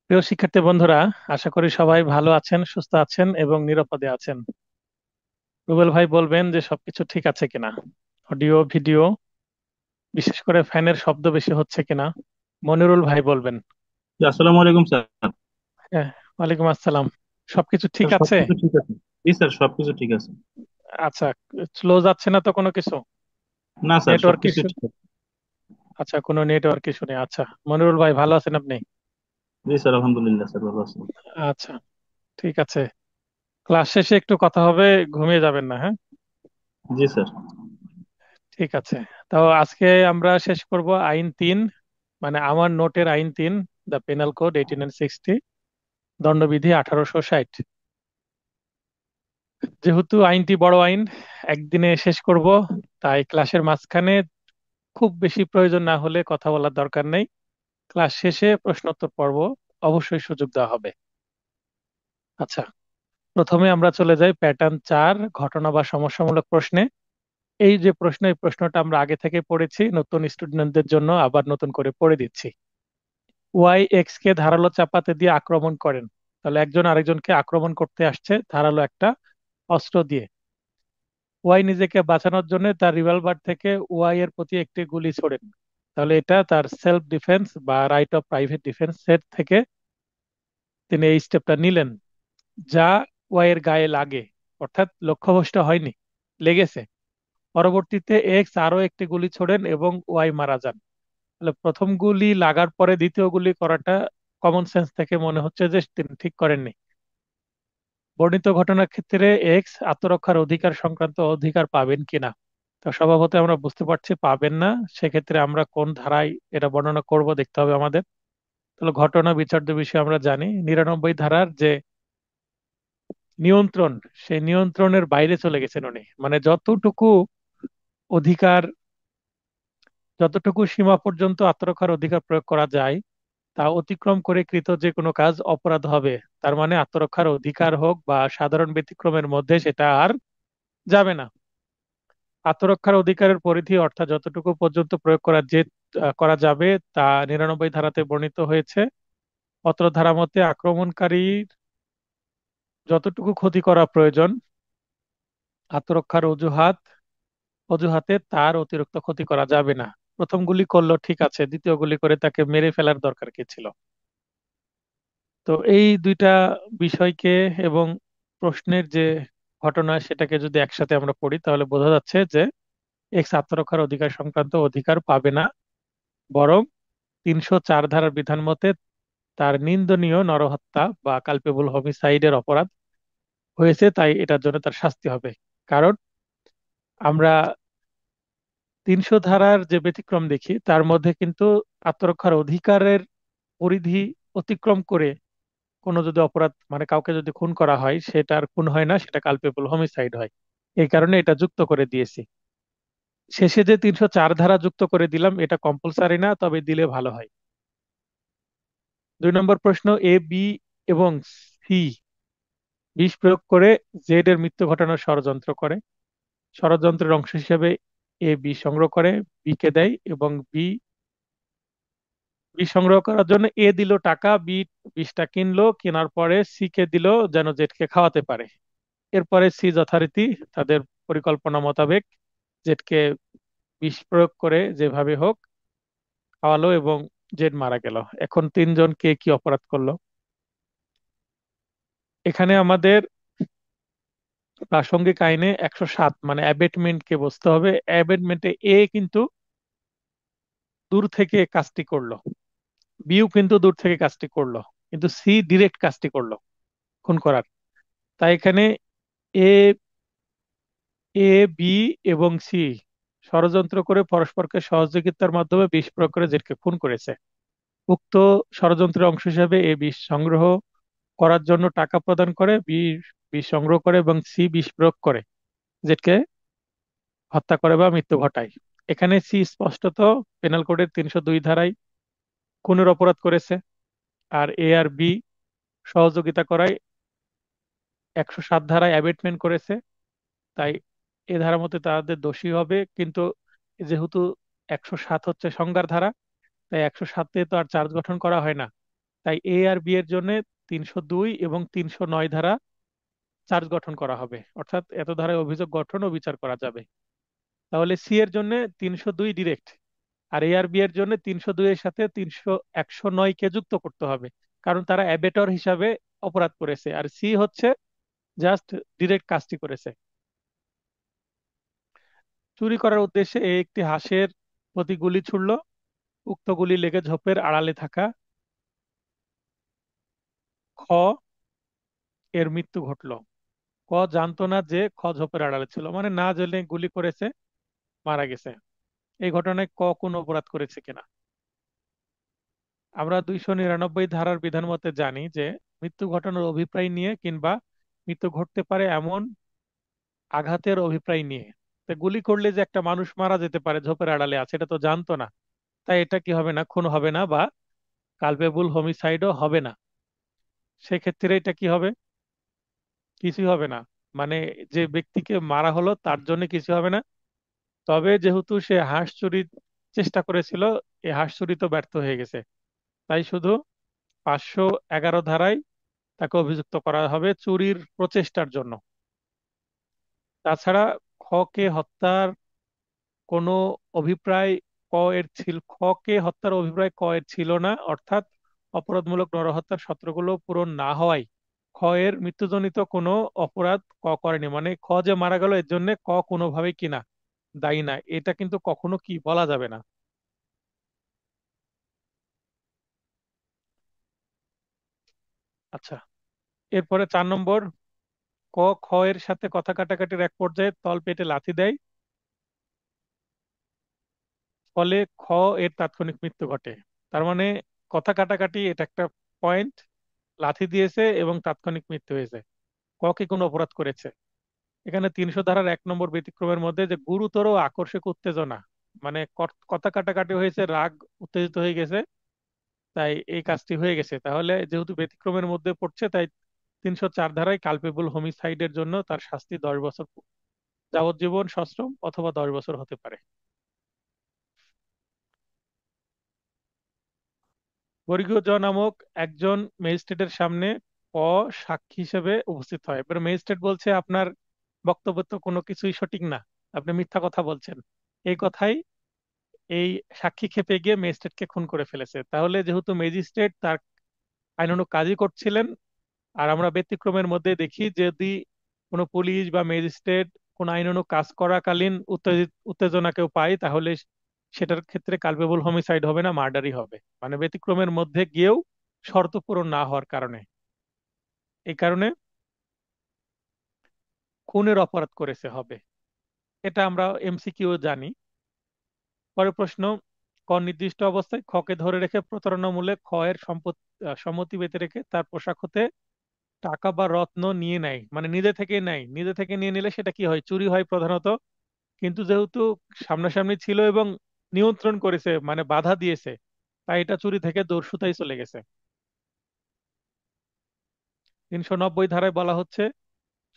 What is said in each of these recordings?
প্রিয় শিক্ষার্থী বন্ধুরা, আশা করি সবাই ভালো আছেন, সুস্থ আছেন এবং নিরাপদে আছেন। রুবেল ভাই বলবেন যে সবকিছু ঠিক আছে কিনা। অডিও ভিডিও, বিশেষ করে ফ্যানের শব্দ বেশি হচ্ছে কিনা। মনিরুল ভাই বলবেন। জি, আসসালামু আলাইকুম স্যার। হ্যাঁ, ওয়ালাইকুম আসসালাম। সবকিছু ঠিক স্যার আছে? সবকিছু ঠিক আছে? জি স্যার, সবকিছু ঠিক আছে। আচ্ছা, স্লো যাচ্ছে না তো কোনো কিছু? না স্যার, নেটওয়ার্ক সবকিছু ইস্যু? ঠিক আছে। আচ্ছা, কোনো নেটওয়ার্ক ইস্যু নেই। আচ্ছা, মনিরুল ভাই ভালো আছেন আপনি? জি স্যার, আলহামদুলিল্লাহ স্যার, ভালো আছি। আচ্ছা, ঠিক আছে। ক্লাস শেষে একটু কথা হবে, ঘুমিয়ে যাবেন না, হ্যাঁ? জি স্যার। ঠিক আছে। তো আজকে আমরা শেষ করব আইন 3, মানে আমার নোটের আইন 3, দ্য পেনাল কোড 1860, দণ্ডবিধি 1860। যেহেতু আইনটি বড় আইন, একদিনে শেষ করব, তাই ক্লাসের মাঝখানে খুব বেশি প্রয়োজন না হলে কথা বলার দরকার নেই। ক্লাস শেষে প্রশ্নোত্তর পর্ব অবশ্যই সুযোগ দেওয়া হবে। আচ্ছা, প্রথমে আমরা চলে যাই প্যাটার্ন 4, ঘটনা বা সমস্যামূলক প্রশ্নে। এই প্রশ্নটা আমরা আগে থেকে পড়েছি, নতুন স্টুডেন্টদের জন্য আবার নতুন করে পড়ে দিচ্ছি। ওয়াই এক্স কে ধারালো চাপাতি দিয়ে আক্রমণ করেন। তাহলে একজন আরেকজনকে আক্রমণ করতে আসছে ধারালো একটা অস্ত্র দিয়ে। ওয়াই নিজেকে বাঁচানোর জন্য তার রিভলভার থেকে ওয়াই এর প্রতি একটি গুলি ছোড়েন। তাহলে এটা তার সেলফ ডিফেন্স বা right of private defence set থেকে তিনি এই স্টেপটা নিলেন, যা ওয়াই এর গায়ে লাগে, অর্থাৎ লক্ষ্যভ্রষ্ট হয়নি, লেগেছে। পরবর্তীতে এক্স আরো একটি গুলি ছোড়েন এবং ওয়াই মারা যান। তাহলে প্রথম গুলি লাগার পরে দ্বিতীয় গুলি করাটা কমন সেন্স থেকে মনে হচ্ছে যে তিনি ঠিক করেননি। বর্ণিত ঘটনার ক্ষেত্রে এক্স আত্মরক্ষার অধিকার সংক্রান্ত অধিকার পাবেন কিনা। তো স্বভাবত আমরা বুঝতে পারছি পাবেন না। সেক্ষেত্রে আমরা কোন ধারায় এটা বর্ণনা করব দেখতে হবে আমাদের। তাহলে ঘটনা বিচার্য বিষয়ে আমরা জানি 99 ধারার যে নিয়ন্ত্রণ, সেই নিয়ন্ত্রণের বাইরে চলে গেছেন উনি, মানে অধিকার যতটুকু সীমা পর্যন্ত আত্মরক্ষার অধিকার প্রয়োগ করা যায় তা অতিক্রম করে কৃত যে কোনো কাজ অপরাধ হবে। তার মানে আত্মরক্ষার অধিকার হোক বা সাধারণ ব্যতিক্রমের মধ্যে সেটা আর যাবে না। আত্মরক্ষার অধিকারের পরিধি অর্থাৎ যতটুকু পর্যন্ত প্রয়োগ করা যাবে তা 99 ধারাতে বর্ণিত হয়েছে। অত্র ধারা মতে আক্রমণকারীর যতটুকু ক্ষতি করা প্রয়োজন আত্মরক্ষার অজুহাতে তার অতিরিক্ত ক্ষতি করা যাবে না। প্রথম গুলি করলো ঠিক আছে, দ্বিতীয় গুলি করে তাকে মেরে ফেলার দরকার কি ছিল? তো এই দুইটা বিষয়কে এবং প্রশ্নের যে ঘটনা সেটাকে যদি একসাথে আমরা পড়ি তাহলে বোঝা যাচ্ছে যে এক্স আত্মরক্ষার অধিকার সংক্রান্ত অধিকার পাবে না, বরং 304 ধারার বিধান মতে তার নিন্দনীয় নরহত্যা বা কালপেবল হোমিসাইডের অপরাধ হয়েছে, তাই এটার জন্য তার শাস্তি হবে। কারণ আমরা 300 ধারার যে ব্যতিক্রম দেখি তার মধ্যে কিন্তু আত্মরক্ষার অধিকারের পরিধি অতিক্রম করে কোনো যদি অপরাধ, মানে কাউকে যদি খুন করা হয় সেটা আর খুন হয় না, সেটা কালপেবল হোমিসাইড হয়। এই কারণে এটা যুক্ত করে দিয়েছি। শেষে যে 304 ধারা যুক্ত করে দিলাম এটা কম্পালসারি না, তবে দিলে ভালো হয়। 2 নম্বর প্রশ্ন, এ বি এবং সি বিষ প্রয়োগ করে জেড এর মৃত্যু ঘটানোর ষড়যন্ত্র করে। ষড়যন্ত্রের অংশ হিসেবে এ বিষ সংগ্রহ করে বি কে দেয় এবং বি বিষ সংগ্রহ করার জন্য এ দিল টাকা, বি বিষটা কিনলো, কেনার পরে সি কে দিল যেন জেড কে খাওয়াতে পারে। এরপরে সি যথারীতি তাদের পরিকল্পনা মোতাবেক জেডকে বিষ প্রয়োগ করে যেভাবে হোক খাওয়ালো এবং জেড মারা গেল। এখন তিনজন কে কি অপরাধ করলো? এখানে আমাদের প্রাসঙ্গিক আইনে 107 মানে অ্যাবেটমেন্ট কে বুঝতে হবে। অ্যাবেটমেন্টে এ কিন্তু দূর থেকে কাজটি করলো, বিও কিন্তু দূর থেকে কাজটি করলো, কিন্তু সি ডিরেক্ট কাজটি করলো খুন করার। তাই এখানে এ এ বি এবং সি ষড়যন্ত্র করে পরস্পরকে সহযোগিতার মাধ্যমে বিষ প্রয়োগ করে জেডকে খুন করেছে। উক্ত ষড়যন্ত্রের অংশ হিসেবে এ বিষ সংগ্রহ করার জন্য টাকা প্রদান করে, বি বিষ সংগ্রহ করে এবং সি বিষ প্রয়োগ করে জেডকে হত্যা করে বা মৃত্যু ঘটায়। এখানে সি স্পষ্টত পেনাল কোডের 302 ধারায় খুনের অপরাধ করেছে, আর এ আর বি সহযোগিতা করায় 107 ধারায় অ্যাবেটমেন্ট করেছে। তাই এ ধারা মতে তাদের দোষী হবে, কিন্তু যেহেতু 107 হচ্ছে সংজ্ঞার ধারা, তাই 107-এ তো আর চার্জ গঠন করা হয় না। তাই এ আর বি এর জন্য 302 এবং 309 ধারা চার্জ গঠন করা হবে, অর্থাৎ এত ধারায় অভিযোগ গঠন ও বিচার করা যাবে। তাহলে সি এর জন্য 302 ডিরেক্ট, আর এ আর বি এর জন্য 302 এর সাথে 109 কে যুক্ত করতে হবে, কারণ তারা অ্যাবেটর হিসাবে অপরাধ করেছে, আর সি হচ্ছে জাস্ট ডিরেক্ট কাজটি করেছে। চুরি করার উদ্দেশ্যে এ একটি হাঁসের প্রতি গুলি ছুড়ল। উক্ত গুলি লেগে ঝোপের আড়ালে থাকা খ এর মৃত্যু ঘটলো। ক জানতো না যে খ ঝোপের আড়ালে ছিল, মানে না জেনে গুলি করেছে, মারা গেছে। এই ঘটনায় ক কোন অপরাধ করেছে কিনা। আমরা 299 ধারার বিধান মতে জানি যে মৃত্যু ঘটানোর অভিপ্রায় নিয়ে কিংবা মৃত্যু ঘটতে পারে এমন আঘাতের অভিপ্রায় নিয়ে। তো গুলি করলে যে একটা মানুষ মারা যেতে পারে ঝোপের আড়ালে আছে, এটা তো জানতো না। তাই এটা কি হবে না, খুন হবে না, বা কালপেবল হোমিসাইডও হবে না। সেক্ষেত্রে এটা কি হবে, কিছুই হবে না। মানে যে ব্যক্তিকে মারা হলো তার জন্য কিছু হবে না। তবে যেহেতু সে হাঁস চুরির চেষ্টা করেছিল, এই হাঁস চুরি তো ব্যর্থ হয়ে গেছে, তাই শুধু 511 ধারায় তাকে অভিযুক্ত করা হবে চুরির প্রচেষ্টার জন্য। তাছাড়া খকে হত্যার কোনো অভিপ্রায় খকে হত্যার অভিপ্রায় ক এর ছিল না, অর্থাৎ অপরাধমূলক নরহত্যার সূত্রগুলো পূরণ না হওয়ায় খ এর মৃত্যুজনিত কোনো অপরাধ ক করেনি। মানে খ যে মারা গেল এর জন্য ক কোনোভাবেই কিনা দায়ী না, এটা কিন্তু কখনো কি বলা যাবে না। আচ্ছা, এরপরে 4 নম্বর, ক খ এর সাথে কথা কাটাকাটির এক পর্যায়ে তল পেটে লাথি দেয়, ফলে খ এর তাৎক্ষণিক মৃত্যু ঘটে। তার মানে কথা কাটাকাটি এটা একটা পয়েন্ট, লাথি দিয়েছে এবং তাৎক্ষণিক মৃত্যু হয়েছে। ক কি কোনো অপরাধ করেছে? এখানে 300 ধারার 1 নম্বর ব্যতিক্রমের মধ্যে যে গুরুতর আকস্মিক উত্তেজনা, মানে কথা কাটাকাটি হয়েছে, রাগ উত্তেজিত হয়ে গেছে, তাই এই কাজটি হয়ে গেছে। তাহলে যেহেতু ব্যতিক্রমের মধ্যে পড়ছে, তাই 304 ধারায় কালপেবল হোমিসাইডের জন্য তার শাস্তি 10 বছর, যাবজ্জীবন সশ্রম অথবা 10 বছর হতে পারে। বর্গীয় জ নামক একজন ম্যাজিস্ট্রেটের সামনে ক সাক্ষী হিসেবে উপস্থিত হয়। এবার ম্যাজিস্ট্রেট বলছে আপনার বক্তব্য তো কোনো কিছুই সঠিক না, আপনি মিথ্যা কথা বলছেন। এই কথাই এই সাক্ষী খেপে গিয়ে ম্যাজিস্ট্রেটকে খুন করে ফেলেছে। তাহলে যেহেতু ম্যাজিস্ট্রেট তার আইনানুগ কাজই করছিলেন, আর আমরা ব্যতিক্রমের মধ্যে দেখি যদি কোনো পুলিশ বা ম্যাজিস্ট্রেট কোন আইনানুগ কাজ করাকালীন উত্তেজনা কেউ পায়, তাহলে সেটার ক্ষেত্রে কালপেবল হোমিসাইড হবে না, মার্ডারই হবে। মানে ব্যতিক্রমের মধ্যে গিয়েও শর্ত পূরণ না হওয়ার কারণে, এই কারণে খুনের অপরাধ করেছে হবে। এটা আমরা এমসিকিউ জানি। পরের প্রশ্ন, ক নির্দিষ্ট অবস্থায় খকে ধরে রেখে প্রতারণামূলক খ এর সম্মতি পেতে রেখে তার পোশাক হতে টাকা বা রত্ন নিয়ে নেয়, মানে নিজে থেকে নেয়। নিজে থেকে নিয়ে নিলে সেটা কি হয়, চুরি হয় প্রধানত। কিন্তু যেহেতু সামনাসামনি ছিল এবং নিয়ন্ত্রণ করেছে, মানে বাধা দিয়েছে, তাই এটা চুরি থেকে দস্যুতায় চলে গেছে। 390 ধারায় বলা হচ্ছে,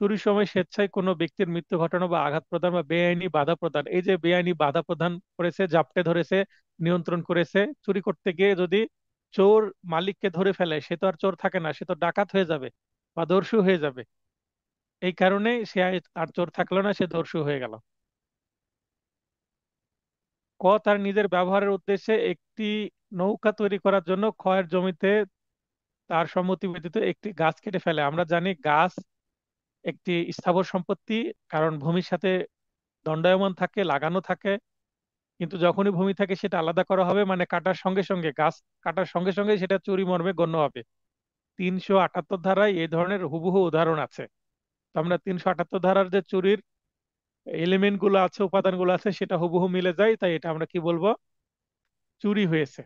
চুরির সময় স্বেচ্ছায় কোনো ব্যক্তির মৃত্যু ঘটানো বা আঘাত প্রদান বা বেআইনি বাধা প্রদান। এই যে বেআইনি বাধা প্রদান করেছে, জাপটে ধরেছে, নিয়ন্ত্রণ করেছে, চুরি করতে গিয়ে যদি চোর মালিককে ধরে ফেলে, সে তো আর চোর থাকে না, সে তো ডাকাত হয়ে যাবে বা দস্যু হয়ে যাবে। এই কারণে সে আর চোর থাকলো না, সে দস্যু হয়ে গেল। ক তার নিজের ব্যবহারের উদ্দেশ্যে একটি নৌকা তৈরি করার জন্য ক্ষয়ের জমিতে তার সম্মতি ব্যতীত একটি গাছ কেটে ফেলে। আমরা জানি গাছ একটি স্থাবর সম্পত্তি, কারণ ভূমির সাথে দণ্ডায়মান থাকে, লাগানো থাকে। কিন্তু যখনই ভূমি থাকে সেটা আলাদা করা হবে, মানে কাটার সঙ্গে সঙ্গে, গাছ কাটার সঙ্গে সঙ্গে সেটা চুরি মর্মে গণ্য হবে। 378 ধারায় এই ধরনের হুবহু উদাহরণ আছে। তো আমরা 378 ধারার যে চুরির এলিমেন্ট গুলো আছে, উপাদানগুলো আছে, সেটা হুবহু মিলে যায়, তাই এটা আমরা কি বলবো, চুরি হয়েছে।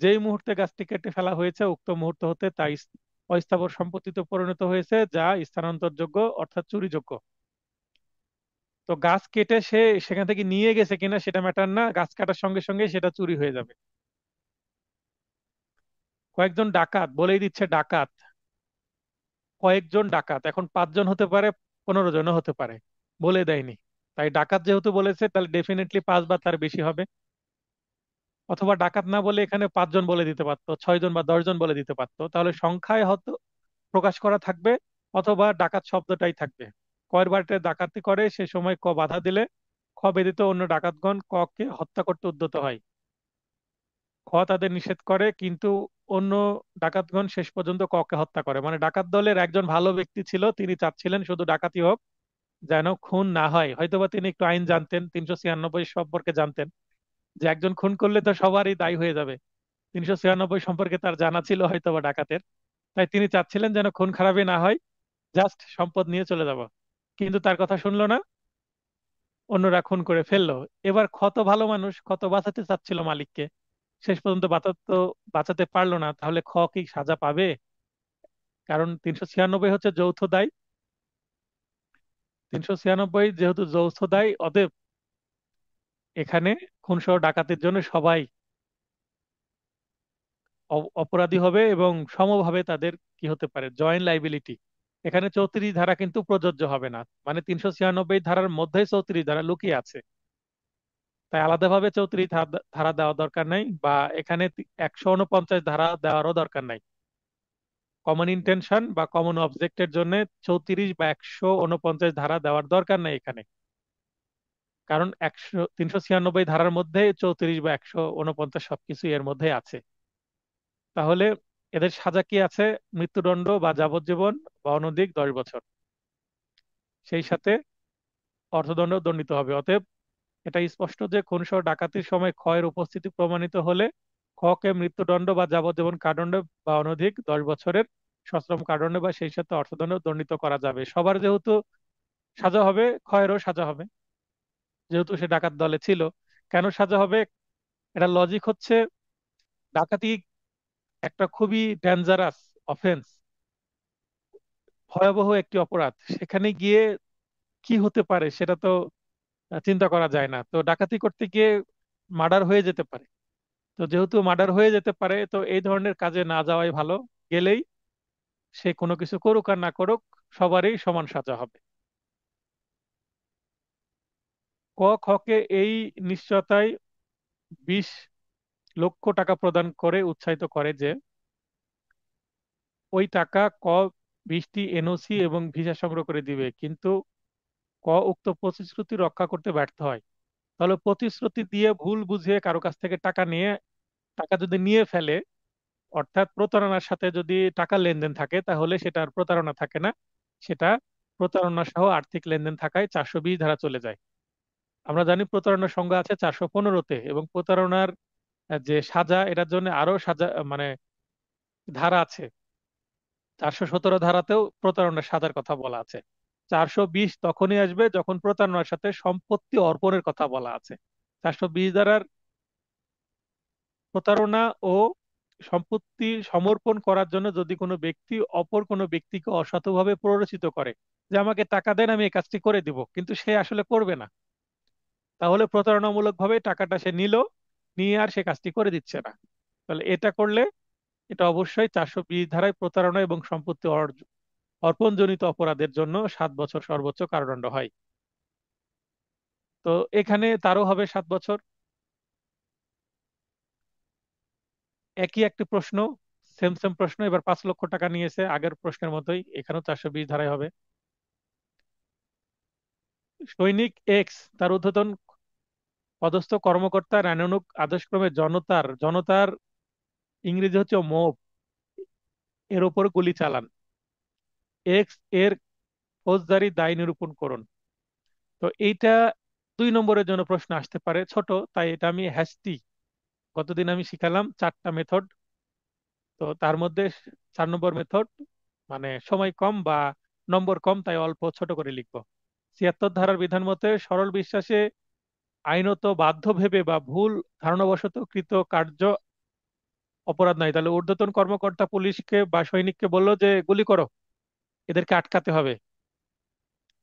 যেই মুহূর্তে গাছটি কেটে ফেলা হয়েছে উক্ত মুহূর্ত হতে তা অস্থাবর সম্পত্তিতে পরিণত হয়েছে, যা স্থানান্তরযোগ্য অর্থাৎ চুরিযোগ্য। তো গাছ কেটে সে সেখান থেকে নিয়ে গেছে কিনা সেটা ম্যাটার না, গাছ কাটার সঙ্গে সঙ্গে সেটা চুরি হয়ে যাবে। কয়েকজন ডাকাত, বলেই দিচ্ছে ডাকাত, কয়েকজন ডাকাত, এখন 5 জন হতে পারে, 15 জনও হতে পারে, বলে দেয়নি। তাই ডাকাত যেহেতু বলেছে, তাহলে ডেফিনেটলি 5 বা তার বেশি হবে। অথবা ডাকাত না বলে এখানে 5 জন বলে দিতে পারতো, 6 জন বা 10 জন বলে দিতে পারতো, তাহলে সংখ্যায় হয়তো প্রকাশ করা থাকবে, অথবা ডাকাত শব্দটাই থাকবে। কয়ের বাড়িতে ডাকাতি করে সে সময় ক বাধা দিলে খ ব্যতীত অন্য ডাকাতগণ ক কে হত্যা করতে উদ্যত হয়। খ তাদের নিষেধ করে, কিন্তু অন্য ডাকাতগণ শেষ পর্যন্ত ক কে হত্যা করে। মানে ডাকাত দলের একজন ভালো ব্যক্তি ছিল, তিনি চাচ্ছিলেন শুধু ডাকাতি হোক, যেন খুন না হয়। হয়তোবা তিনি একটু আইন জানতেন, 396 সম্পর্কে জানতেন, যে একজন খুন করলে তো সবারই দায়ী হয়ে যাবে। 396 সম্পর্কে তার জানা ছিল হয়তোবা ডাকাতের। তাই তিনি চাচ্ছিলেন যেন খুন খারাপই না হয়, জাস্ট সম্পদ নিয়ে চলে যাব। কিন্তু তার কথা শুনলো না, অন্যরা খুন করে ফেললো। এবার ক্ষত ভালো মানুষ, ক্ষত বাঁচাতে চাচ্ছিল মালিককে, শেষ পর্যন্ত বাঁচাতে পারলো না। তাহলে খ কি সাজা পাবে? কারণ 396 হচ্ছে যৌথ দায়। 396 যেহেতু যৌথ দায়, অতএব এখানে খুনসহ ডাকাতির জন্য সবাই অপরাধী হবে, এবং সমভাবে তাদের কি হতে পারে, জয়েন্ট লাইবিলিটি। এখানে 34 ধারা কিন্তু প্রযোজ্য হবে না, মানে 396 ধারার মধ্যেই 34 ধারা লুকিয়ে আছে। তাই আলাদাভাবে 34 ধারা দেওয়া দরকার নাই, বা এখানে 149 ধারা দেওয়ারও দরকার নাই। কমন ইন্টেনশন বা কমন অবজেক্টের জন্য 34 বা 149 ধারা দেওয়ার দরকার নাই এখানে। কারণ 396 ধারার মধ্যে 34 বা 149 সবকিছু এর মধ্যে আছে। তাহলে এদের সাজা কি আছে? মৃত্যুদণ্ড বা যাবজ্জীবন বা অনধিক 10 বছর, সেই সাথে অর্থদণ্ড দণ্ডিত হবে। অতএব এটা স্পষ্ট যে খুনসহ ডাকাতির সময় ক্ষয়ের উপস্থিতি প্রমাণিত হলে খ কে মৃত্যুদণ্ড বা যাবজ্জীবন কারাদণ্ড বা অনধিক 10 বছরের সশ্রম কারাদণ্ড বা সেই সাথে অর্থদণ্ড দণ্ডিত করা যাবে। সবার যেহেতু সাজা হবে, ক্ষয়েরও সাজা হবে, যেহেতু সে ডাকাত দলে ছিল। কেন সাজা হবে? এটা লজিক হচ্ছে, ডাকাতি একটা খুবই ডেঞ্জারাস অফেন্স, ভয়াবহ একটি অপরাধ। সেখানে গিয়ে কি হতে পারে সেটা তো চিন্তা করা যায় না। তো ডাকাতি করতে গিয়ে মার্ডার হয়ে যেতে পারে। তো যেহেতু মার্ডার হয়ে যেতে পারে, তো এই ধরনের কাজে না যাওয়াই ভালো। গেলেই সে কোনো কিছু করুক আর না করুক, সবারই সমান সাজা হবে। ক খকে এই নিশ্চয়তায় 20 লক্ষ টাকা প্রদান করে উৎসাহিত করে যে ওই টাকা ক 20টি এনওসি এবং ভিসা সংগ্রহ করে দিবে, কিন্তু ক উক্ত প্রতিশ্রুতি রক্ষা করতে ব্যর্থ হয়। তাহলে প্রতিশ্রুতি দিয়ে ভুল বুঝিয়ে কারো কাছ থেকে টাকা নিয়ে, টাকা যদি নিয়ে ফেলে, অর্থাৎ প্রতারণার সাথে যদি টাকা লেনদেন থাকে, তাহলে সেটা আর প্রতারণা থাকে না, সেটা প্রতারণা সহ আর্থিক লেনদেন থাকায় 420 ধারা চলে যায়। আমরা জানি প্রতারণার সংজ্ঞা আছে 415-তে, এবং প্রতারণার যে সাজা, এটার জন্য আরো সাজা মানে ধারা আছে। 417 ধারাতেও প্রতারণার সাজার কথা বলা আছে। 420 তখনই আসবে যখন প্রতারণার সাথে সম্পত্তি অর্পণের কথা বলা আছে। 420 ধারার প্রতারণা ও সম্পত্তি সমর্পণ করার জন্য যদি কোনো ব্যক্তি অপর কোনো ব্যক্তিকে অসৎভাবে প্ররোচিত করে, যে আমাকে টাকা দেন আমি এই কাজটি করে দিব, কিন্তু সে আসলে করবে না, তাহলে প্রতারণামূলক ভাবে টাকাটা সে নিল, নিয়ে আর সে কাজটি করে দিচ্ছে না। তাহলে এটা করলে এটা অবশ্যই 420 ধারায় প্রতারণা এবং সম্পত্তি অর্পণজনিত অপরাধের জন্য 7 বছর সর্বোচ্চ কারাদণ্ড হয়। তো এখানে তারও হবে 7 বছর। একই একটি প্রশ্ন, সেম সেম প্রশ্ন, এবার 5 লক্ষ টাকা নিয়েছে, আগের প্রশ্নের মতোই, এখানেও 420 ধারায় হবে। সৈনিক এক্স তার ঊর্ধ্বতন পদস্থ কর্মকর্তা রানানুগ আদেশক্রমে জনতার ইংরেজি হচ্ছে মোব, এর উপর গুলি চালান। এক্স এর ফৌজদারি দায় নিরূপণ করুন। তো এইটা 2 নম্বরের জন্য প্রশ্ন আসতে পারে, ছোট, তাই এটা আমি হ্যাস্টি, গতদিন আমি শিখালাম 4টা মেথড, তো তার মধ্যে 4 নম্বর মেথড, মানে সময় কম বা নম্বর কম, তাই অল্প ছোট করে লিখবো। 76 ধারার বিধান মতে সরল বিশ্বাসে আইনত বাধ্য ভেবে বা ভুল ধারণাবশত কৃত কার্য অপরাধ নয়। তাহলে ঊর্ধ্বতন কর্মকর্তা পুলিশকে বা সৈনিককে বললো যে গুলি করো, এদেরকে আটকাতে হবে।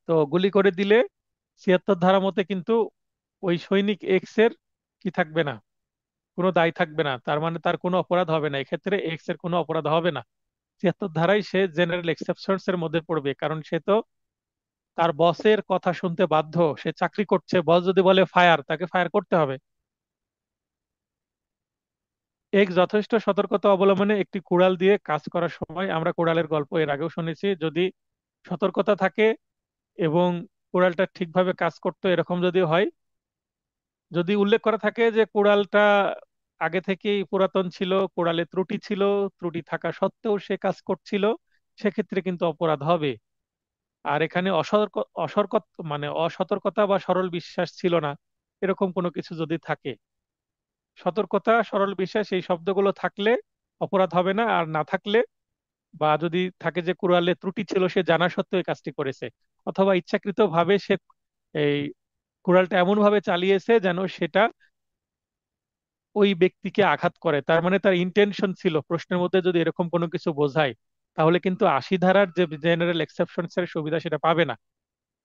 তো গুলি করে দিলে 76 ধারা মতে কিন্তু ওই সৈনিক এক্স এর কি থাকবে না, কোনো দায় থাকবে না, তার মানে তার কোনো অপরাধ হবে না, এক্ষেত্রে এক্স এর কোনো অপরাধ হবে না। 76 ধারায় সে জেনারেল এক্সেপশনস এর মধ্যে পড়বে, কারণ সে তো তার বসের কথা শুনতে বাধ্য, সে চাকরি করছে, বস যদি বলে ফায়ার, তাকে ফায়ার করতে হবে। এক্স যথেষ্ট সতর্কতা অবলম্বনে একটি কুড়াল দিয়ে কাজ করার সময়, আমরা কুড়ালের গল্প এর আগেও শুনেছি, যদি সতর্কতা থাকে এবং কুড়ালটা ঠিকভাবে কাজ করতো এরকম যদি হয়, যদি উল্লেখ করা থাকে যে কুড়ালটা আগে থেকেই পুরাতন ছিল, কুড়ালে ত্রুটি ছিল, ত্রুটি থাকা সত্ত্বেও সে কাজ করছিল, সেক্ষেত্রে কিন্তু অপরাধ হবে। আর এখানে অসতর্কতা বা সরল বিশ্বাস ছিল না, এরকম কোনো কিছু যদি থাকে, সতর্কতা সরল বিশ্বাস এই শব্দগুলো থাকলে অপরাধ হবে না। আর না থাকলে, বা যদি থাকে যে কুড়ালে ত্রুটি ছিল, সে জানা সত্ত্বেও এই কাজটি করেছে, অথবা ইচ্ছাকৃত ভাবে সে এই কুড়ালটা এমন ভাবে চালিয়েছে যেন সেটা ওই ব্যক্তিকে আঘাত করে, তার মানে তার ইন্টেনশন ছিল, প্রশ্নের মধ্যে যদি এরকম কোনো কিছু বোঝায়, তাহলে কিন্তু 80 ধারার যে জেনারেল এক্সেপশনস এর সুবিধা সেটা পাবে না।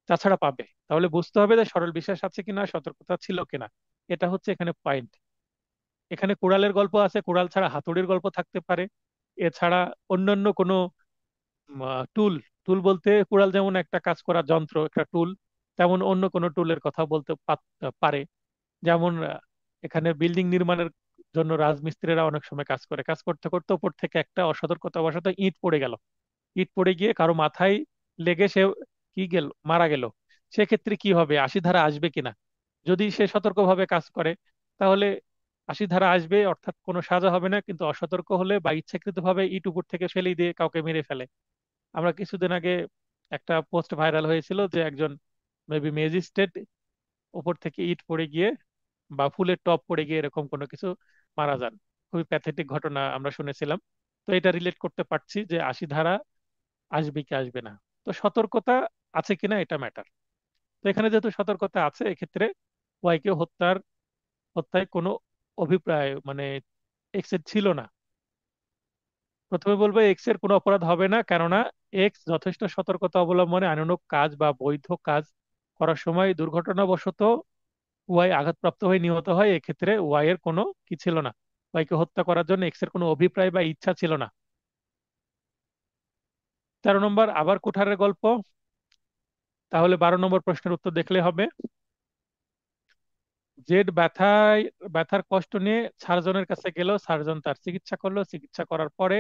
তাছাড়া পাবে, তাহলে বুঝতে হবে যে সরল বিশ্বাস আছে কিনা, সতর্কতা ছিল কিনা। এটা হচ্ছে এখানে পয়েন্ট। এখানে কুড়ালের গল্প আছে, কুড়াল ছাড়া হাতুড়ির গল্প থাকতে পারে, এছাড়া অন্যান্য কোনো টুল, টুল বলতে কুড়াল যেমন একটা কাজ করা যন্ত্র, একটা টুল, তেমন অন্য কোনো টুলের কথা বলতে পারে। যেমন এখানে বিল্ডিং নির্মাণের জন্য রাজমিস্ত্রিরা অনেক সময় কাজ করে, কাজ করতে করতে উপর থেকে একটা অসতর্কতাবশত ইট পড়ে গেল, ইট পড়ে গিয়ে কারো মাথায় লেগে সে কি গেল, মারা গেল। সেক্ষেত্রে কি হবে, 80 ধারা আসবে কিনা? যদি সে সতর্কভাবে কাজ করে, তাহলে 80 ধারা আসবে, অর্থাৎ কোনো সাজা হবে না। কিন্তু অসতর্ক হলে বা ইচ্ছাকৃতভাবে ইট উপর থেকে ফেলে দিয়ে কাউকে মেরে ফেলে, আমরা কিছুদিন আগে একটা পোস্ট ভাইরাল হয়েছিল যে একজন মেবি ম্যাজিস্ট্রেট উপর থেকে ইট পড়ে গিয়ে বা ফুলের টব পড়ে গিয়ে এরকম কোনো কিছু মারা যান। খুবই প্যাথেটিক ঘটনা আমরা শুনেছিলাম। তো এটা রিলেট করতে পারছি যে 80 ধারা আসবে কি আসবে না। তো সতর্কতা আছে কিনা এটা ম্যাটার। তো এখানে যেহেতু সতর্কতা আছে, এক্ষেত্রে ওয়াইকে হত্যায় কোনো অভিপ্রায় মানে এক্স এর ছিল না। প্রথমে বলবো এক্স এর কোনো অপরাধ হবে না, কেননা এক্স যথেষ্ট সতর্কতা অবলম্বনে আইনানুগ কাজ বা বৈধ কাজ করার সময় দুর্ঘটনাবশত ওয়াই আঘাতপ্রাপ্ত হয়ে নিহত হয়, এক্ষেত্রে ওয়াই এর কোনো কি ছিল না, ওয়াইকে হত্যা করার জন্য এক্স এর কোনো অভিপ্রায় বা ইচ্ছা ছিল না। 13 নম্বর আবার কুঠারের গল্প। তাহলে 12 নম্বর প্রশ্নের উত্তর দেখলে হবে। জেড ব্যথার কষ্ট নিয়ে সার্জনের কাছে গেল, সার্জন তার চিকিৎসা করলো, চিকিৎসা করার পরে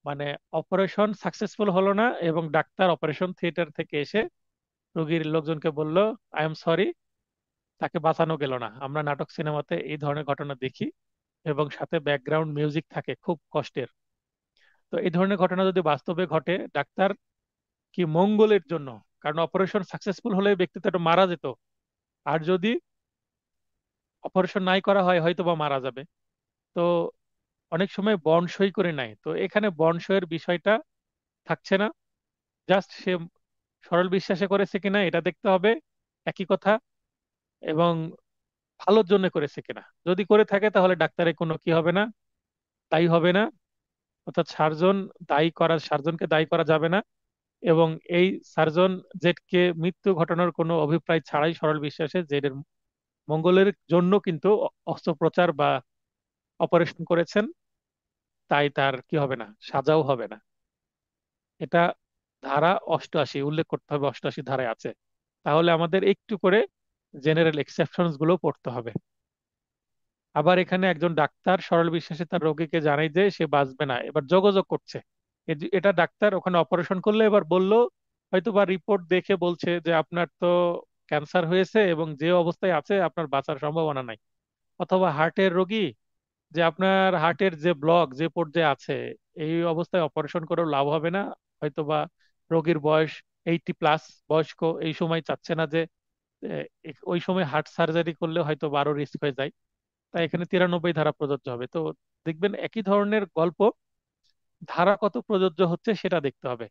মানে অপারেশন সাকসেসফুল হলো না, এবং ডাক্তার অপারেশন থিয়েটার থেকে এসে রোগীর লোকজনকে বলল, আই এম সরি, তাকে বাঁচানো গেল না। আমরা নাটক সিনেমাতে এই ধরনের ঘটনা দেখি, এবং সাথে ব্যাকগ্রাউন্ড মিউজিক থাকে খুব কষ্টের। তো এই ধরনের ঘটনা যদি বাস্তবে ঘটে, ডাক্তার কি মঙ্গলের জন্য, কারণ অপারেশন সাকসেসফুল হলে ব্যক্তিটা একটু মারা যেত, আর যদি অপারেশন নাই করা হয় হয়তো বা মারা যাবে। তো অনেক সময় বন্ড সই করে নেয়, তো এখানে বন্ড সইয়ের বিষয়টা থাকছে না। জাস্ট সে সরল বিশ্বাসে করেছে কিনা এটা দেখতে হবে, একই কথা। এবং ভালোর জন্য করেছে কিনা, যদি করে থাকে তাহলে ডাক্তারের কোনো কি হবে না, দায়ী হবে না। অর্থাৎ সার্জনকে দায়ী করা যাবে না। এবং এই সার্জন জেডকে মৃত্যু ঘটানোর কোনো অভিপ্রায় ছাড়াই সরল বিশ্বাসে জেডের মঙ্গলের জন্য কিন্তু অস্ত্রোপচার বা অপারেশন করেছেন, তাই তার কি হবে না, সাজাও হবে না। এটা ধারা 88 উল্লেখ করতে হবে, 88 ধারায় আছে। তাহলে আমাদের একটু করে জেনারেল এক্সেপশনস গুলো পড়তে হবে। আবার এখানে একজন ডাক্তার সরল বিশ্বাসে তার রোগীকে জানাই যে সে বাঁচবে না, এবার যোগাযোগ করছে। এটা ডাক্তার ওখানে অপারেশন করলে এবার বলল, হয়তো বা রিপোর্ট দেখে বলছে যে আপনার তো ক্যান্সার হয়েছে এবং যে অবস্থায় আছে আপনার বাঁচার সম্ভাবনা নাই। অথবা হার্টের রোগী, যে আপনার হার্টের যে ব্লক যে পর্যায়ে আছে, এই অবস্থায় অপারেশন করেও লাভ হবে না। হয়তো বা রোগীর বয়স 80+, বয়স্ক, এই সময় চাচ্ছে না যে ওই সময় হার্ট সার্জারি করলে হয়তো আরো রিস্ক হয়ে যায়। তাই এখানে 93 ধারা প্রযোজ্য হবে। তো দেখবেন একই ধরনের গল্প, ধারা কত প্রযোজ্য হচ্ছে সেটা দেখতে হবে।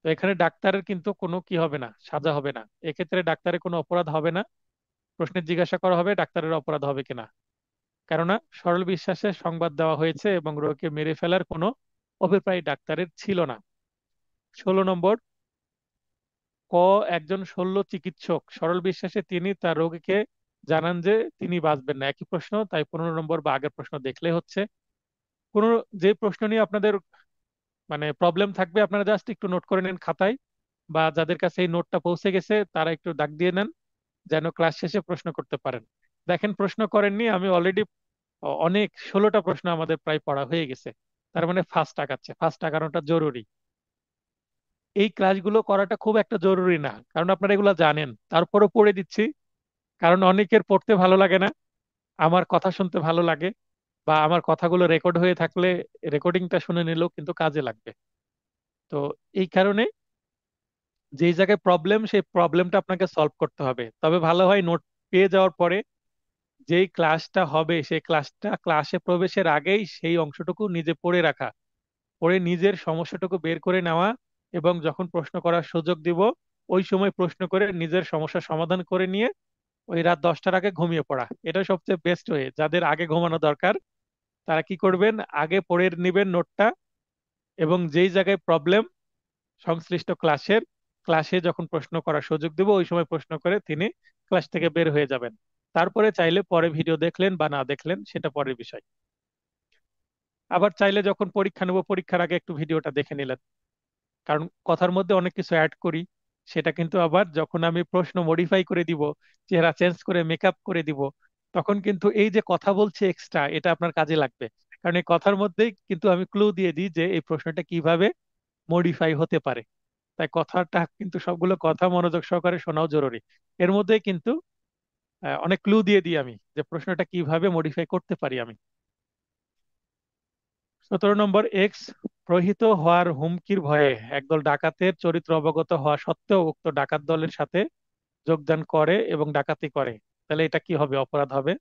তো এখানে ডাক্তারের কিন্তু কোনো কি হবে না, সাজা হবে না, এক্ষেত্রে ডাক্তারের কোনো অপরাধ হবে না। প্রশ্নের জিজ্ঞাসা করা হবে ডাক্তারের অপরাধ হবে কিনা, কেননা সরল বিশ্বাসে সংবাদ দেওয়া হয়েছে এবং রোগীকে মেরে ফেলার কোনো অভিপ্রায় ডাক্তারের ছিল না। 16 নম্বর ক, একজন শল্য চিকিৎসক সরল বিশ্বাসে তিনি তার রোগীকে জানান যে তিনি বাঁচবেন না, একই প্রশ্ন, তাই 15 নম্বর বা আগের প্রশ্ন দেখলে হচ্ছে। কোন যে প্রশ্ন নিয়ে আপনাদের প্রবলেম থাকবে, আপনারা জাস্ট একটু নোট করে নেন খাতায়, বা যাদের কাছে এই নোটটা পৌঁছে গেছে তারা একটু দাগ দিয়ে নেন, যেন ক্লাস শেষে প্রশ্ন করতে পারেন। দেখেন প্রশ্ন করেননি, আমি অলরেডি অনেক 16টা প্রশ্ন আমাদের প্রায় পড়া হয়ে গেছে। তার মানে ফার্স্ট আগাচ্ছে, ফার্স্ট আগানোটা জরুরি। এই ক্লাসগুলো করাটা খুব একটা জরুরি না, কারণ আপনারা এগুলো জানেন, তারপরও পড়ে দিচ্ছি। কারণ অনেকের পড়তে ভালো লাগে না, আমার কথা শুনতে ভালো লাগে, বা আমার কথাগুলো রেকর্ড হয়ে থাকলে রেকর্ডিংটা শুনে নিলেও কিন্তু কাজে লাগবে। তো এই কারণে যেই জায়গায় প্রবলেম, সেই প্রবলেমটা আপনাকে সলভ করতে হবে। তবে ভালো হয় নোট পেয়ে যাওয়ার পরে যেই ক্লাসটা হবে সেই ক্লাসে প্রবেশের আগেই সেই অংশটুকু নিজে পড়ে রাখা, পড়ে নিজের সমস্যাটুকু বের করে নেওয়া, এবং যখন প্রশ্ন করার সুযোগ দিব ওই সময় প্রশ্ন করে নিজের সমস্যার সমাধান করে নিয়ে ওই রাত 10টার আগে ঘুমিয়ে পড়া। এটা সবচেয়ে বেস্ট ওয়ে। যাদের আগে ঘুমানো দরকার তারা কি করবেন, আগে পড়ে নেবেন নোটটা, এবং যেই জায়গায় প্রবলেম সংশ্লিষ্ট ক্লাসে যখন প্রশ্ন করার সুযোগ দেব ওই সময় প্রশ্ন করে তিনি ক্লাস থেকে বের হয়ে যাবেন। তারপরে চাইলে পরে ভিডিও দেখলেন বা না দেখলেন সেটা পরের বিষয়। আবার চাইলে যখন পরীক্ষা নেব পরীক্ষার আগে একটু ভিডিওটা দেখে নিলেন, কারণ কথার মধ্যে অনেক কিছু অ্যাড করি। সেটা কিন্তু আবার যখন আমি প্রশ্ন মডিফাই করে দিব, চেহারা চেঞ্জ করে মেকআপ করে দিব, তখন কিন্তু এই যে কথা বলছে এক্সট্রা, এটা আপনার কাজে লাগবে। কারণ এই কথার মধ্যেই কিন্তু আমি ক্লু দিয়ে দিই যে এই প্রশ্নটা কিভাবে মডিফাই হতে পারে। তাই কথাটা কিন্তু, সবগুলো কথা মনোযোগ সহকারে শোনাও জরুরি। এর মধ্যে কিন্তু অনেক ক্লু দিয়ে দিই আমি যে প্রশ্নটা কিভাবে মডিফাই করতে পারি আমি। 17 নম্বর, এক্স প্রহিত হওয়ার হুমকির ভয়ে একদল ডাকাতের চরিত্র অবগত হওয়া সত্ত্বেও উক্ত ডাকাত দলের সাথে যোগদান করে এবং ডাকাতি করে। তাহলে এটা কি হবে, অপরাধ হবে।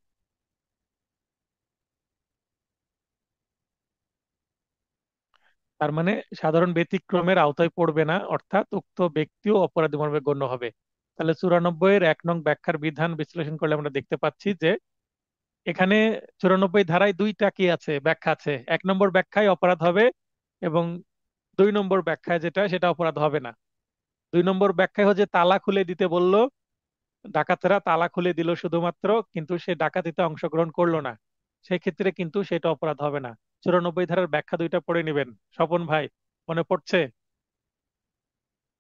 তার মানে সাধারণ ব্যতিক্রমের আওতায় পড়বে না, অর্থাৎ উক্ত ব্যক্তিও অপরাধী মর্মে গণ্য হবে। তাহলে 94-এর 1 নং ব্যাখ্যার বিধান বিশ্লেষণ করলে আমরা দেখতে পাচ্ছি যে এখানে 94 ধারায় দুইটা কি আছে, ব্যাখ্যা আছে। 1 নম্বর ব্যাখ্যায় অপরাধ হবে, এবং 2 নম্বর ব্যাখ্যায় যেটা, সেটা অপরাধ হবে না। 2 নম্বর ব্যাখ্যায় হচ্ছে তালা খুলে দিতে বলল, ডাকাতেরা তালা খুলে দিল শুধুমাত্র, কিন্তু সে ডাকাতিতে অংশগ্রহণ করলো না, সেক্ষেত্রে কিন্তু সেটা অপরাধ হবে না। 94 ধারার ব্যাখ্যা দুইটা পড়ে নেবেন স্বপন ভাই, মনে পড়ছে?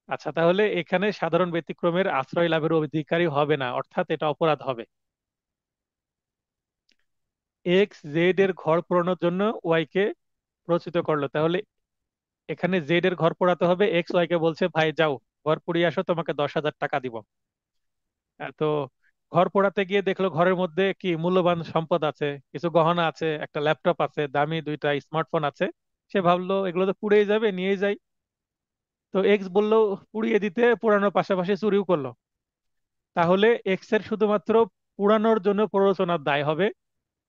আচ্ছা, তাহলে এখানে সাধারণ ব্যতিক্রমের আশ্রয় লাভের অধিকারী হবে না, অর্থাৎ এটা অপরাধ হবে। এক্স জেড এর ঘর পোড়ানোর জন্য ওয়াই কে প্ররোচিত করলো, তাহলে এখানে জেড এর ঘর পোড়াতে হবে, এক্স ওয়াই কে বলছে ভাই যাও ঘর পুড়িয়ে আসো, তোমাকে 10,000 টাকা দিব। তো ঘর পোড়াতে গিয়ে দেখলো ঘরের মধ্যে কি মূল্যবান সম্পদ আছে, কিছু গহনা আছে, একটা ল্যাপটপ আছে, দামি দুইটা স্মার্টফোন আছে। সে ভাবলো এগুলো তো পুড়েই যাবে, নিয়ে যাই। তো এক্স বললো পুড়িয়ে দিতে, পোড়ানোর পাশাপাশি চুরিও করলো। তাহলে এক্স এর শুধুমাত্র পুড়ানোর জন্য প্ররোচনার দায় হবে,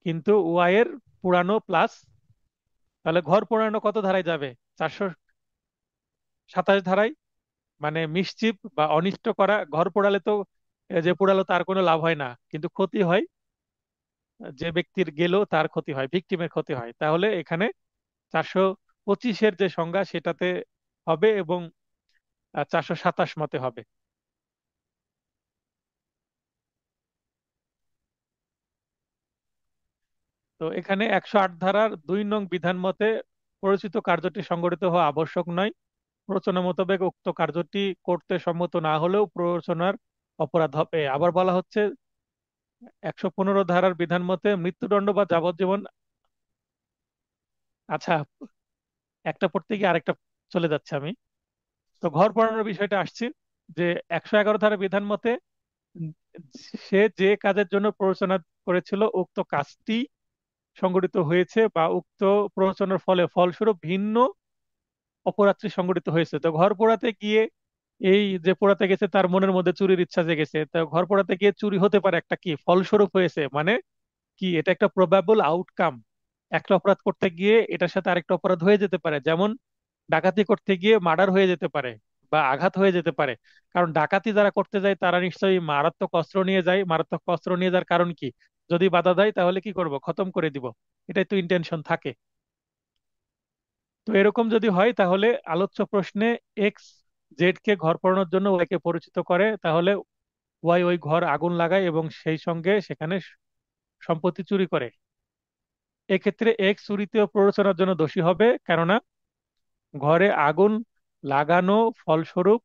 কিন্তু ওয়াই এর পুড়ানো প্লাস, তাহলে ঘর পোড়ানো কত ধারায় যাবে? 427 ধারায়। মানে মিসচিপ বা অনিষ্ট করা। ঘর পোড়ালে তো যে পোড়ালো তার কোনো লাভ হয় না, কিন্তু ক্ষতি হয়, যে ব্যক্তির গেল তার ক্ষতি হয়, ভিকটিমের ক্ষতি হয়। তাহলে এখানে 425-এর যে সংজ্ঞা সেটাতে হবে, এবং 427 মতে হবে। তো এখানে 108 ধারার 2 নং বিধান মতে প্ররোচিত কার্যটি সংগঠিত হওয়া আবশ্যক নয়। প্ররোচনা মোতাবেক উক্ত কার্যটি করতে সম্মত না হলেও প্ররোচনার অপরাধ হবে। আবার বলা হচ্ছে 115 ধারার বিধান মতে মৃত্যুদণ্ড বা যাবজ্জীবন। আচ্ছা, একটা পড়তে গিয়ে আরেকটা চলে যাচ্ছে আমি। তো ঘর পোড়ানোর বিষয়টা আসছি, যে 111 ধারার বিধান মতে উম, সে যে কাজের জন্য প্ররোচনা করেছিল উক্ত কাজটি সংগঠিত হয়েছে, বা উক্ত প্ররোচনার ফলস্বরূপ ভিন্ন অপরাধটি সংগঠিত হয়েছে। তো ঘর পোড়াতে গিয়ে এই যে পোড়াতে গেছে তার মনের মধ্যে চুরির ইচ্ছা জেগেছে, তো ঘর পোড়াতে গিয়ে চুরি হতে পারে, একটা কি ফলস্বরূপ হয়েছে, মানে কি এটা একটা প্রবাবল আউটকাম। একটা অপরাধ করতে গিয়ে এটার সাথে আরেকটা অপরাধ হয়ে যেতে পারে, যেমন ডাকাতি করতে গিয়ে মার্ডার হয়ে যেতে পারে, বা আঘাত হয়ে যেতে পারে। কারণ ডাকাতি যারা করতে যায় তারা নিশ্চয়ই মারাত্মক অস্ত্র নিয়ে যায়। মারাত্মক অস্ত্র নিয়ে যাওয়ার কারণ কি? যদি বাধা দেয় তাহলে কি করব, খতম করে দিব। এটাই তো ইন্টেনশন থাকে। তো এরকম যদি হয় তাহলে আলোচ্য প্রশ্নে এক্স জেড কে ঘর পোড়ানোর জন্য ওয়াই কে পরিচিত করে, তাহলে ওয়াই ওই ঘর আগুন লাগায় এবং সেই সঙ্গে সেখানে সম্পত্তি চুরি করে। এক্ষেত্রে এক্স চুরিতে ও প্ররোচনার জন্য দোষী হবে, কেননা ঘরে আগুন লাগানো ফলস্বরূপ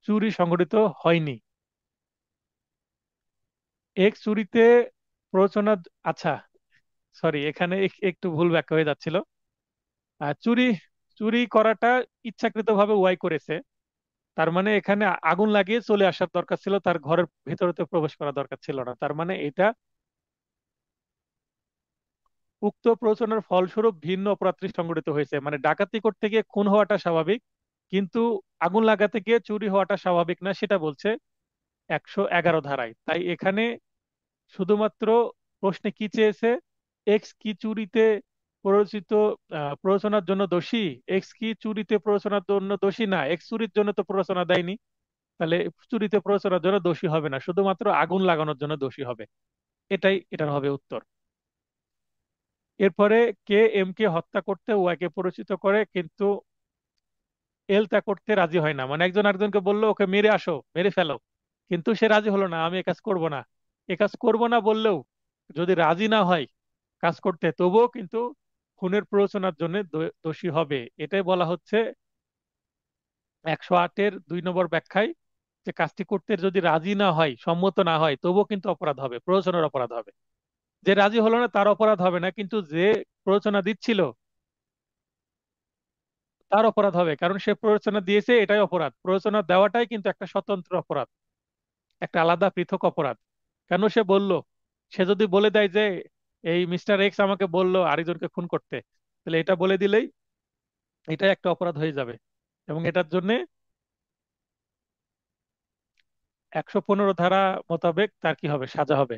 চুরি সংঘটিত হয়নি। এক্স চুরিতে প্ররোচনা, আচ্ছা, সরি, এখানে একটু ভুল ব্যাখ্যা হয়ে যাচ্ছিল। চুরি চুরি করাটা ইচ্ছাকৃতভাবে ওয়াই করেছে। তার মানে এখানে আগুন লাগিয়ে চলে আসার দরকার ছিল, তার ঘরের ভিতরেতে প্রবেশ করা দরকার ছিল না। তার মানে এটা উক্ত প্ররোচনার ফলস্বরূপ ভিন্ন অপরাধটি সংঘটিত হয়েছে। মানে ডাকাতি করতে গিয়ে খুন হওয়াটা স্বাভাবিক, কিন্তু আগুন লাগাতে গিয়ে চুরি হওয়াটা স্বাভাবিক না, সেটা বলছে 111 ধারায়। তাই এখানে শুধুমাত্র প্রশ্নে কি চেয়েছে, এক্স কি চুরিতে প্ররোচিত প্ররোচনার জন্য দোষী, এক্স কি চুরিতে প্ররোচনার জন্য দোষী না, এক্স চুরির জন্য তো প্ররোচনা দেয়নি, তাহলে চুরিতে প্ররোচনার জন্য দোষী হবে না, শুধুমাত্র আগুন লাগানোর জন্য দোষী হবে। এটাই এটার হবে উত্তর। এরপরে কে এম কে হত্যা করতে ওয়াই কে প্ররোচিত করে, কিন্তু এল তা করতে রাজি হয় না। মানে একজন আরেকজনকে বললো ওকে মেরে আসো, মেরে ফেলো, কিন্তু সে রাজি হলো না, আমি এ কাজ করব না। এ কাজ করব না বললেও যদি রাজি না হয় কাজ করতে, তবুও কিন্তু খুনের প্ররোচনার জন্য দোষী হবে। এটাই বলা হচ্ছে 108-এর 2 নম্বর ব্যাখ্যায়, যে কাজটি করতে যদি রাজি না হয়, সম্মত না হয়, তবুও কিন্তু অপরাধ হবে, প্ররোচনার অপরাধ হবে। যে রাজি হলো না তার অপরাধ হবে না, কিন্তু যে প্ররোচনা দিচ্ছিল তার অপরাধ হবে, কারণ সে প্ররোচনা দিয়েছে, এটাই অপরাধ। প্ররোচনা দেওয়াটাই কিন্তু একটা স্বতন্ত্র অপরাধ, একটা আলাদা পৃথক অপরাধ। কেন সে বলল, সে যদি বলে দেয় যে এই মিস্টার এক্স আমাকে বললো আরেকজনকে খুন করতে, তাহলে এটা বলে দিলেই এটা একটা অপরাধ হয়ে যাবে, এবং এটার জন্য 115 ধারা মোতাবেক তার কি হবে, সাজা হবে।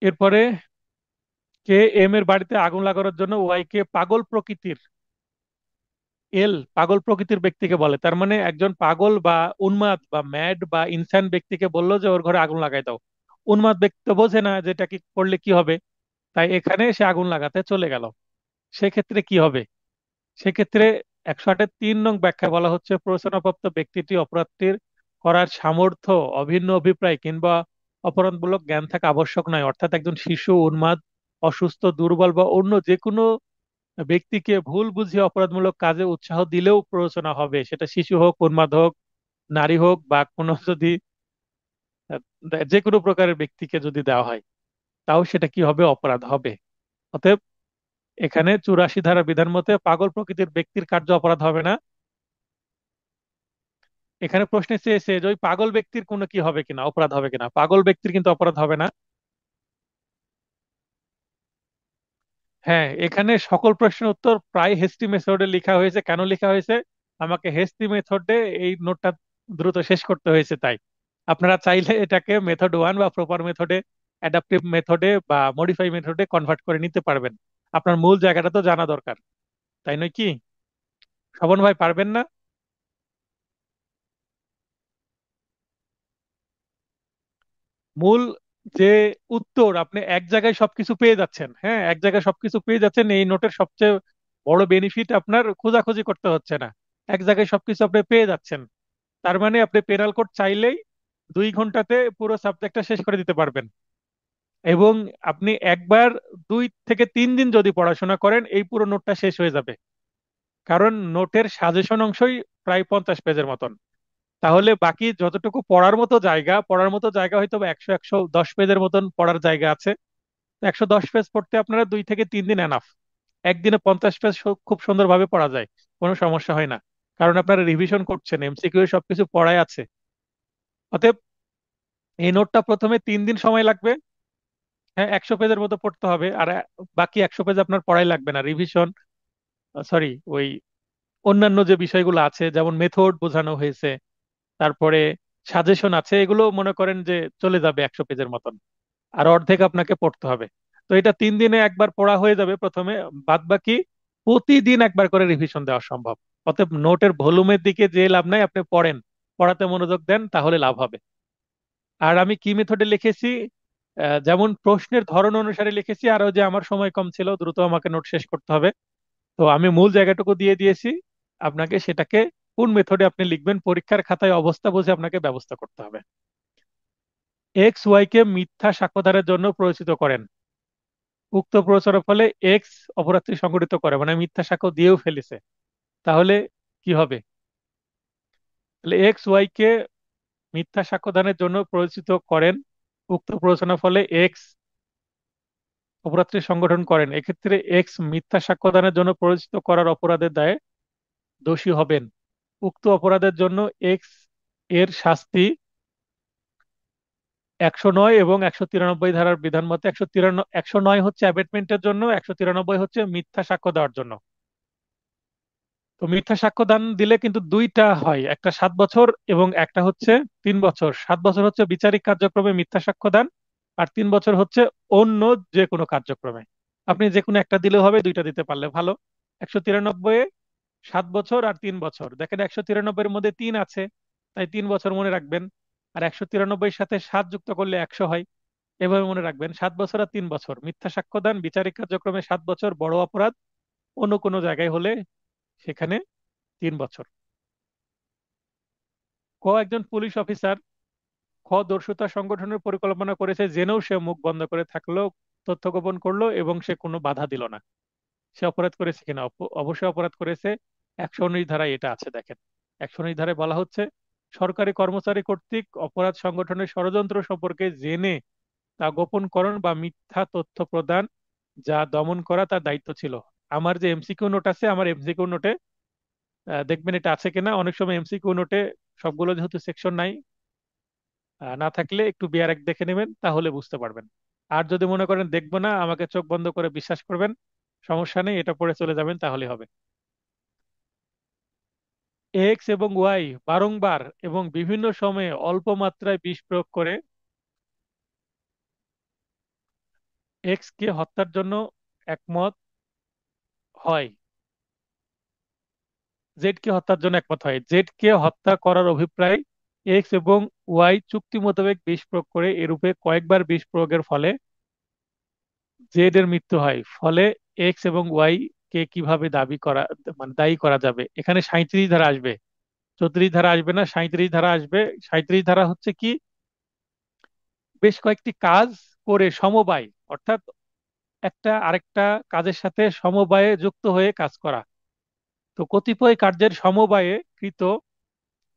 এরপরে কে এম এর বাড়িতে আগুন লাগানোর জন্য ওয়াই কে পাগল প্রকৃতির, এল পাগল প্রকৃতির ব্যক্তিকে বলে। তার মানে একজন পাগল বা উন্মাদ বা ম্যাড বা ইনসান ব্যক্তিকে বললো যে ওর ঘরে আগুন লাগাই দাও। উন্মাদ ব্যক্তি তো বোঝে না যে এটা কি করলে কি হবে, তাই এখানে সে আগুন লাগাতে চলে গেল। সেক্ষেত্রে কি হবে? সেক্ষেত্রে 108-এর 3 নং ব্যাখ্যায় বলা হচ্ছে প্ররোচনাপ্রাপ্ত ব্যক্তিটি অপরাধটির করার সামর্থ্য, অভিন্ন অভিপ্রায় কিংবা অপরাধমূলক জ্ঞান থাকা আবশ্যক নয়। অর্থাৎ একজন শিশু, উন্মাদ, অসুস্থ, দুর্বল বা অন্য যে কোনো ব্যক্তিকে ভুল বুঝিয়ে অপরাধমূলক কাজে উৎসাহ দিলেও প্ররোচনা হবে, সেটা শিশু হোক, উন্মাদ হোক, নারী হোক, বা কোনো যদি যে কোনো প্রকারের ব্যক্তিকে যদি দেওয়া হয়, তাও সেটা কি হবে, অপরাধ হবে। অতএব এখানে 84 ধারা বিধান মতে পাগল প্রকৃতির ব্যক্তির কার্য অপরাধ হবে না। এখানে প্রশ্নে চেয়েছে যে ওই পাগল ব্যক্তির কোনো কি হবে কিনা, অপরাধ হবে কিনা। পাগল ব্যক্তির কিন্তু অপরাধ হবে না। হ্যাঁ, এখানে সকল প্রশ্নের উত্তর প্রায় হেস্টি মেথডে লেখা হয়েছে। কেন লেখা হয়েছে? আমাকে হেস্টি মেথডে এই নোটটা দ্রুত শেষ করতে হয়েছে, তাই। আপনারা চাইলে এটাকে মেথড 1 বা প্রপার মেথডে, অ্যাডাপটিভ মেথডে বা মডিফাই মেথডে কনভার্ট করে নিতে পারবেন। আপনার মূল জায়গাটা তো জানা দরকার, তাই নয় কি? শবন ভাই, পারবেন না? মূল যে উত্তর, আপনি এক জায়গায় সবকিছু পেয়ে যাচ্ছেন। হ্যাঁ, এক জায়গায় সবকিছু পেয়ে যাচ্ছেন, এই নোটের সবচেয়ে বড় বেনিফিট, আপনার খোঁজাখুঁজি করতে হচ্ছে না। এক জায়গায় সবকিছু আপনি পেয়ে যাচ্ছেন। তার মানে আপনি পেনাল কোড চাইলেই 2 ঘন্টাতে পুরো সাবজেক্টটা শেষ করে দিতে পারবেন। এবং আপনি একবার 2 থেকে 3 দিন যদি পড়াশোনা করেন, এই পুরো নোটটা শেষ হয়ে যাবে। কারণ নোটের সাজেশন অংশই প্রায় 50 পেজের মতন। তাহলে বাকি যতটুকু পড়ার মতো জায়গা হয়তো বা 100-110 পেজের মতন পড়ার জায়গা আছে। 110 পেজ পড়তে আপনারা 2 থেকে 3 দিন এনাফ। একদিনে 50 পেজ খুব সুন্দরভাবে পড়া যায়, কোনো সমস্যা হয় না। কারণ আপনারা রিভিশন করছেন, এমসিকিউ সবকিছু পড়াই আছে। অতএব এই নোটটা প্রথমে 3 দিন সময় লাগবে। হ্যাঁ, 100 পেজের মতো পড়তে হবে। আর বাকি 100 পেজ আপনার পড়াই লাগবে না, রিভিশন, সরি, ওই অন্যান্য যে বিষয়গুলো আছে, যেমন মেথড বোঝানো হয়েছে, তারপরে সাজেশন আছে, এগুলো মনে করেন যে চলে যাবে 100 পেজের মতন। আর অর্ধেক আপনাকে পড়তে হবে। তো এটা 3 দিনে একবার পড়া হয়ে যাবে প্রথমে। বাদ বাকি প্রতিদিন একবার করে রিভিশন দেওয়া সম্ভব। অতএব নোটের ভলিউমের দিকে যে লাভ নাই, আপনি পড়েন, পড়াতে মনোযোগ দেন, তাহলে লাভ হবে। আর আমি কি মেথডে লিখেছি, যেমন প্রশ্নের ধরন অনুসারে লিখেছি। আর ওই যে আমার সময় কম ছিল, দ্রুত আমাকে নোট শেষ করতে হবে, তো আমি মূল জায়গাটুকু দিয়ে দিয়েছি। আপনাকে সেটাকে কোন মেথডে আপনি লিখবেন, পরীক্ষার খাতায় অবস্থা বুঝে আপনাকে ব্যবস্থা করতে হবে। এক্স ওয়াই কে মিথ্যা সাক্ষ্যদানের জন্য প্ররোচিত করেন। উক্ত প্ররোচনার ফলে এক্স অপরাধটি সংঘটিত করে, মানে মিথ্যা সাক্ষ্য দিয়েও ফেলেছে। তাহলে কি হবে? তাহলে এক্স ওয়াই কে মিথ্যা সাক্ষ্যদানের জন্য প্ররোচিত করেন, উক্ত প্ররোচনার ফলে এক্স অপরাধটি সংগঠন করেন, এক্ষেত্রে এক্স মিথ্যা সাক্ষ্যদানের জন্য প্ররোচিত করার অপরাধের দায়ে দোষী হবেন। উক্ত অপরাধের জন্য এক্স এর শাস্তি 109 এবং 193 ধারার বিধান মতে 109 হচ্ছে অ্যাবেটমেন্টের জন্য, 193 হচ্ছে মিথ্যা সাক্ষ্য দেওয়ার জন্য। তো মিথ্যা সাক্ষ্য দান দিলে কিন্তু দুইটা হয়, একটা 7 বছর এবং একটা হচ্ছে 3 বছর। 7 বছর হচ্ছে বিচারিক কার্যক্রমে মিথ্যা সাক্ষ্য দান, আর 3 বছর হচ্ছে অন্য যে কোনো কার্যক্রমে। আপনি যে কোনো একটা দিলেও হবে, দুইটা দিতে পারলে ভালো। 193 7 বছর আর 3 বছর, দেখেন 193 এর মধ্যে 3 আছে, তাই 3 বছর মনে রাখবেন। আর 193 সাথে 7 যুক্ত করলে 100 হয়। এভাবে মনে রাখবেন, 7 বছর আর 3 বছর মিথ্যা সাক্ষ্যদান বিচারিক কার্যক্রমে, 7 বছর বড় অপরাধ, অন্য কোনো জায়গায় হলে সেখানে 3 বছর। একজন পুলিশ অফিসার দস্যুতা সংগঠনের পরিকল্পনা করেছে, জেনেও সে মুখ বন্ধ করে থাকলো, তথ্য গোপন করলো এবং সে কোনো বাধা দিল না। সে অপরাধ করেছে কিনা? অবশ্যই অপরাধ করেছে। 119 ধারায় এটা আছে, দেখেন। 119 ধারায় বলা হচ্ছে, সরকারি কর্মচারী কর্তৃক অপরাধ সংগঠনের ষড়যন্ত্র সম্পর্কে জেনে তা গোপনকরণ বা মিথ্যা তথ্য প্রদান যা দমন করা তার দায়িত্ব ছিল। আমার যে এমসিকিউ নোট আছে, আমার এমসিকিউ নোটে দেখবেন এটা আছে কিনা। অনেক সময় এমসিকিউ নোটে সবগুলো যেহেতু সেকশন নাই, না থাকলে একটু বিয়ার এক দেখে নেবেন, তাহলে বুঝতে পারবেন। আর যদি মনে করেন দেখবো না, আমাকে চোখ বন্ধ করে বিশ্বাস করবেন, সমস্যা নেই, এটা পড়ে চলে যাবেন, তাহলে হবে। এক্স এবং ওয়াই বারংবার এবং বিভিন্ন সময়ে অল্প মাত্রায় বিষ প্রয়োগ করে এক্স কে হত্যার জন্য একমত হয়, জেড কে হত্যার জন্য একমত হয়। জেড কে হত্যা করার অভিপ্রায় এক্স এবং ওয়াই চুক্তি মোতাবেক বিষ প্রয়োগ করে, এরূপে কয়েকবার বিষ প্রয়োগের ফলে জেড এর মৃত্যু হয়। ফলে এক্স এবং ওয়াই কে কিভাবে দাবি করা, মানে দায়ী করা যাবে? এখানে 37 ধারা আসবে, 34 ধারা আসবে না, 37 ধারা আসবে। 37 ধারা হচ্ছে কি, বেশ কয়েকটি কাজ করে সমবায়, অর্থাৎ একটা আরেকটা কাজের সাথে সমবায়ে যুক্ত হয়ে কাজ করা। তো কতিপয় কার্যের সমবায়ে কৃত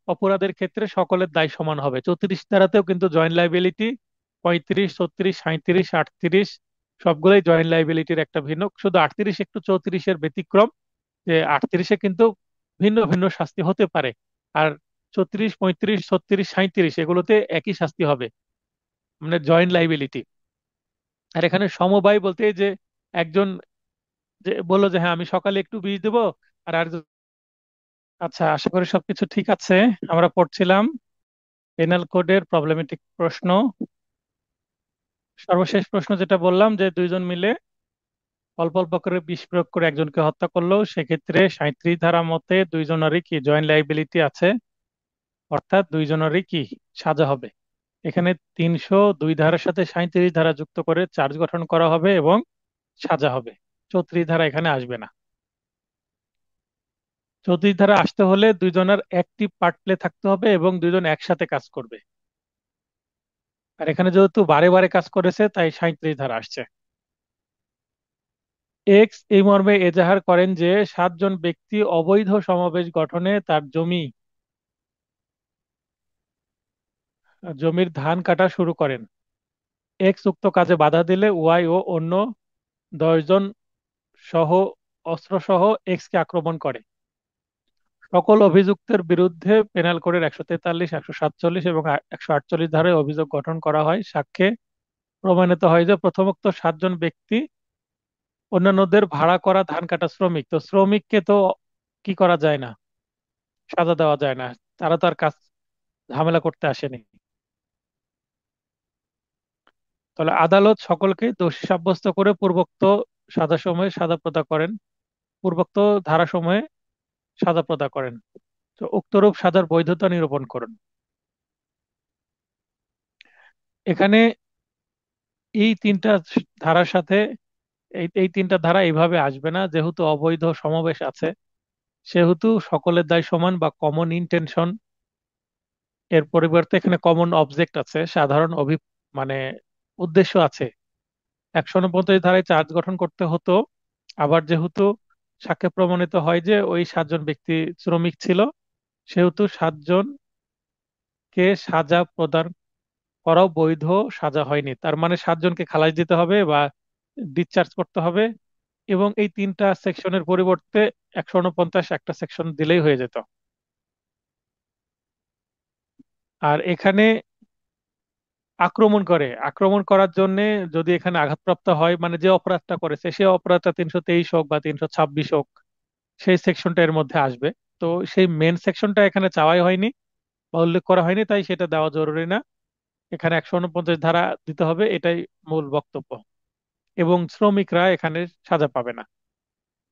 অপরাধের ক্ষেত্রে সকলের দায় সমান হবে। 34 ধারাতেও কিন্তু জয়েন্ট লাইবিলিটি, 35, 36, 37, 38 সবগুলোই জয়েন্ট লাইবিলিটির একটা ভিন্ন, শুধু 38 একটু 34-এর ব্যতিক্রম, যে 38-এ কিন্তু ভিন্ন ভিন্ন শাস্তি হতে পারে। আর 34, 35, 36, 37 এগুলোতে একই শাস্তি হবে, মানে জয়েন্ট লাইবিলিটি। আর এখানে সমবায় বলতে এই যে একজন যে বললো যে হ্যাঁ আমি সকালে একটু বীজ দেবো, আর আর আচ্ছা, আশা করি সবকিছু ঠিক আছে। আমরা পড়ছিলাম পেনাল কোডের প্রবলেমেটিক প্রশ্ন। সর্বশেষ প্রশ্ন যেটা বললাম, যে দুইজন মিলে অল্প অল্প করে বিষ প্রয়োগ করে একজনকে হত্যা করলো, সেক্ষেত্রে 37 ধারা মতে দুইজনেরই কি জয়েন্ট লাইবিলিটি আছে, অর্থাৎ দুইজনেরই কি সাজা হবে। এখানে 302 ধারার সাথে 37 ধারা যুক্ত করে চার্জ গঠন করা হবে এবং সাজা হবে। 34 ধারা এখানে আসবে না। 34 ধারা আসতে হলে দুইজনের অ্যাক্টিভ পার্ট প্লে থাকতে হবে এবং দুইজন একসাথে কাজ করবে। আর এখানে যেহেতু বারে বারে কাজ করেছে, তাই 37 ধারা আসছে। এক্স এই মর্মে এজাহার করেন যে 7 জন ব্যক্তি অবৈধ সমাবেশ গঠনে তার জমির ধান কাটা শুরু করেন। এক্স উক্ত কাজে বাধা দিলে ওয়াই ও অন্য 10 জন সহ অস্ত্র সহ এক্স কে আক্রমণ করে। সকল অভিযুক্তের বিরুদ্ধে পেনাল কোডের 143, 147 এবং 148 ধারায় অভিযোগ গঠন করা হয়। সাক্ষ্যে প্রমাণিত হয় যে প্রথমোক্ত 7 জন ব্যক্তি অন্যান্যদের ভাড়া করা ধান কাটা শ্রমিক। তো শ্রমিককে তো কি করা যায় না, সাজা দেওয়া যায় না, তারা তো আর কাজ ঝামেলা করতে আসেনি। তাহলে আদালত সকলকে দোষী সাব্যস্ত করে পূর্বোক্ত ধারাসমূহে সাজা প্রদান করেন। তো উক্তরূপ সাজার বৈধতা নিরূপণ করুন। এখানে এই তিনটা ধারার সাথে এই এই তিনটা ধারা এইভাবে আসবে না, যেহেতু অবৈধ সমাবেশ আছে, সেহেতু সকলের দায় সমান বা কমন ইন্টেনশন এর পরিবর্তে এখানে কমন অবজেক্ট আছে, সাধারণ মানে উদ্দেশ্য আছে। 149 ধারায় চার্জ গঠন করতে হতো, আবার যেহেতু সাক্ষ্যে প্রমাণিত হয় যে ওই 7 জন ব্যক্তি শ্রমিক ছিল, সেহেতু 7 জন কে সাজা প্রদান করাও বৈধ সাজা হয়নি, তার মানে 7 জনকে খালাস দিতে হবে বা ডিসচার্জ করতে হবে। এবং এই 3টা সেকশনের পরিবর্তে 149 একটা সেকশন দিলেই হয়ে যেত। আর এখানে আক্রমণ করার জন্য যদি এখানে আঘাতপ্রাপ্ত হয়, মানে যে অপরাধটা করেছে সে অপরাধটা 323 হোক বা 326 হোক, সেই সেকশনটা এর মধ্যে আসবে। তো সেই মেন সেকশনটা এখানে চাওয়াই হয়নি বা উল্লেখ করা হয়নি, তাই সেটা দেওয়া জরুরি না। এখানে 149 ধারা দিতে হবে, এটাই মূল বক্তব্য। এবং শ্রমিকরা এখানে সাজা পাবে না।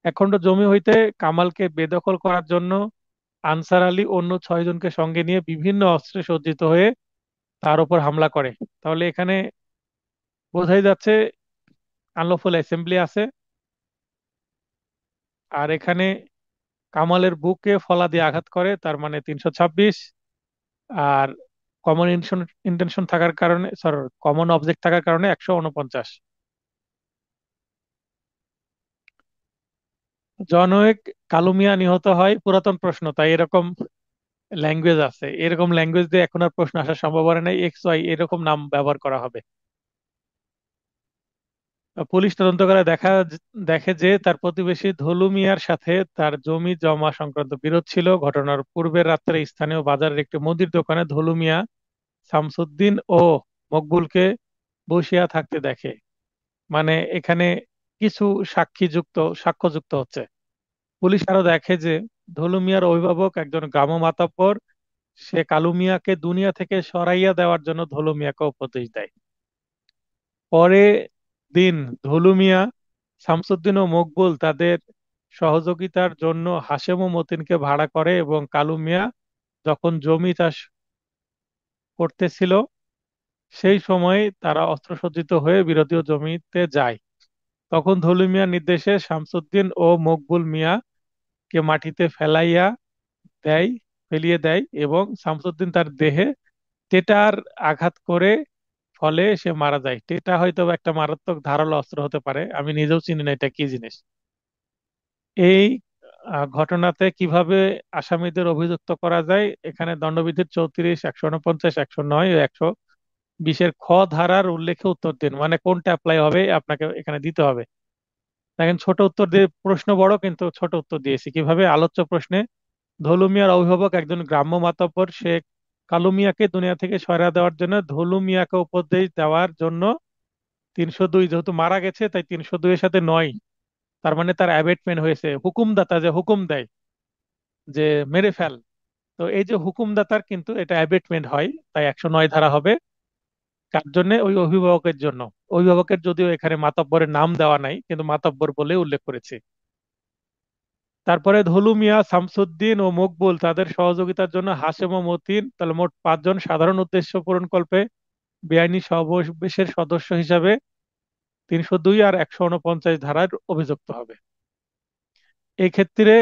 একখণ্ড জমি হইতে কামালকে বেদখল করার জন্য আনসার আলী অন্য 6 জনকে সঙ্গে নিয়ে বিভিন্ন অস্ত্রে সজ্জিত হয়ে তার উপর হামলা করে। তাহলে এখানে বোঝাই যাচ্ছে আনলফুল অ্যাসেম্বলি আছে। আর এখানে কামালের বুকে ফলা দিয়ে আঘাত করে, তার মানে 326। আর কমন ইন্টেনশন থাকার কারণে, সরি, কমন অবজেক্ট থাকার কারণে 149। জনৈক কালু মিয়া নিহত হয়, পুরাতন প্রশ্ন, তাই এরকম ল্যাঙ্গুয়েজ আছে। এরকম ল্যাঙ্গুয়েজ দিয়ে এখন আর প্রশ্ন আসার সম্ভাবনা নেই, এক্স ওয়াই এরকম নাম ব্যবহার করা হবে। পুলিশ তদন্ত করে দেখে যে তার প্রতিবেশী ধলু মিয়ার সাথে তার জমি জমা সংক্রান্ত বিরোধ ছিল। ঘটনার পূর্বের রাত্রে স্থানীয় বাজারের একটি মুদির দোকানে ধলু মিয়া শামসুদ্দিন ও মকবুলকে বসিয়া থাকতে দেখে। মানে এখানে কিছু সাক্ষ্যযুক্ত হচ্ছে। পুলিশ আরো দেখে যে ধলু মিয়ার অভিভাবক একজন গ্রাম্য মাতব্বর, সে কালু মিয়াকে দুনিয়া থেকে সরাইয়া দেওয়ার জন্য ধলু মিয়াকে উপদেশ দেয়। পরে দিন ধলু মিয়া, শামসুদ্দিন ও মকবুল তাদের সহযোগিতার জন্য হাশেম ও মতিনকে ভাড়া করে এবং কালু মিয়া যখন জমি চাষ করতেছিল সেই সময় তারা অস্ত্রসজ্জিত হয়ে বিরোধী জমিতে যায়। তখন ধলু মিয়ার নির্দেশে শামসুদ্দিন ও মকবুল মিয়াকে মাটিতে দেয় ফেলিয়ে দেয় এবং শামসুদ্দিন তার দেহে টেটার আঘাত করে, ফলে সে মারা যায়। টেটা হয়তো বা একটা মারাত্মক ধারালো অস্ত্র হতে পারে, আমি নিজেও চিনি না এটা কি জিনিস। এই ঘটনাতে কিভাবে আসামিদের অভিযুক্ত করা যায়, এখানে দণ্ডবিধির 34, 149, 109 ও 120-এর খ ধারার উল্লেখে উত্তর দিন। মানে কোনটা অ্যাপ্লাই হবে আপনাকে এখানে দিতে হবে। দেখেন, ছোট উত্তর দিয়ে প্রশ্ন বড়, কিন্তু ছোট উত্তর দিয়েছি কিভাবে। আলোচ্য প্রশ্নে ধলু মিয়ার অভিভাবক একজন গ্রাম্য মাতব্বর, শেখ কালু মিয়াকে দুনিয়া থেকে সরিয়ে দেওয়ার জন্য ধলু মিয়াকে উপদেশ দেওয়ার জন্য 302, যেহেতু মারা গেছে তাই 302 এর সাথে 9, তার মানে তার অ্যাবেটমেন্ট হয়েছে। হুকুমদাতা যে হুকুম দেয় যে মেরে ফেল, তো এই যে হুকুমদাতার কিন্তু এটা অ্যাবেটমেন্ট হয়, তাই 109 ধারা হবে। কার জন্য? ওই অভিভাবকের জন্য। অভিভাবকের যদিও এখানে মাতব্বরের নাম দেওয়া নাই, কিন্তু মাতব্বর বলে উল্লেখ করেছি। তারপরে ধলু মিয়া, শামসুদ্দিন ও মকবুল তাদের সহযোগিতার জন্য হাশেম ও মতিন, তাহলে মোট 5 জন সাধারণ উদ্দেশ্য পূরণকল্পে বেআইনি সমাবেশের সদস্য হিসাবে 302 আর 149 ধারার অভিযুক্ত হবে। এই ক্ষেত্রে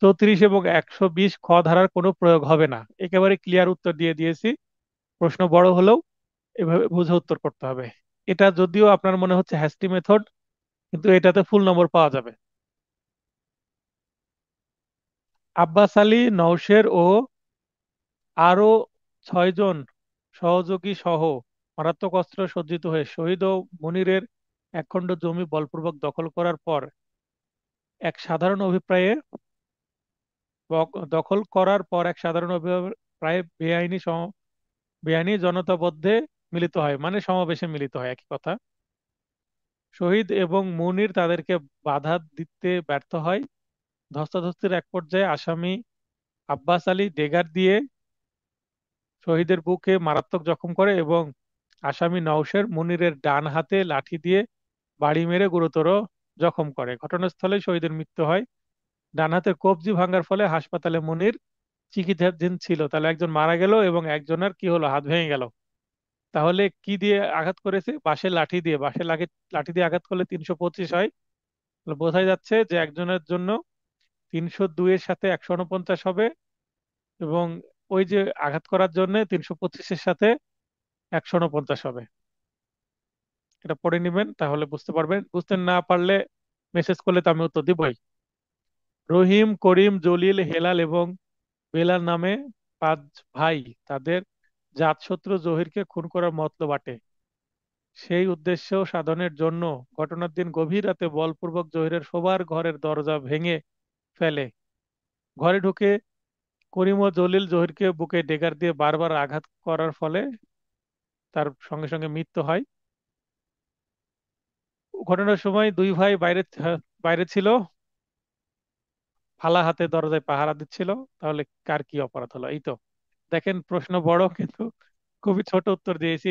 34 এবং 120 খ ধারার কোনো প্রয়োগ হবে না। একেবারে ক্লিয়ার উত্তর দিয়ে দিয়েছি। প্রশ্ন বড় হলেও এভাবে বুঝে উত্তর করতে হবে। এটা যদিও আপনার মনে হচ্ছে হ্যাস্টি মেথড, কিন্তু এটাতে ফুল নম্বর পাওয়া যাবে। আব্বাস আলী, নওশের ও আরো 6 জন সহযোগী সহ মারাত্মক অস্ত্র সজ্জিত হয়ে শহীদ ও মনিরের একখণ্ড জমি বলপূর্বক দখল করার পর এক সাধারণ অভিপ্রায়ে এক সাধারণ অভিপ্রায়ে বেআইনি জনতাবদ্ধে মিলিত হয়, মানে সমাবেশে মিলিত হয়, একই কথা। শহীদ এবং মুনির তাদেরকে বাধা দিতে ব্যর্থ হয়। ধস্তাধস্তির এক পর্যায়ে আসামি আব্বাস আলী ডেগার দিয়ে শহীদের বুকে মারাত্মক জখম করে এবং আসামি নওশের মুনিরের ডান হাতে লাঠি দিয়ে বাড়ি মেরে গুরুতর জখম করে। ঘটনাস্থলে শহীদের মৃত্যু হয়। ডান হাতের কবজি ভাঙার ফলে হাসপাতালে মুনির চিকিৎসাধীন ছিল। তাহলে একজন মারা গেল এবং একজনের কি হলো, হাত ভেঙে গেল। তাহলে কি দিয়ে আঘাত করেছে? বাঁশের লাঠি দিয়ে। লাঠি দিয়ে আঘাত করলে 325 হয়। তাহলে বোঝাই যাচ্ছে যে একজনের জন্য 302 এর সাথে 149 হবে, এবং ওই যে আঘাত করার জন্য 325-এর সাথে 149 হবে। এটা পড়ে নিবেন, তাহলে বুঝতে পারবেন। বুঝতে না পারলে মেসেজ করলে তো আমি উত্তর দিবই। রহিম, করিম, জলিল, হেলাল এবং বেলাল নামে 5 ভাই। তাদের জাতশত্রু জহিরকে খুন করার মতলব আটে। সেই উদ্দেশ্য সাধনের জন্য ঘটনার দিন গভীর রাতে বলপূর্বক জহিরের শোবার ঘরের দরজা ভেঙে ফেলে। ঘরে ঢুকে করিম ও জলিল জহিরকে বুকে ডেগার দিয়ে বারবার আঘাত করার ফলে তার সঙ্গে সঙ্গে মৃত্যু হয়। ঘটনার সময় দুই ভাই বাইরে বাইরে ছিল, ফালা হাতে দরজায় পাহারা দিচ্ছিল। তাহলে কার কি অপরাধ হলো? এই তো দেখেন, প্রশ্ন বড় কিন্তু খুবই ছোট উত্তর দিয়েছি,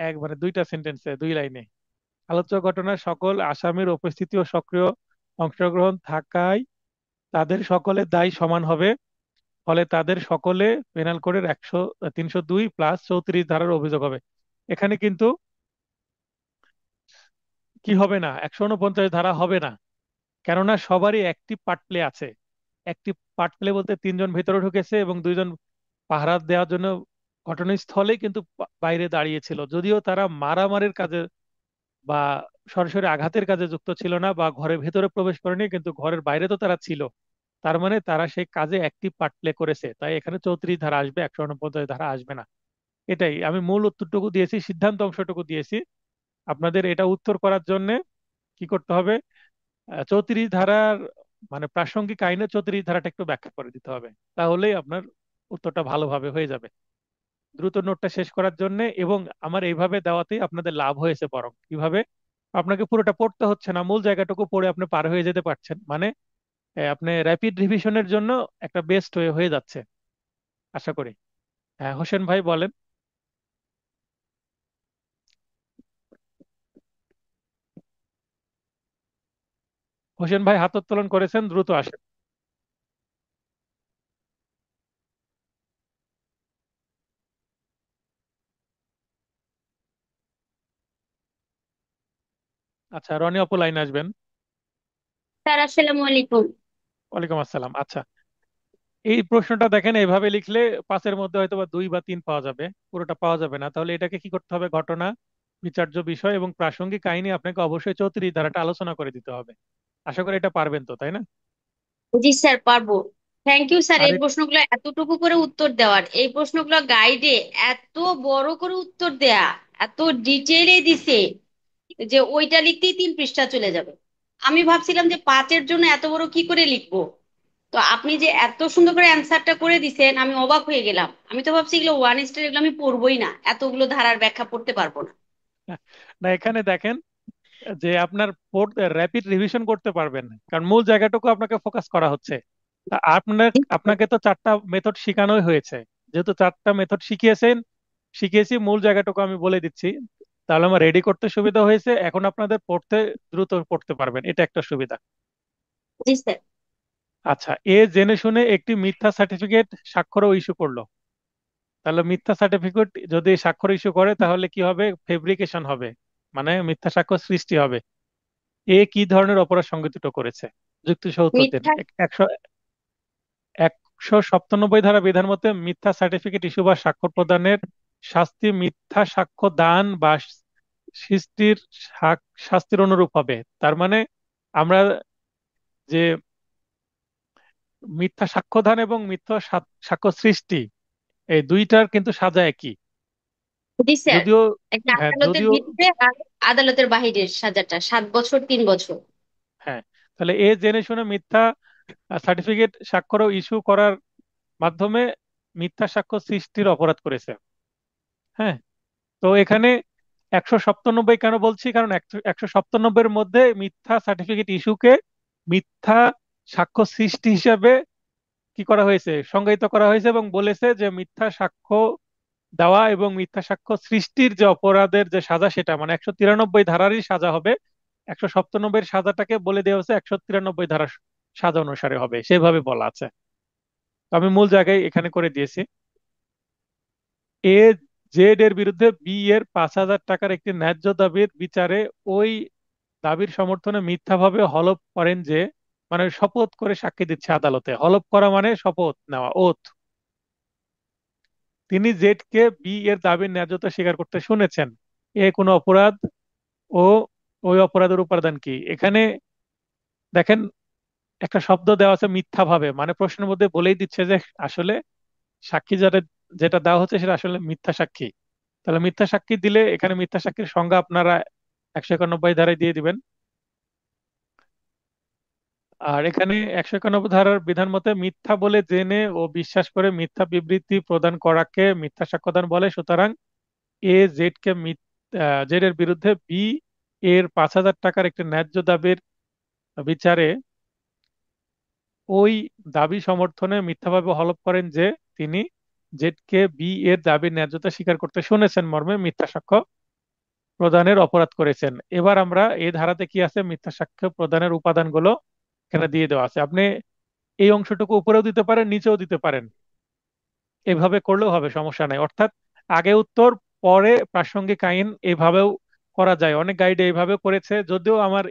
এক মানে দুইটা সেন্টেন্সে, দুই লাইনে। আলোচ্য ঘটনার সকল আসামির উপস্থিতি ও সক্রিয় অংশগ্রহণ থাকায় তাদের সকলের দায় সমান হবে। ফলে তাদের সকলে পেনাল কোডের 302+34 ধারার অভিযোগ হবে। এখানে কিন্তু কি হবে না, 149 ধারা হবে না, কেননা সবারই অ্যাক্টিভ পার্ট প্লে আছে। অ্যাক্টিভ পার্ট প্লে বলতে তিনজন ভেতরে ঢুকেছে এবং দুইজন পাহারা দেওয়ার জন্য ঘটনাস্থলে কিন্তু বাইরে দাঁড়িয়েছিল, যদিও তারা মারামারির কাজে বা সরাসরি আঘাতের কাজে যুক্ত ছিল না বা ঘরের ভেতরে প্রবেশ করেনি, কিন্তু ঘরের বাইরে তো তারা ছিল। তার মানে তারা সেই কাজে অ্যাক্টিভ পার্ট প্লে করেছে, তাই এখানে 34 ধারা আসবে, 149 ধারা আসবে না। এটাই আমি মূল উত্তরটুকু দিয়েছি, সিদ্ধান্ত অংশটুকু দিয়েছি। আপনাদের এটা উত্তর করার জন্য কি করতে হবে? 34 ধারার মানে প্রাসঙ্গিক আইনে 34 ধারাটা একটু ব্যাখ্যা করে দিতে হবে, তাহলেই আপনার উত্তরটা ভালোভাবে হয়ে যাবে। দ্রুত নোটটা শেষ করার জন্য, এবং আমার এইভাবে দেওয়াতেই আপনাদের লাভ হয়েছে। বরং কিভাবে, আপনাকে পুরোটা পড়তে হচ্ছে না, মূল জায়গাটুকু পড়ে আপনি পার হয়ে যেতে পারছেন, মানে আপনি র্যাপিড রিভিশনের জন্য একটা বেস্ট হয়ে হয়ে যাচ্ছে আশা করি। হ্যাঁ, হোসেন ভাই বলেন। হোসেন ভাই হাত উত্তোলন করেছেন, দ্রুত আসেন। আচ্ছা, রনি আপু লাইন আসবেন। স্যার আসসালামু আলাইকুম। ওয়ালাইকুম আসসালাম। আচ্ছা, এই প্রশ্নটা দেখেন, এইভাবে লিখলে পাঁচের মধ্যে হয়তো বা 2 বা 3 পাওয়া যাবে, পুরোটা পাওয়া যাবে না। তাহলে এটাকে কি করতে হবে? ঘটনা, বিচার্য বিষয় এবং প্রাসঙ্গিক কাহিনী আপনাকে অবশ্যই 34 ধারাটা আলোচনা করে দিতে হবে। আশা করি এটা পারবেন তো, তাই না? জি স্যার, পারবো। থ্যাংক ইউ স্যার আর এই প্রশ্নগুলো এতটুকু করে উত্তর দেওয়ার, এই প্রশ্নগুলো গাইডে এত বড় করে উত্তর দেয়া, এত ডিটেইলে দিছে যে ওইটা লিখতেই 3 পৃষ্ঠা চলে যাবে। আমি ভাবছিলাম যে 5-এর জন্য এত বড় কি করে লিখবো। তো আপনি যে এত সুন্দর করে অ্যান্সারটা করে দিছেন, আমি অবাক হয়ে গেলাম। আমি তো ভাবছি এগুলো 1 স্টার, এগুলো আমি পড়বোই না, এতগুলো ধারার ব্যাখ্যা পড়তে পারবো না। না, এখানে দেখেন যে আপনার র্যাপিড রিভিশন করতে পারবেন, কারণ মূল জায়গাটুকু আপনাকে ফোকাস করা হচ্ছে। তা আপনাকে তো 4টা মেথড শেখানোই হয়েছে। যেহেতু 4টা মেথড শিখিয়েছি, মূল জায়গাটুকু আমি বলে দিচ্ছি। তাহলে আমার রেডি করতে সুবিধা হয়েছে, এখন আপনাদের পড়তে দ্রুত পড়তে পারবেন, এটা একটা সুবিধা। জি স্যার। আচ্ছা, এ জেনে শুনে একটি মিথ্যা সার্টিফিকেট স্বাক্ষরও ইস্যু করলো। তাহলে মিথ্যা সার্টিফিকেট যদি স্বাক্ষর ইস্যু করে তাহলে কি হবে? ফেব্রিকেশন হবে, মানে মিথ্যা সাক্ষ্য সৃষ্টি হবে। এ কি ধরনের অপরাধ সংগঠিত করেছে? যুক্তি সহ উত্তর দিন। মিথ্যা। 197 ধারা বিধান মতে মিথ্যা সার্টিফিকেট ইস্যু বা স্বাক্ষর প্রদানের শাস্তি মিথ্যা সাক্ষ্য দান বা সৃষ্টির শাস্তির অনুরূপ হবে। তার মানে আমরা যে মিথ্যা সাক্ষ্য দান এবং মিথ্যা সাক্ষ্য সৃষ্টি, এই দুইটার কিন্তু সাজা একই। জি স্যার। যদিও, একটা হ্যাঁ আদালতের যদিও, ভিতরে আর আদালতের বাহিরের সাজাটা 7 বছর, 3 বছর। হ্যাঁ, তাহলে এ জেনে শুনে মিথ্যা সার্টিফিকেট স্বাক্ষর ইস্যু করার মাধ্যমে মিথ্যা সাক্ষ্য সৃষ্টির অপরাধ করেছে। হ্যাঁ, তো এখানে 197 কেন বলছি? কারণ 197-এর মধ্যে মিথ্যা সার্টিফিকেট ইস্যুকে মিথ্যা সাক্ষ্য সৃষ্টি হিসাবে কি করা হয়েছে, সংজ্ঞায়িত করা হয়েছে, এবং বলেছে যে মিথ্যা সাক্ষ্য দেওয়া এবং মিথ্যা সাক্ষ্য সৃষ্টির যে অপরাধের যে সাজা, সেটা মানে 193 ধারারই সাজা হবে। 197 সাজাটাকে বলে দেওয়া হয়েছে 193 ধারার সাজা অনুসারে হবে, সেভাবে বলা আছে। তো আমি মূল জায়গায় এখানে করে দিয়েছি। এ জেড এর বিরুদ্ধে বি এর 5,000 টাকার একটি ন্যায্য দাবির বিচারে ওই দাবির সমর্থনে মিথ্যাভাবে হলফ করেন যে, মানে শপথ করে সাক্ষী দিচ্ছে আদালতে। হলফ করা মানে শপথ নেওয়া, ওথ। তিনি জেড কে বি এর দাবির ন্যায্যতা স্বীকার করতে শুনেছেন। এ কোনো অপরাধ ও ওই অপরাধের উপাদান কি? এখানে দেখেন, একটা শব্দ দেওয়া আছে মিথ্যাভাবে, মানে প্রশ্নের মধ্যে বলেই দিচ্ছে যে আসলে সাক্ষী যারা যেটা দেওয়া হচ্ছে সেটা আসলে মিথ্যা সাক্ষী। তাহলে মিথ্যা সাক্ষী দিলে এখানে মিথ্যা সাক্ষীর সংজ্ঞা আপনারা 191 ধারায় দিয়ে দিবেন। আর এখানে 191 ধারার বিধান মতে মিথ্যা বলে জেনে ও বিশ্বাস করে মিথ্যা বিবৃতি প্রদান করাকে মিথ্যা সাক্ষ্যদান বলে। সুতরাং এ জেড কে জেড এর বিরুদ্ধে বি এর 5,000 টাকার একটি ন্যায্য দাবির বিচারে ওই দাবি সমর্থনে মিথ্যাভাবে হলফ করেন যে তিনি জেড কে বি এর দাবির ন্যায্যতা স্বীকার করতে শুনেছেন মর্মে মিথ্যা সাক্ষ্য প্রদানের অপরাধ করেছেন। এবার আমরা এই ধারাতে কি আছে, মিথ্যা সাক্ষ্য প্রদানের উপাদানগুলো এখানে দিয়ে দেওয়া আছে। আপনি এই অংশটুকু উপরেও দিতে পারেন, নিচেও দিতে পারেন, এভাবে করলেও হবে, সমস্যা নাই। অর্থাৎ আগে উত্তর পরে প্রাসঙ্গিক আইন, এভাবেও করা যায়। অনেক গাইড এইভাবে করেছে, যদিও আমার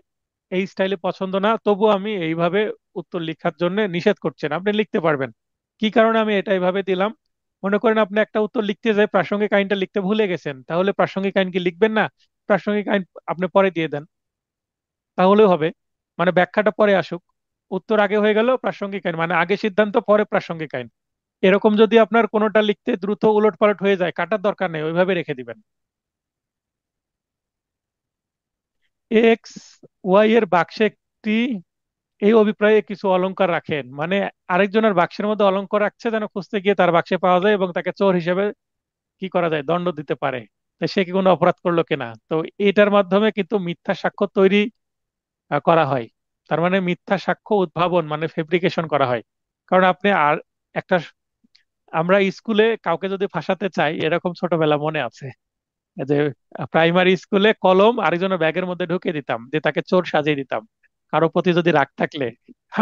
এই স্টাইলে পছন্দ না, তবু আমি এইভাবে উত্তর লেখার জন্য নিষেধ করছেন, আপনি লিখতে পারবেন। কি কারণে আমি এটা এইভাবে দিলাম, মনে করেন আপনি একটা উত্তর লিখতে যাই প্রাসঙ্গিক আইনটা লিখতে ভুলে গেছেন, তাহলে প্রাসঙ্গিক আইন কি লিখবেন না? প্রাসঙ্গিক আইন আপনি পরে দিয়ে দেন, তাহলেও হবে। মানে ব্যাখ্যাটা পরে আসুক, উত্তর আগে হয়ে গেল, প্রাসঙ্গিক আইন মানে আগে সিদ্ধান্ত পরে প্রাসঙ্গিক আইন। এরকম যদি আপনার কোনোটা লিখতে দ্রুত উলটপালট হয়ে যায়, কাটার দরকার নেই, ওইভাবে রেখে দিবেন। এক্স ওয়াই এর বাক্সে একটি, এই অভিপ্রায়ে কিছু অলংকার রাখেন, মানে আরেকজনের বাক্সের মধ্যে অলংকার রাখছে যেন খুঁজতে গিয়ে তার বাক্সে পাওয়া যায় এবং তাকে চোর হিসেবে কি করা যায়, দণ্ড দিতে পারে। তো সে কি কোনো অপরাধ করলো কিনা? তো এটার মাধ্যমে কিন্তু মিথ্যা সাক্ষ্য তৈরি করা হয়। তার মানে মিথ্যা সাক্ষ্য উদ্ভাবন মানে ফেব্রিকেশন করা হয়। কারণ আপনি আর একটা, আমরা স্কুলে কাউকে যদি ফাঁসাতে চাই, এরকম ছোটবেলা মনে আছে যে প্রাইমারি স্কুলে কলম আরেকজনের ব্যাগের মধ্যে ঢুকিয়ে দিতাম, যে তাকে চোর সাজিয়ে দিতাম। কারো প্রতি যদি রাগ থাকলে,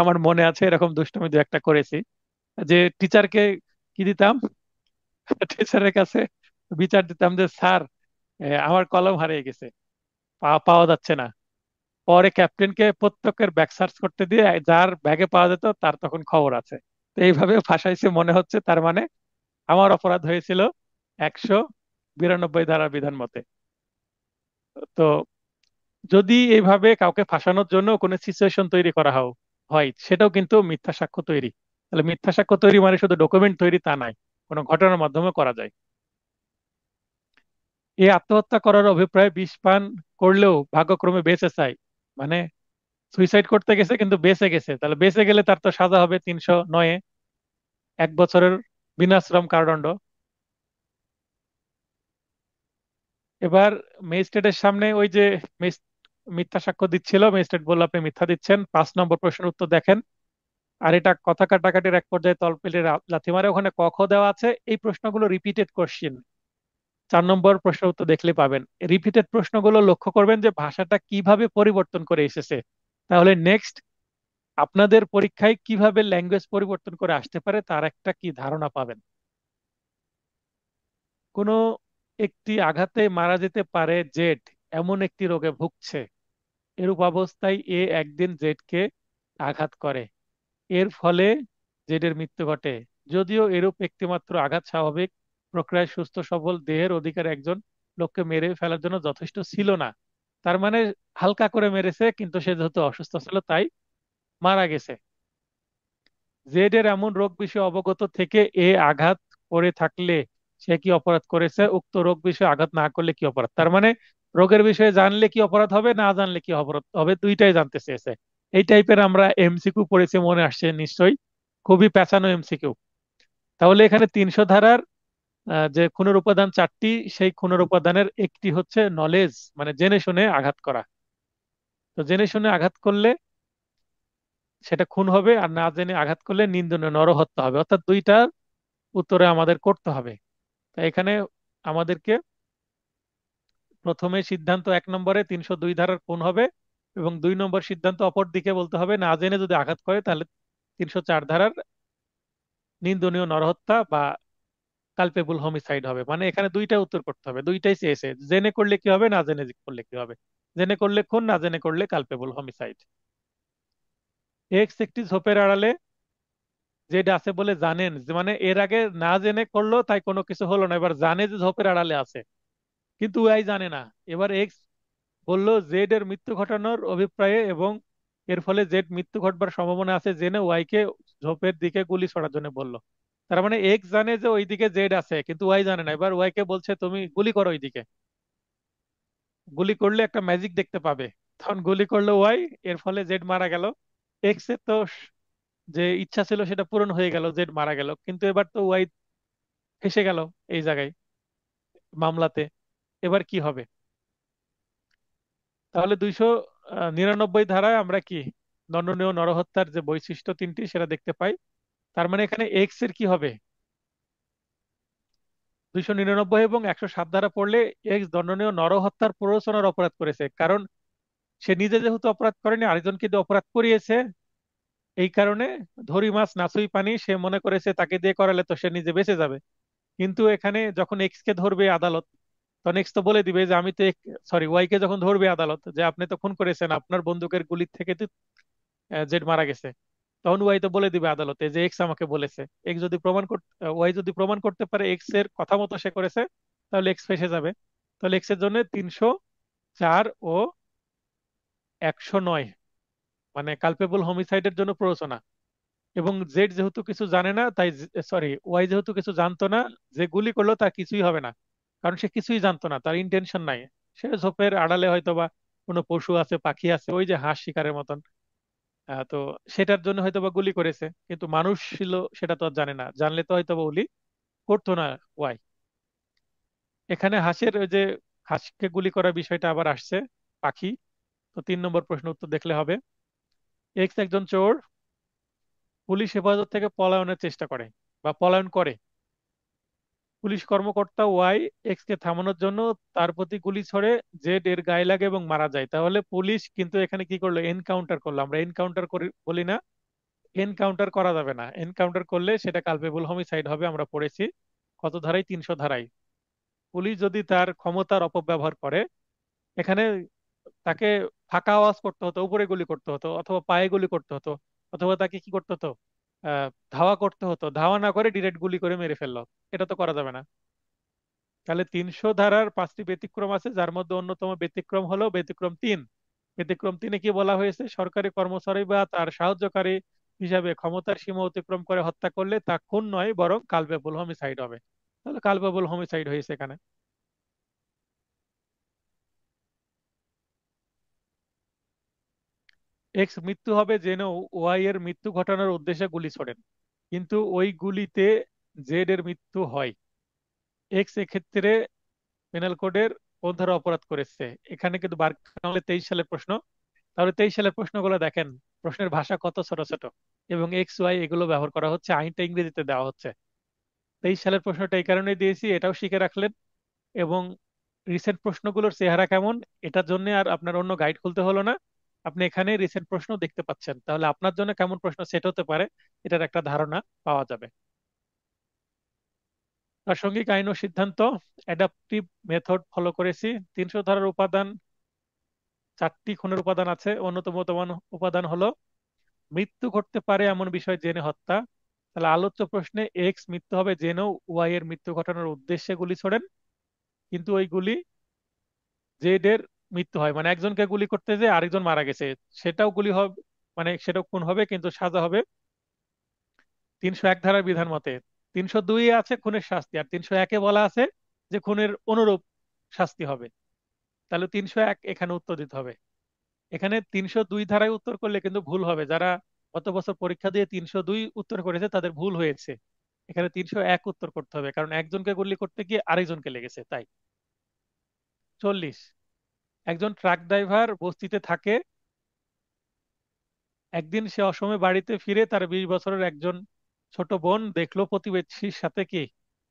আমার মনে আছে এরকম দুষ্টামি দু একটা করেছি, যে টিচারকে কি দিতাম, টিচারের কাছে বিচার দিতাম যে স্যার, আমার কলম হারিয়ে গেছে, পাওয়া যাচ্ছে না। পরে ক্যাপ্টেনকে প্রত্যেকের ব্যাগ সার্চ করতে দিয়ে যার ব্যাগে পাওয়া যেত তার তখন খবর আছে। তো এইভাবে ফাঁসাইছে মনে হচ্ছে, তার মানে আমার অপরাধ হয়েছিল 192 ধারা বিধান মতে। তো যদি এইভাবে কাউকে ফাঁসানোর জন্য কোনো সিচুয়েশন তৈরি করা হয়, সেটাও কিন্তু মিথ্যা সাক্ষ্য তৈরি। তাহলে মিথ্যা সাক্ষ্য তৈরি মানে শুধু ডকুমেন্ট তৈরি তা নয়, কোনো ঘটনার মাধ্যমে করা যায়। এই আত্মহত্যা করার অভিপ্রায় বিষ পান করলেও ভাগ্যক্রমে বেঁচে যায়, মানে সুইসাইড করতে গেছে কিন্তু বেঁচে গেছে, তাহলে বেঁচে গেলে তার তো সাজা হবে 309-এ 1 বছরের বিনাশ্রম কারাদণ্ড। এবার ম্যাজিস্ট্রেটের সামনে ওই যে মিথ্যা সাক্ষ্য দিচ্ছিল, ম্যাজিস্ট্রেট বলল আপনি মিথ্যা দিচ্ছেন, 5 নম্বর প্রশ্নের উত্তর দেখেন। আর এটা কথা কাটাকাটির এক পর্যায়ে তলপেটে লাথি মারে, ওখানে ক খ দেওয়া আছে, এই প্রশ্নগুলো রিপিটেড কোশ্চিন। 4 নম্বর প্রশ্নের উত্তর দেখলে পাবেন। রিপিটেড প্রশ্নগুলো লক্ষ্য করবেন যে ভাষাটা কিভাবে পরিবর্তন করে এসেছে, তাহলে নেক্সট আপনাদের পরীক্ষায় কিভাবে ল্যাঙ্গুয়েজ পরিবর্তন করে আসতে পারে তার একটা কি ধারণা পাবেন। কোনো একটি আঘাতে মারা যেতে পারে জেড, এমন একটি রোগে ভুগছে। এরূপ অবস্থায় এ একদিন জেডকে আঘাত করে, এর ফলে জেডের মৃত্যু ঘটে। যদিও এরূপ একটিমাত্র আঘাত স্বাভাবিক প্রক্রিয়ায় সুস্থ সবল দেহের অধিকার একজন লোককে মেরে ফেলার জন্য যথেষ্ট ছিল না। তার মানে হালকা করে মেরেছে, কিন্তু সে যেহেতু অসুস্থ ছিল তাই মারা গেছে। জেড এর এমন রোগ বিষয়ে অবগত থেকে এ আঘাত করে থাকলে সে কি অপরাধ করেছে, উক্ত রোগ বিষয়ে আঘাত না করলে কি অপরাধ। তার মানে রোগের বিষয়ে জানলে কি অপরাধ হবে, না জানলে কি অপরাধ হবে, দুইটাই জানতে চেয়েছে। এই টাইপের আমরা এমসিকিউ পড়েছি, মনে আসছে নিশ্চয়ই, খুবই পেঁচানো এমসিকিউ। তাহলে এখানে 300 ধারার যে খুনের উপাদান 4টি, সেই খুনের উপাদানের একটি হচ্ছে নলেজ, মানে জেনে শুনে আঘাত করা। তো জেনে শুনে আঘাত করলে সেটা খুন হবে, আর না জেনে আঘাত করলে নিন্দনীয় নরহত্যা হবে। অর্থাৎ দুইটা উত্তরে আমাদের করতে হবে। তাই এখানে আমাদেরকে প্রথমে সিদ্ধান্ত 1 নম্বরে 302 ধারার খুন হবে, এবং 2 নম্বর সিদ্ধান্ত অপর দিকে বলতে হবে না জেনে যদি আঘাত করে তাহলে 304 ধারার নিন্দনীয় নরহত্যা বা কালপেবল হোমিসাইড হবে। মানে এখানে দুইটা উত্তর করতে হবে, দুইটাই চেয়েছে, জেনে করলে কি হবে, না জেনে করলে কি হবে। জেনে করলে খুন, না জেনে করলে কালপেবল হোমিসাইড। এক্স একটি ঝোপের আড়ালে জেড আছে বলে জানেন, যে মানে এর আগে না জেনে করলো তাই কোনো কিছু হলো না, এবার জানে যে ঝোপের আড়ালে আছে, কিন্তু ওয়াই জানে না। এবার এক্স বলল জেড এর মৃত্যু ঘটানোর অভিপ্রায়ে এবং এর ফলে জেড মৃত্যু ঘটবার সম্ভাবনা আছে জেনে ওয়াই কে ঝোপের দিকে গুলি ছোড়ার জন্য বলল। তার মানে এক্স জানে যে ওইদিকে জেড আছে, কিন্তু ওয়াই জানে না। এবার ওয়াই কে বলছে তুমি গুলি করো ওইদিকে, গুলি করলে একটা ম্যাজিক দেখতে পাবে। তখন গুলি করলো ওয়াই, এর ফলে জেড মারা গেল। এক্স এর তো যে ইচ্ছা ছিল সেটা পূরণ হয়ে গেল, জেড মারা গেল, কিন্তু এবার তো ওয়াই ফেসে গেল এই জায়গায় মামলাতে। এবার কি হবে? তাহলে 299 ধারায় আমরা কি দণ্ডনীয় নরহত্যার যে বৈশিষ্ট্য তিনটি সেটা দেখতে পাই। তার মানে এখানে এক্স এর কি হবে? 299 এবং 107 ধারা পড়লে এক্স দণ্ডনীয় নরহত্যার প্ররোচনার অপরাধ করেছে, কারণ সে নিজে যেহেতু অপরাধ করেনি, আরেকজনকে দিয়ে অপরাধ করিয়েছে। এই কারণে ধরি মাছ নাছুই পানি, সে মনে করেছে তাকে দিয়ে করালে তো সে নিজে বেঁচে যাবে। কিন্তু এখানে যখন এক্স কে ধরবে আদালত, তখন এক্স তো বলে দিবে যে আমি তো, সরি, ওয়াই কে যখন ধরবে আদালত যে আপনি তো খুন করেছেন, আপনার বন্দুকের গুলি থেকে তো জেড মারা গেছে, তখন ওয়াই তো বলে দিবে আদালতে যে এক্স আমাকে বলেছে। এক্স যদি ওয়াই যদি প্রমাণ করতে পারে এক্স এর কথা মতো সে করেছে, তাহলে এক্স ফেসে যাবে। তাহলে এক্স এর জন্য 304 ও 109, মানে কালপেবল হোমিসাইডের জন্য প্ররোচনা। এবং জেড যেহেতু কিছু জানে না, তাই, সরি, ওয়াই যেহেতু কিছু জানতো না, যে গুলি করলো তার কিছুই হবে না, কারণ সে কিছুই জানতো না, তার ইন্টেনশন নাই। সে ঝোপের আড়ালে হয়তো বা কোনো পশু আছে, পাখি আছে, ওই যে হাঁস শিকারের মতন, তো সেটার জন্য হয়তো বা গুলি করেছে, কিন্তু মানুষ ছিল সেটা তো আর জানে না, জানলে তো হয়তো বা গুলি করতো না ওয়াই। এখানে হাঁসের ওই যে হাঁসকে গুলি করার বিষয়টা আবার আসছে, পাখি। তো 3 নম্বর প্রশ্ন উত্তর দেখলে হবে। এক্স একজন চোর, পুলিশ হেফাজত থেকে পলায়নের চেষ্টা করে বা পলায়ন করে। পুলিশ কর্মকর্তা ওয়াই এক্স কে থামানোর জন্য তার প্রতি গুলি ছোড়ে, জেড এর গায়ে লাগে এবং মারা যায়। তাহলে পুলিশ কিন্তু এখানে কি করলো? এনকাউন্টার করলো। আমরা এনকাউন্টার করি বলি না, এনকাউন্টার করা যাবে না। এনকাউন্টার করলে সেটা কালপেবল হোমিসাইড হবে, আমরা পড়েছি কত ধারায়, 300 ধারায়। পুলিশ যদি তার ক্ষমতার অপব্যবহার করে, এখানে তাকে ফাঁকা আওয়াজ করতে হতো, উপরে গুলি করতে হতো, অথবা পায়ে গুলি করতে হতো, অথবা তাকে কি করতে হতো? ধাওয়া করতে হতো। ধাওয়া না করে ডিরেক্ট গুলি করে মেরে ফেললো, এটা তো করা যাবে না। তাহলে 300 ধারার 5টি ব্যতিক্রম আছে, যার মধ্যে অন্যতম ব্যতিক্রম হলো ব্যতিক্রম 3। ব্যতিক্রম 3-এ কি বলা হয়েছে? সরকারি কর্মচারী বা তার সাহায্যকারী হিসাবে ক্ষমতার সীমা অতিক্রম করে হত্যা করলে তা খুন নয়, বরং কালপেবল হোমিসাইড হবে। তাহলে কালপেবল হোমিসাইড হয়েছে এখানে। এক্স মৃত্যু হবে জেনেও ওয়াই এর মৃত্যু ঘটানোর উদ্দেশ্যে গুলি ছোড়েন, কিন্তু ওই গুলিতে জেড এর মৃত্যু হয়। এক্স এক্ষেত্রে পেনাল কোডের কোন ধারা অপরাধ করেছে? এখানে কিন্তু বার করা হলে 23 সালের প্রশ্ন। তাহলে 23 সালের প্রশ্নগুলো দেখেন, প্রশ্নের ভাষা কত ছোট ছোট, এবং এক্স ওয়াই এগুলো ব্যবহার করা হচ্ছে, আইনটা ইংরেজিতে দেওয়া হচ্ছে। 23 সালের প্রশ্নটা এই কারণে দিয়েছি, এটাও শিখে রাখলেন। এবং রিসেন্ট প্রশ্নগুলোর চেহারা কেমন, এটার জন্য আর আপনার অন্য গাইড খুলতে হলো না। আপনি এখানে রিসেন্ট প্রশ্ন দেখতে পাচ্ছেন, তাহলে আপনার জন্য কেমন প্রশ্ন সেট হতে পারে এটার একটা ধারণা পাওয়া যাবে। প্রাসঙ্গিক আইন ও সিদ্ধান্ত, অ্যাডাপটিভ মেথড ফলো করেছি। 300 ধারার উপাদান, 4টি খুনের উপাদান আছে। অন্যতম উপাদান হলো মৃত্যু ঘটতে পারে এমন বিষয় জেনে হত্যা। তাহলে আলোচ্য প্রশ্নে এক্স মৃত্যু হবে জেনেও ওয়াই এর মৃত্যু ঘটানোর উদ্দেশ্যে গুলি ছোড়েন, কিন্তু ওই গুলি জেড এর মৃত্যু হয়, মানে একজনকে গুলি করতে যে আরেকজন মারা গেছে, সেটাও গুলি হবে, মানে সেটাও খুন হবে, কিন্তু সাজা হবে 301 ধারার বিধান মতে। 302 আছে খুনের শাস্তি, আর 301-এ বলা আছে যে খুনের অনুরূপ শাস্তি হবে। তাহলে 301 এখানে উত্তর দিতে হবে। এখানে 302 ধারায় উত্তর করলে কিন্তু ভুল হবে। যারা গত বছর পরীক্ষা দিয়ে 302 উত্তর করেছে তাদের ভুল হয়েছে। এখানে 301 উত্তর করতে হবে, কারণ একজনকে গুলি করতে গিয়ে আরেকজনকে লেগেছে তাই। 40, একজন ট্রাক ড্রাইভার বস্তিতে থাকে। একদিন সে অসময়ে বাড়িতে ফিরে তার 20 বছরের একজন ছোট বোন দেখলো প্রতিবেশীর সাথে কি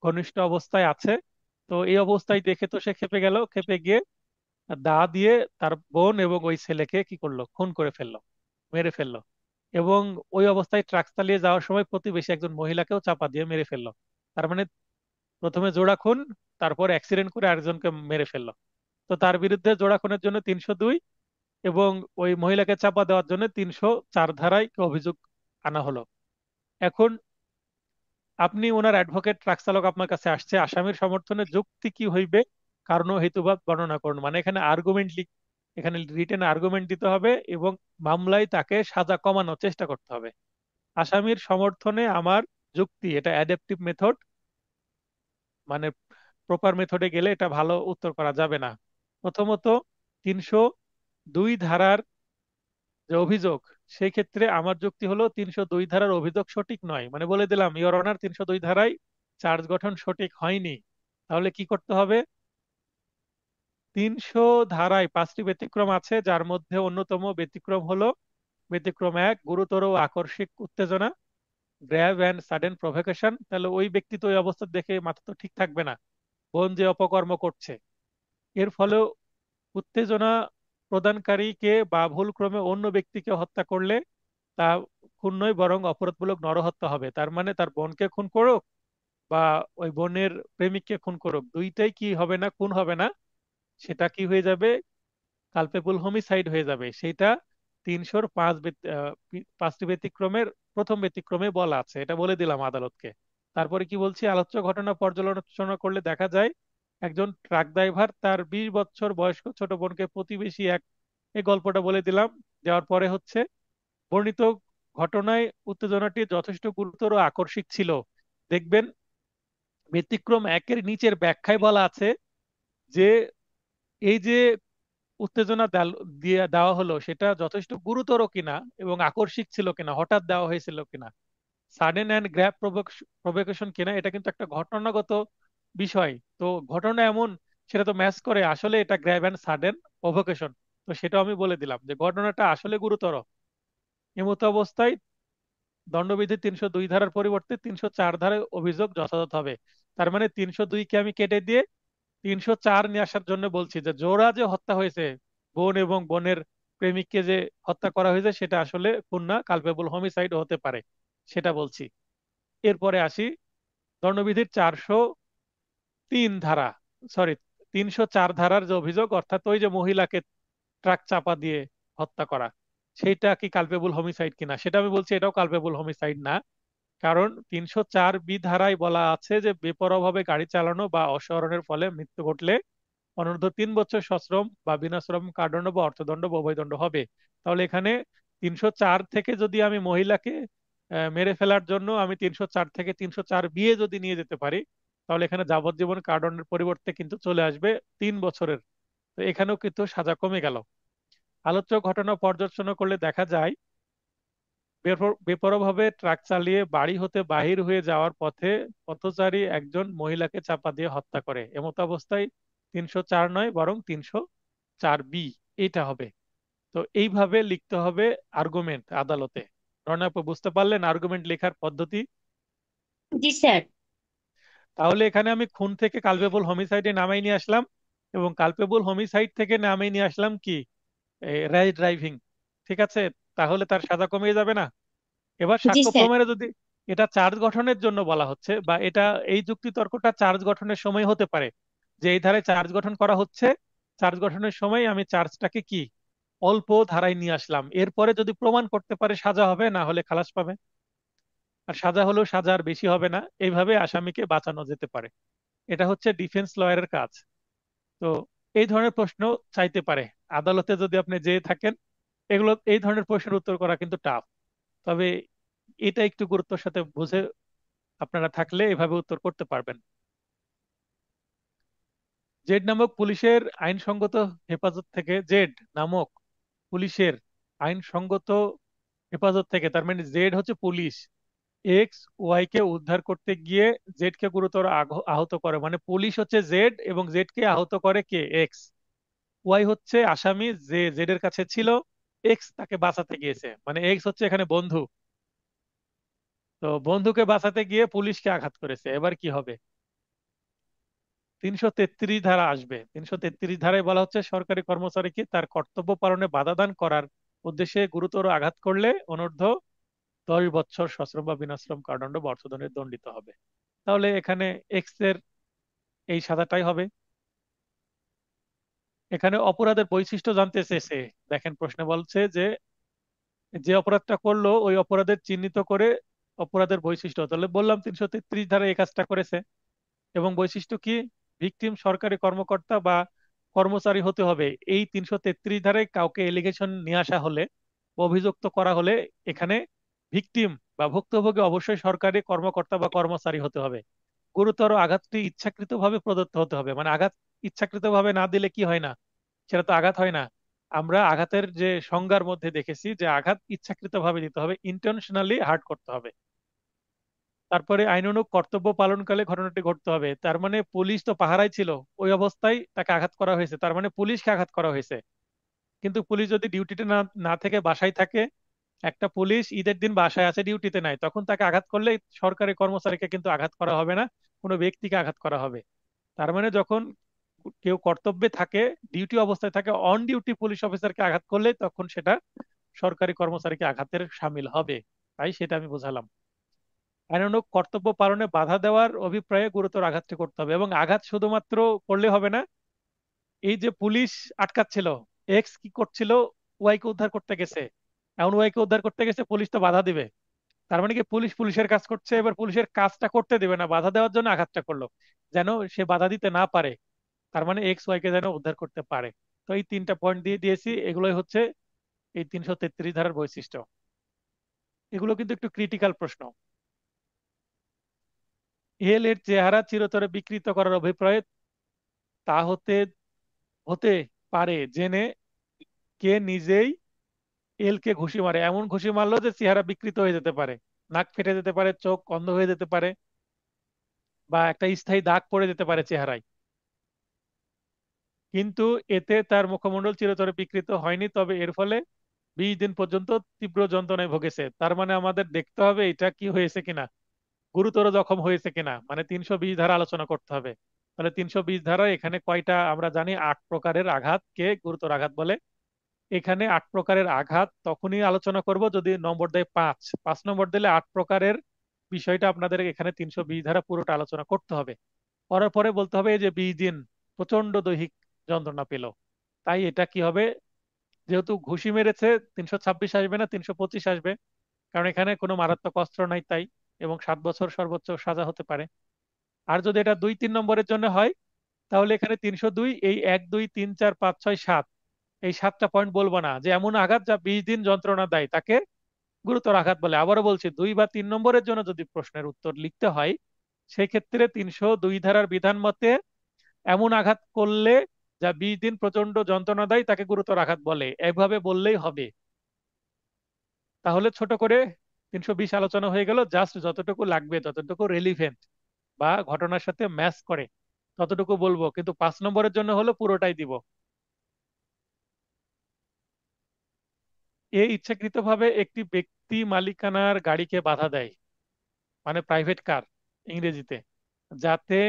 ঘনিষ্ঠ অবস্থায় আছে। তো এই অবস্থায় দেখে তো সে খেপে গেল, খেপে গিয়ে দা দিয়ে তার বোন এবং ওই ছেলেকে কি করলো? খুন করে ফেললো, মেরে ফেললো। এবং ওই অবস্থায় ট্রাক চালিয়ে যাওয়ার সময় প্রতিবেশী একজন মহিলাকেও চাপা দিয়ে মেরে ফেললো। তার মানে প্রথমে জোড়া খুন, তারপর অ্যাক্সিডেন্ট করে আরেকজনকে মেরে ফেললো। তো তার বিরুদ্ধে জোড়া খুনের জন্য 302, এবং ওই মহিলাকে চাপা দেওয়ার জন্য 304 ধারায় অভিযোগ আনা হলো। এখন আপনি ওনার অ্যাডভোকেট, ট্রাক চালক আপনার কাছে আসছে, আসামির সমর্থনে যুক্তি কি হইবে, কারণ ও হেতুবাদ বর্ণনা করুন। মানে এখানে আর্গুমেন্ট, এখানে রিটেন আর্গুমেন্ট দিতে হবে, এবং মামলায় তাকে সাজা কমানোর চেষ্টা করতে হবে। আসামির সমর্থনে আমার যুক্তি, এটা অ্যাডাপটিভ মেথড, মানে প্রপার মেথডে গেলে এটা ভালো উত্তর করা যাবে না। প্রথমত, 302 ধারার যে অভিযোগ, সেই ক্ষেত্রে আমার যুক্তি হলো 302 ধারার অভিযোগ সঠিক নয়, মানে বলে দিলাম ইওর অনার 302 ধারায় চার্জ গঠন সঠিক হয়নি। তাহলে কি করতে হবে? 300 ধারায় 5টি ব্যতিক্রম আছে, যার মধ্যে অন্যতম ব্যতিক্রম হলো ব্যতিক্রম 1, গুরুতর ও আকস্মিক উত্তেজনা, গ্র্যাভ অ্যান্ড সাডেন প্রভোকেশন। তাহলে ওই ব্যক্তি তো ওই অবস্থা দেখে মাথা তো ঠিক থাকবে না, বোন যে অপকর্ম করছে, এর ফলে উত্তেজনা প্রদানকারীকে বা ভুলক্রমে অন্য ব্যক্তিকে হত্যা করলে তা খুন নয় বরং অপরাধমূলক নরহত্যা হবে। তার মানে তার বোনকে খুন করুক বা ওই বোনের প্রেমিককে খুন করুক, দুইটাই কি হবে না, খুন হবে না, সেটা কি হয়ে যাবে, কালপেবল হোমিসাইড হয়ে যাবে। সেটা 305টি ব্যতিক্রমের প্রথম ব্যতিক্রমে বলা আছে, এটা বলে দিলাম আদালতকে। তারপরে কি বলছি, আলোচ্য ঘটনা পর্যালোচনা করলে দেখা যায় একজন ট্রাক ড্রাইভার তার 20 বছর বয়স্ক ছোট বোনকে প্রতিবেশী এক, এই গল্পটা বলে দিলাম। দেওয়ার পরে হচ্ছে বর্ণিত ঘটনায় উত্তেজনাটি যথেষ্ট গুরুতর ও আকস্মিক ছিল। দেখবেন ব্যতিক্রম 1-এর নিচের ব্যাখ্যায় বলা আছে যে এই যে উত্তেজনা দিয়ে দেওয়া হলো সেটা যথেষ্ট গুরুতর কিনা এবং আকস্মিক ছিল কিনা, হঠাৎ দেওয়া হয়েছিল কিনা, সাডেন অ্যান্ড গ্র্যাব প্রভোকেশন কিনা, এটা কিন্তু একটা ঘটনাগত বিষয়। তো ঘটনা এমন, সেটা তো ম্যাচ করে আসলে এটা গ্র্যাব অ্যান্ড সাডেন প্রভোকেশন। তো সেটা আমি বলে দিলাম যে ঘটনাটা আসলে গুরুতর। এমতো অবস্থায় দণ্ডবিধি 302 ধারার পরিবর্তে 304 ধারায় অভিযোগ যথাযথ হবে। তার মানে 302-কে আমি কেটে দিয়ে 304 নিয়ে আসার জন্য বলছি যে জোড়া যে হত্যা হয়েছে, বোন এবং বোনের প্রেমিককে যে হত্যা করা হয়েছে, সেটা আসলে খুন না, কালপেবল হোমিসাইড হতে পারে, সেটা বলছি। এরপরে আসি দণ্ডবিধির 403 ধারা, সরি 304 ধারার যে অভিযোগ, অর্থাৎ ওই যে মহিলাকে ট্রাক চাপা দিয়ে হত্যা করা, সেইটা কি কালপেবল হোমিসাইড কিনা, সেটা আমি বলছি এটাও কালপেবল হোমিসাইড না। কারণ 304 বি ধারায় বলা আছে যে বেপরোয়াভাবে গাড়ি চালানো বা অসহরণের ফলে মৃত্যু ঘটলে অনূর্ধ্ব 3 বছর সশ্রম বা বিনাশ্রম কারাদণ্ড বা অর্থদণ্ড বা উভয়দণ্ড হবে। তাহলে এখানে 304 থেকে যদি আমি মহিলাকে মেরে ফেলার জন্য আমি 304 থেকে 304 বিয়ে যদি নিয়ে যেতে পারি, তাহলে এখানে যাবজ্জীবন কারাদণ্ডের পরিবর্তে কিন্তু চলে আসবে 3 বছরের। তো এখানেও কিন্তু সাজা কমে গেল। আলোচ্য ঘটনা পর্যালোচনা করলে দেখা যায় বেপরোয়াভাবে ট্রাক চালিয়ে বাড়ি হতে বাহির হয়ে যাওয়ার পথে পথচারী একজন মহিলাকে চাপা দিয়ে হত্যা করে। এমত অবস্থায় 304 নয় বরং 304 বি, এটা হবে। তো এইভাবে লিখতে হবে আর্গুমেন্ট আদালতে। রণা আপু, বুঝতে পারলেন আর্গুমেন্ট লেখার পদ্ধতি? জি স্যার। তাহলে এখানে আমি খুন থেকে কালপেবল হোমিসাইডে নামাই নিয়ে আসলাম, এবং কালপেবল হোমিসাইড থেকে নামাই নিয়ে আসলাম কি, র্যাশ ড্রাইভিং। ঠিক আছে, তাহলে তার সাজা কমে যাবে না? এবার জি সাক্ষ্য স্যার। প্রমাণে যদি এটা চার্জ গঠনের জন্য বলা হচ্ছে, বা এটা এই যুক্তি তর্কটা চার্জ গঠনের সময় হতে পারে, যে এই ধারায় চার্জ গঠন করা হচ্ছে, চার্জ গঠনের সময় আমি চার্জটাকে কি অল্প ধারায় নিয়ে আসলাম, এরপরে যদি প্রমাণ করতে পারে সাজা হবে, না হলে খালাস পাবে। আর সাজা হলেও সাজা আর বেশি হবে না, এইভাবে আসামিকে বাঁচানো যেতে পারে। এটা হচ্ছে ডিফেন্স লয়ারের কাজ। তো এই ধরনের প্রশ্ন চাইতে পারে আদালতে যদি আপনি যেয়ে থাকেন। এগুলো, এই ধরনের প্রশ্নের উত্তর করা কিন্তু টাফ, তবে এটা একটু গুরুত্বের সাথে বুঝে আপনারা থাকলে এভাবে উত্তর করতে পারবেন। জেড নামক পুলিশের আইনসঙ্গত হেফাজত থেকে, জেড নামক পুলিশের আইনসঙ্গত হেফাজত থেকে, তার মানে জেড হচ্ছে পুলিশ, এক্স ওয়াই কে উদ্ধার করতে গিয়ে জেড কে গুরুতর আহত করে, মানে পুলিশ হচ্ছে জেড এবং জেড কে আহত করে কে, এক্স। ওয়াই হচ্ছে আসামি, যে জেড এর কাছে ছিল, এক্স তাকে বাঁচাতে গিয়েছে, মানে এক্স হচ্ছে এখানে বন্ধু। তো বন্ধুকে বাঁচাতে গিয়ে পুলিশকে আঘাত করেছে, এবার কি হবে? 333 ধারা আসবে। 333 ধারায় বলা হচ্ছে সরকারি কর্মচারীকে তার কর্তব্য পালনে বাধা দান করার উদ্দেশ্যে গুরুতর আঘাত করলে অনূর্ধ্ব 10 বছর সশ্রম বা বিনাশ্রম কারাদণ্ড বা অর্থদণ্ডে দণ্ডিত হবে। তাহলে এখানে এক্স এর এই সাজাটাই হবে। এখানে অপরাধের বৈশিষ্ট্য জানতে চেয়েছে। দেখেন প্রশ্নে বলছে যে যে অপরাধটা করলো ওই অপরাধের চিহ্নিত করে অপরাধের বৈশিষ্ট্য, তাহলে বললাম 333 ধারায় এই কাজটা করেছে। এবং বৈশিষ্ট্য কি, ভিকটিম সরকারি কর্মকর্তা বা কর্মচারী হতে হবে। এই 333 ধারায় কাউকে এলিগেশন নিয়ে আসা হলে, অভিযুক্ত করা হলে, এখানে ভিকটিম বা ভুক্তভোগী অবশ্যই সরকারি কর্মকর্তা বা কর্মচারী হতে হবে। গুরুতর আঘাতটি ইচ্ছাকৃতভাবে প্রদত্ত হতে হবে, মানে আঘাত ইচ্ছাকৃতভাবে না দিলে কি হয় না, সেটা তো আঘাত হয় না। আমরা আঘাতের যে সংজ্ঞার মধ্যে দেখেছি যে আঘাত ইচ্ছাকৃতভাবে দিতে হবে, ইন্টেনশনালি হার্ট করতে হবে। তারপরে আইনানুগ কর্তব্য পালনকালে ঘটনাটি ঘটতে হবে, তার মানে পুলিশ তো পাহারায় ছিল, ওই অবস্থায় তাকে আঘাত করা হয়েছে, তার মানে পুলিশকে আঘাত করা হয়েছে। কিন্তু পুলিশ যদি ডিউটিতে না না থেকে বাসায় থাকে, একটা পুলিশ ঈদের দিন বাসায় আছে, ডিউটিতে নাই, তখন তাকে আঘাত করলে সরকারি কর্মচারীকে কিন্তু আঘাত করা হবে না, কোনো ব্যক্তিকে আঘাত করা হবে। তার মানে যখন কেউ কর্তব্যে থাকে, ডিউটি অবস্থায় থাকে, অন ডিউটি পুলিশ অফিসারকে আঘাত করলে তখন সেটা সরকারি কর্মচারীকে আঘাতের শামিল হবে। তাই সেটা আমি বোঝালাম। আইনানুগ কর্তব্য পালনে বাধা দেওয়ার অভিপ্রায়ে গুরুতর আঘাতটি করতে হবে, এবং আঘাত শুধুমাত্র করলে হবে না। এই যে পুলিশ আটকাচ্ছিল, এক্স কি করছিল, ওয়াই কে উদ্ধার করতে গেছে, এমন ওয়াই কে উদ্ধার করতে গেছে, পুলিশ তো বাধা দিবে। তার মানে কি পুলিশ পুলিশের কাজ করছে, এবার পুলিশের কাজটা করতে দেবে না, বাধা দেওয়ার জন্য আঘাতটা করলো, যেন সে বাধা দিতে না পারে। তার মানে এক্স ওয়াই কে যেন উদ্ধার করতে পারে। তো এই তিনটা পয়েন্ট দিয়ে দিয়েছি, এগুলোই হচ্ছে এই 333 ধারার বৈশিষ্ট্য। এগুলো কিন্তু একটু ক্রিটিক্যাল প্রশ্ন। এল এর চেহারা চিরতরে বিকৃত করার অভিপ্রায়ে তা হতে হতে পারে জেনে কে নিজেই এল কে ঘুষি মারে, এমন ঘুষি মারলো যে চেহারা বিকৃত হয়ে যেতে পারে, নাক ফেটে যেতে পারে, চোখ অন্ধ হয়ে যেতে পারে, বা একটা স্থায়ী দাগ পড়ে যেতে পারে চেহারায়। কিন্তু এতে তার মুখমণ্ডল চিরতরে বিকৃত হয়নি, তবে এর ফলে 20 দিন পর্যন্ত তীব্র যন্ত্রণায় ভুগেছে। তার মানে আমাদের দেখতে হবে এটা কি হয়েছে কিনা, গুরুতর জখম হয়েছে কিনা, মানে 320 ধারা আলোচনা করতে হবে। তাহলে 320 ধারা এখানে কয়টা, আমরা জানি 8 প্রকারের আঘাতকে গুরুতর আঘাত বলে। এখানে 8 প্রকারের আঘাত তখনই আলোচনা করব যদি নম্বর দেয় 5, 5 নম্বর দিলে 8 প্রকারের বিষয়টা আপনাদের এখানে 320 ধারা পুরোটা আলোচনা করতে হবে। করার পরে বলতে হবে এই যে 20 দিন প্রচন্ড দৈহিক যন্ত্রণা পেল, তাই এটা কি হবে, যেহেতু ঘুষি মেরেছে 326 আসবে না, 325 আসবে, কারণ এখানে কোনো মারাত্মক অস্ত্র নাই তাই, এবং 7 বছর সর্বোচ্চ সাজা হতে পারে। আর যদি এটা 2 3 নম্বরের জন্য হয়, তাহলে এখানে 302, এই 1 2 3 4 5 6 7, এই 7টা পয়েন্ট বলবো না, যে এমন আঘাত যা 20 দিন যন্ত্রণা দেয় তাকে গুরুতর আঘাত বলে। আবারও বলছি, 2 বা 3 নম্বরের জন্য যদি প্রশ্নের উত্তর লিখতে হয়, সেই ক্ষেত্রে 302 ধারার বিধান মতে এমন আঘাত করলে যা 20 দিন প্রচন্ড যন্ত্রণা দেয় তাকে গুরুতর আঘাত বলে, এভাবে বললেই হবে। তাহলে ছোট করে 320 আলোচনা হয়ে গেল, জাস্ট যতটুকু লাগবে, যতটুকু রেলিভেন্ট বা ঘটনার সাথে ম্যাচ করে ততটুকু বলবো, কিন্তু 5 নম্বরের জন্য হলো পুরোটাই দিব। এ ইচ্ছাকৃতভাবে একটি ব্যক্তি মালিকানার গাড়িকে বাধা দেয়, মানে প্রাইভেট কার ইংরেজিতে, যাতে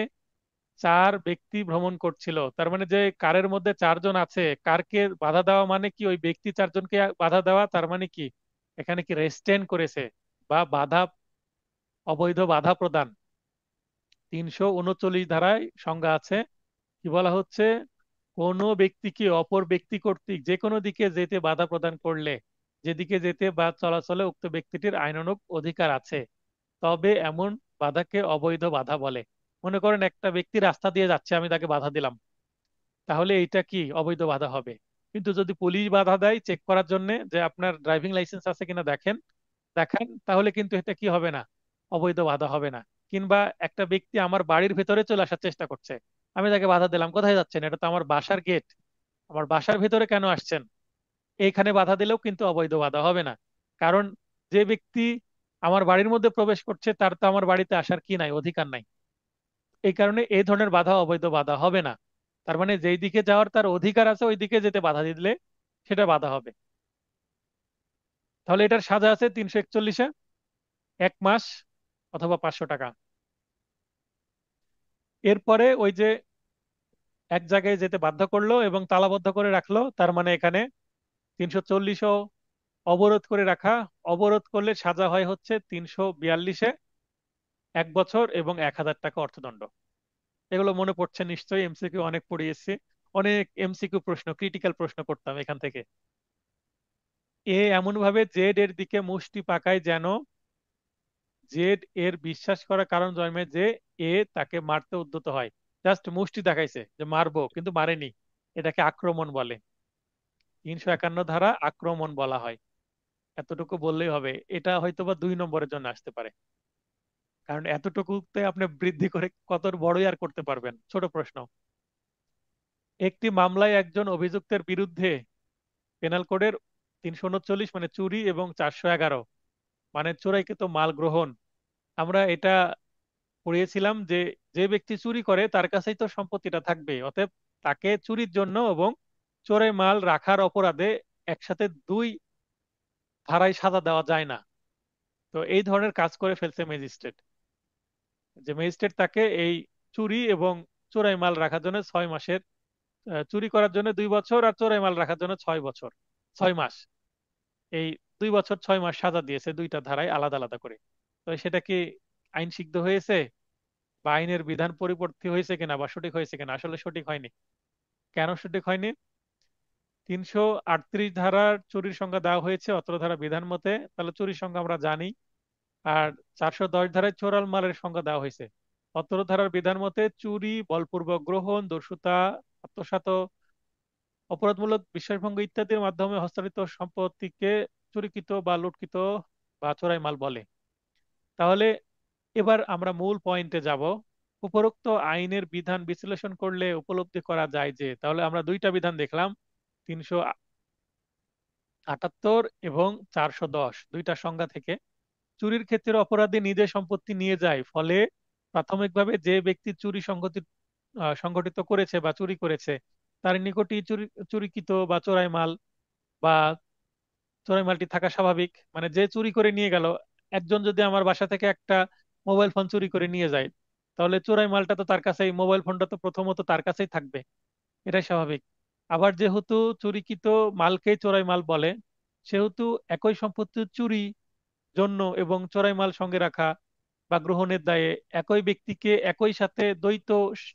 4 ব্যক্তি ভ্রমণ করছিল। তার মানে যে কারের মধ্যে 4 জন আছে, কারকে বাধা দেওয়া মানে কি, ওই ব্যক্তি 4 জনকে বাধা দেওয়া, তার মানে কি এখানে কি রেস্টেন করেছে বা বাধা, অবৈধ বাধা প্রদান। 339 ধারায় সংজ্ঞা আছে, কি বলা হচ্ছে, কোনো ব্যক্তিকে অপর ব্যক্তি কর্তৃক যে কোনো দিকে যেতে বাধা প্রদান করলে, যেদিকে যেতে বা চলাচলে উক্ত ব্যক্তিটির আইনানুগ অধিকার আছে, তবে এমন বাধাকে অবৈধ বাধা বলে। মনে করেন একটা ব্যক্তি রাস্তা দিয়ে যাচ্ছে, আমি তাকে বাধা দিলাম, তাহলে এইটা কি অবৈধ বাধা হবে। কিন্তু যদি পুলিশ বাধা দেয় চেক করার জন্য যে আপনার ড্রাইভিং লাইসেন্স আছে কিনা দেখেন, দেখান, তাহলে কিন্তু এটা কি হবে না, অবৈধ বাধা হবে না। কিংবা একটা ব্যক্তি আমার বাড়ির ভেতরে চলে আসার চেষ্টা করছে, আমি তাকে বাধা দিলাম, কোথায় যাচ্ছেন, এটা তো আমার বাসার গেট, আমার বাসার ভেতরে কেন আসছেন, এইখানে বাধা দিলেও কিন্তু অবৈধ বাধা হবে না। কারণ যে ব্যক্তি আমার বাড়ির মধ্যে প্রবেশ করছে তার তো আমার বাড়িতে আসার কি নাই, অধিকার নাই। এই কারণে এই ধরনের বাধা অবৈধ বাধা হবে না। তার মানে যেই দিকে যাওয়ার তার অধিকার আছে ওই দিকে যেতে বাধা দিলে সেটা বাধা হবে। তাহলে এটার সাজা আছে 341-এ, 1 মাস অথবা 500 টাকা। এরপরে ওই যে এক জায়গায় যেতে বাধ্য করলো এবং তালাবদ্ধ করে রাখলো, তার মানে এখানে 340ও অবরোধ করে রাখা, অবরোধ করলে সাজা হয় হচ্ছে 342-এ 1 বছর এবং 1000 টাকা অর্থদণ্ড। এগুলো মনে পড়ছে নিশ্চয়ই, এমসিকিউ অনেক পড়িয়েছি, অনেক এমসিকিউ প্রশ্ন, ক্রিটিক্যাল প্রশ্ন করতাম এখান থেকে। এ এমন ভাবে জেড এর দিকে মুষ্টি পাকায় যেন জেড এর বিশ্বাস করার কারণ জন্মে যে এ তাকে মারতে উদ্যত হয়। জাস্ট মুষ্টি দেখাইছে যে মারবো, কিন্তু মারেনি, এটাকে আক্রমণ বলে। 351 ধারা আক্রমণ বলা হয়। এতটুকু বললেই হবে। এটা হয়তোবা 2 নম্বরের জন্য আসতে পারে, কারণ এতটুকুতে আপনি বৃদ্ধি করে কত বড়ই আর করতে পারবেন। ছোট প্রশ্ন। একটি মামলায় একজন অভিযুক্তের বিরুদ্ধে পেনাল কোডের 339 মানে চুরি এবং 411 মানে চোরাইকৃত মাল গ্রহণ, আমরা এটা পড়িয়েছিলাম যে যে ব্যক্তি চুরি করে তার কাছেই তো সম্পত্তিটা থাকবে, অতএব তাকে চুরির জন্য এবং চোরাই মাল রাখার অপরাধে একসাথে দুই ধারায় সাজা দেওয়া যায় না। তো এই ধরনের কাজ করে ফেলছে ম্যাজিস্ট্রেট, যে ম্যাজিস্ট্রেট তাকে এই চুরি এবং চোরাই মাল রাখার জন্য 6 মাসের, চুরি করার জন্য 2 বছর আর চোরাই মাল রাখার জন্য 6 বছর 6 মাস, এই 2 বছর 6 মাস সাজা দিয়েছে দুইটা ধারায় আলাদা আলাদা করে। তো সেটা কি আইন সিদ্ধ হয়েছে বা আইনের বিধান পরিপন্থী হয়েছে কিনা বা সঠিক হয়েছে কিনা? আসলে সঠিক হয়নি। কেন সঠিক হয়নি? 338 ধারার চুরির সংজ্ঞা দেওয়া হয়েছে অত্র ধারা বিধান মতে, তাহলে চুরির সংজ্ঞা আমরা জানি। আর 410 ধারায় চোরাল মালের সংজ্ঞা দেওয়া হয়েছে। অত্র ধারার বিধান মতে চুরি, বলপূর্বক গ্রহণ, দস্যুতা, আত্মসাৎ, অপরাধমূলক বিশ্বাসভঙ্গ ইত্যাদির মাধ্যমে হস্তান্তরিত সম্পত্তিকে চুরিকৃত বা লুটকৃত বা চোরাই মাল বলে। তাহলে এবার আমরা মূল পয়েন্টে যাব। উপরোক্ত আইনের বিধান বিশ্লেষণ করলে উপলব্ধি করা যায় যে, তাহলে আমরা দুইটা বিধান দেখলাম, 378 এবং 410, দুইটা সংজ্ঞা থেকে চুরির ক্ষেত্রে অপরাধী নিজে সম্পত্তি নিয়ে যায়, ফলে প্রাথমিকভাবে যে ব্যক্তি চুরি সংগঠিত করেছে বা চুরি করেছে তার নিকটই চুরিকৃত বা চোরাই মাল বা চোরাই মালটি থাকা স্বাভাবিক। মানে যে চুরি করে নিয়ে গেল, একজন যদি আমার বাসা থেকে একটা মোবাইল ফোন চুরি করে নিয়ে যায়, তাহলে চোরাই মালটা তো তার কাছেই, মোবাইল ফোনটা তো প্রথমত তার কাছেই থাকবে, এটাই স্বাভাবিক। আবার যেহেতু চুরিকৃত মালকেই চোরাই মাল বলে, সেহেতু একই সম্পত্তির চুরি জন্য এবং চোরাই মাল সঙ্গে রাখা বা গ্রহণের দায়ে একই ব্যক্তিকে একই সাথে দ্বৈত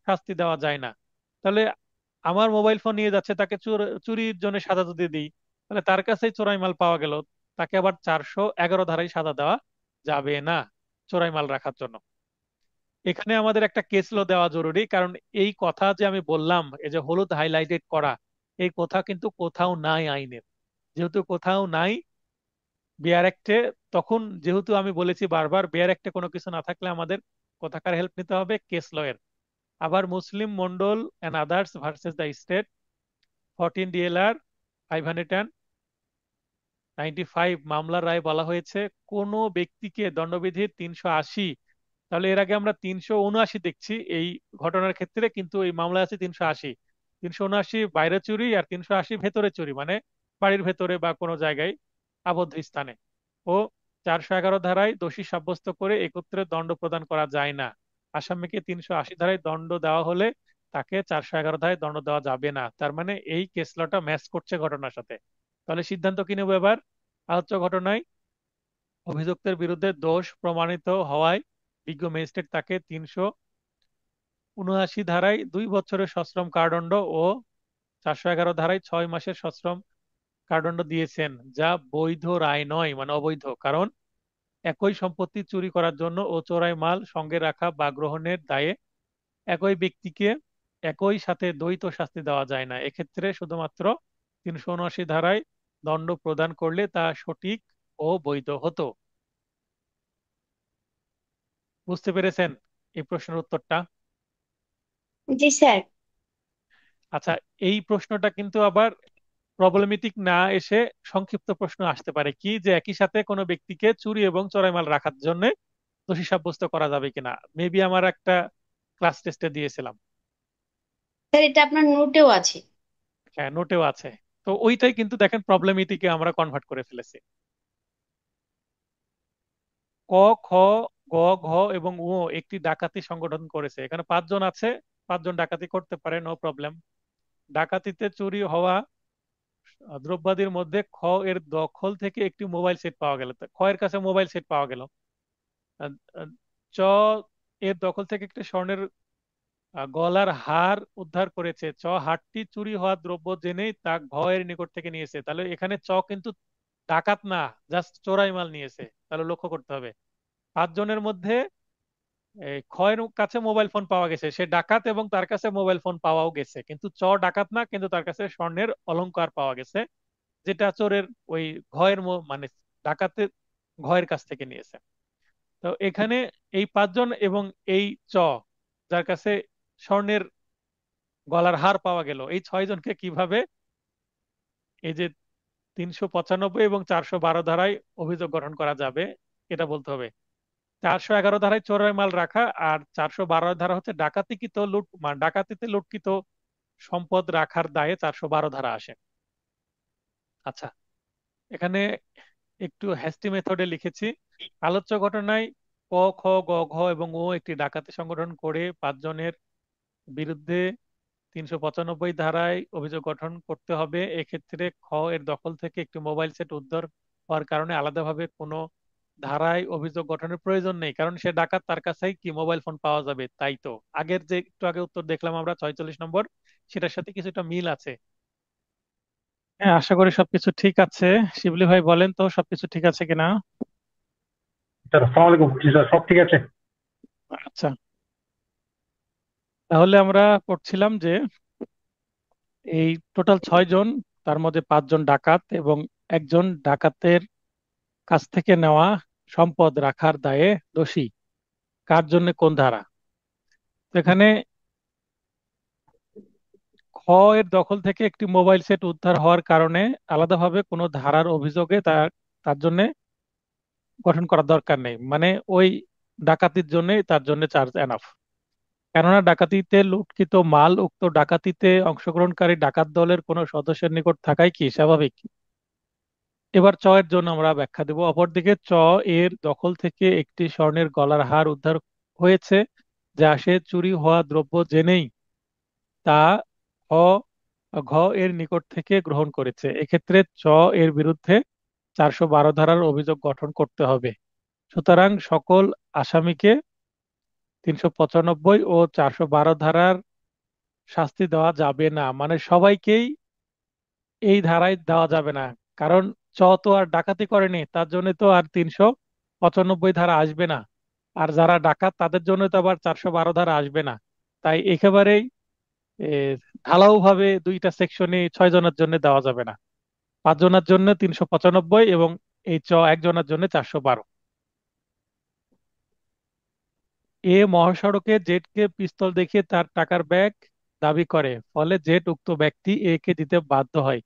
শাস্তি দেওয়া যায় না। তাহলে আমার মোবাইল ফোন নিয়ে যাচ্ছে, তাকে চুরির জন্য সাজা যদি দিই, তাহলে তার কাছেই চোরাই মাল পাওয়া গেল, তাকে আবার 411 ধারায় সাজা দেওয়া যাবে না চোরাই মাল রাখার জন্য। এখানে আমাদের একটা কেস ল দেওয়া জরুরি, কারণ এই কথা যে আমি বললাম, এই যে হলুদ হাইলাইটেড করা, এই কথা কিন্তু কোথাও নাই আইনের। যেহেতু কোথাও নাই বিয়ার অ্যাক্টে, তখন যেহেতু আমি বলেছি বারবার, বিয়ার অ্যাক্টে কোনো কিছু না থাকলে আমাদের কোথাকার হেল্প নিতে হবে? কেস ল এর। আবার Muslim Mondal and others versus the state, 14 DLR 595 মামলার রায় বলা হয়েছে, কোন ব্যক্তিকে দণ্ডবিধির 380, তাহলে এর আগে আমরা 379 দেখছি এই ঘটনার ক্ষেত্রে, কিন্তু এই মামলা আছে 380। 379 বাইরে চুরি আর 380 ভেতরে চুরি, মানে বাড়ির ভেতরে বা কোনো জায়গায় আবদ্ধ স্থানে। ও 411 ধারায় দোষী সাব্যস্ত করে একত্রে দণ্ড প্রদান করা যায় না। আসামিকে 380 ধারায় দণ্ড দেওয়া হলে তাকে 411 ধারায় দণ্ড দেওয়া যাবে না। তার মানে এই কেসলাটা ম্যাচ করছে ঘটনার সাথে। তাহলে সিদ্ধান্ত কি নেবো এবার? আলোচ্য ঘটনায় অভিযুক্তের বিরুদ্ধে দোষ প্রমাণিত হওয়ায় বিজ্ঞ ম্যাজিস্ট্রেট তাকে 379 ধারায় 2 বছরের সশ্রম কারাদণ্ড ও 411 ধারায় 6 মাসের সশ্রম কারাদণ্ড দিয়েছেন, যা বৈধ রায় নয়, মানে অবৈধ। কারণ একই সম্পত্তি চুরি করার জন্য ও চোরাই মাল সঙ্গে রাখা বা গ্রহণের দায়ে একই ব্যক্তিকে একই সাথে দ্বৈত শাস্তি দেওয়া যায় না। এক্ষেত্রে শুধুমাত্র 379 ধারায় দণ্ড প্রদান করলে তা সঠিক ও বৈধ হতো। বুঝতে পেরেছেন এই প্রশ্নের উত্তরটা? জি স্যার। আচ্ছা, এই প্রশ্নটা কিন্তু আবার প্রবলেমেটিক না এসে সংক্ষিপ্ত প্রশ্ন আসতে পারে, কি যে একই সাথে কোনো ব্যক্তিকে চুরি এবং চোরাই মাল রাখার জন্য দোষী সাব্যস্ত করা যাবে কিনা। মেবি আমার একটা ক্লাস টেস্টে দিয়েছিলাম। স্যার এটা আপনার নোটেও আছে। হ্যাঁ, নোটেও আছে। তো ওইটাই কিন্তু দেখেন প্রবলেমেটিকে আমরা কনভার্ট করে ফেলেছি। ক, খ, গ, ঘ এবং ও একটি ডাকাতি সংগঠন করেছে। এখানে 5 জন আছে, 5 জন ডাকাতি করতে পারে, নো প্রবলেম। ডাকাতিতে চুরি হওয়া দ্রব্যাদির মধ্যে খ এর দখল থেকে একটি মোবাইল সেট পাওয়া গেল। খ এর কাছে মোবাইল সেট পাওয়া গেল। আহ, আহ, চ এর দখল থেকে একটি স্বর্ণের গলার হার উদ্ধার করেছে। হারটি চুরি হওয়া দ্রব্য জেনেই তা ঘ এর নিকট থেকে নিয়েছে। তাহলে এখানে কিন্তু ডাকাত না, জাস্ট চোরাই মাল নিয়েছে। তাহলে লক্ষ্য করতে হবে 5 জনের মধ্যে এই খয়ের কাছে মোবাইল ফোন পাওয়া গেছে, সে ডাকাত এবং তার কাছে মোবাইল ফোন পাওয়াও গেছে, কিন্তু ডাকাত না, কিন্তু তার কাছে স্বর্ণের অলংকার পাওয়া গেছে, যেটা চোরের ওই ঘয়ের মানে ডাকাতে ঘয়ের কাছ থেকে নিয়েছে। তো এখানে এই পাঁচজন এবং এই চ যার কাছে স্বর্ণের গলার হার পাওয়া গেল, এই ছয়জনকে কিভাবে এই যে 395 এবং 412 ধারায় অভিযোগ গঠন করা যাবে এটা বলতে হবে। 411 ধারায় চোরাই মাল রাখা, আর 412 ধারা হচ্ছে ডাকাতিকৃত লুট ডাকাতিতে লুটকৃত সম্পদ রাখার দায়ে 412 ধারা আসে। আচ্ছা, এখানে একটু হ্যাস্টি মেথডে লিখেছি। আলোচ্য ঘটনায় ক, খ, গ, ঘ এবং ও একটি ডাকাতি সংগঠন করে পাঁচজনের বিরুদ্ধে 395 ধারায় অভিযোগ গঠন করতে হবে। এক্ষেত্রে খ এর দখল থেকে একটি মোবাইল সেট উদ্ধার হওয়ার কারণে আলাদাভাবে কোনো ধারায় অভিযোগ গঠনের প্রয়োজন নেই, কারণ সে ডাকাত, তার কাছেই কি মোবাইল ফোন পাওয়া যাবে। তাই তো আগের যে একটু আগে উত্তর দেখলাম আমরা 46 নম্বর, সেটার সাথে কিছুটা মিল আছে। হ্যাঁ, আশা করি সবকিছু ঠিক আছে। শিবলি ভাই বলেন তো সবকিছু ঠিক আছে কিনা। স্যার আসসালামু আলাইকুম। জি স্যার, সব ঠিক আছে। আচ্ছা, তাহলে আমরা পড়ছিলাম যে এই টোটাল 6 জন, তার মধ্যে 5 জন ডাকাত এবং একজন ডাকাতের কাছ থেকে নেওয়া সম্পদ রাখার দায়ে দোষী। কার জন্য কোন ধারা? তো এখানে খ এর দখল থেকে একটি মোবাইল সেট উদ্ধার হওয়ার কারণে আলাদাভাবে কোনো ধারার অভিযোগে তার তার জন্য গঠন করার দরকার নেই, মানে ওই ডাকাতির জন্য তার জন্য চার্জ এনাফ। কেননা ডাকাতিতে লুটকৃত মাল উক্ত ডাকাতিতে অংশগ্রহণকারী ডাকাত দলের কোনো সদস্যের নিকট থাকাই কি স্বাভাবিক। এবার চ এর জন্য আমরা ব্যাখ্যা দেব। অপরদিকে চ এর দখল থেকে একটি স্বর্ণের গলার হার উদ্ধার হয়েছে, যা সে চুরি হওয়া দ্রব্য জেনেই তা খ ঘ এর নিকট থেকে গ্রহণ করেছে। এক্ষেত্রে চ এর বিরুদ্ধে 412 ধারার অভিযোগ গঠন করতে হবে। সুতরাং সকল আসামিকে 395 ও 412 ধারার শাস্তি দেওয়া যাবে না, মানে সবাইকেই এই ধারায় দেওয়া যাবে না। কারণ চ তো আর ডাকাতি করেনি, তার জন্য তো আর 395 ধারা আসবে না। আর যারা ডাকাত তাদের জন্য তো আবার 412 ধারা আসবে না। তাই একেবারেই এ, ঢালাও ভাবে দুইটা সেকশনে 6 জনের জন্য দেওয়া যাবে না। 5 জনের জন্য 395 এবং এই একজনের জন্য 412। মহাসড়কে জেডকে পিস্তল দেখিয়ে তার টাকার ব্যাগ দাবি করে, ফলে জেড উক্ত ব্যক্তি এ কে দিতে বাধ্য হয়।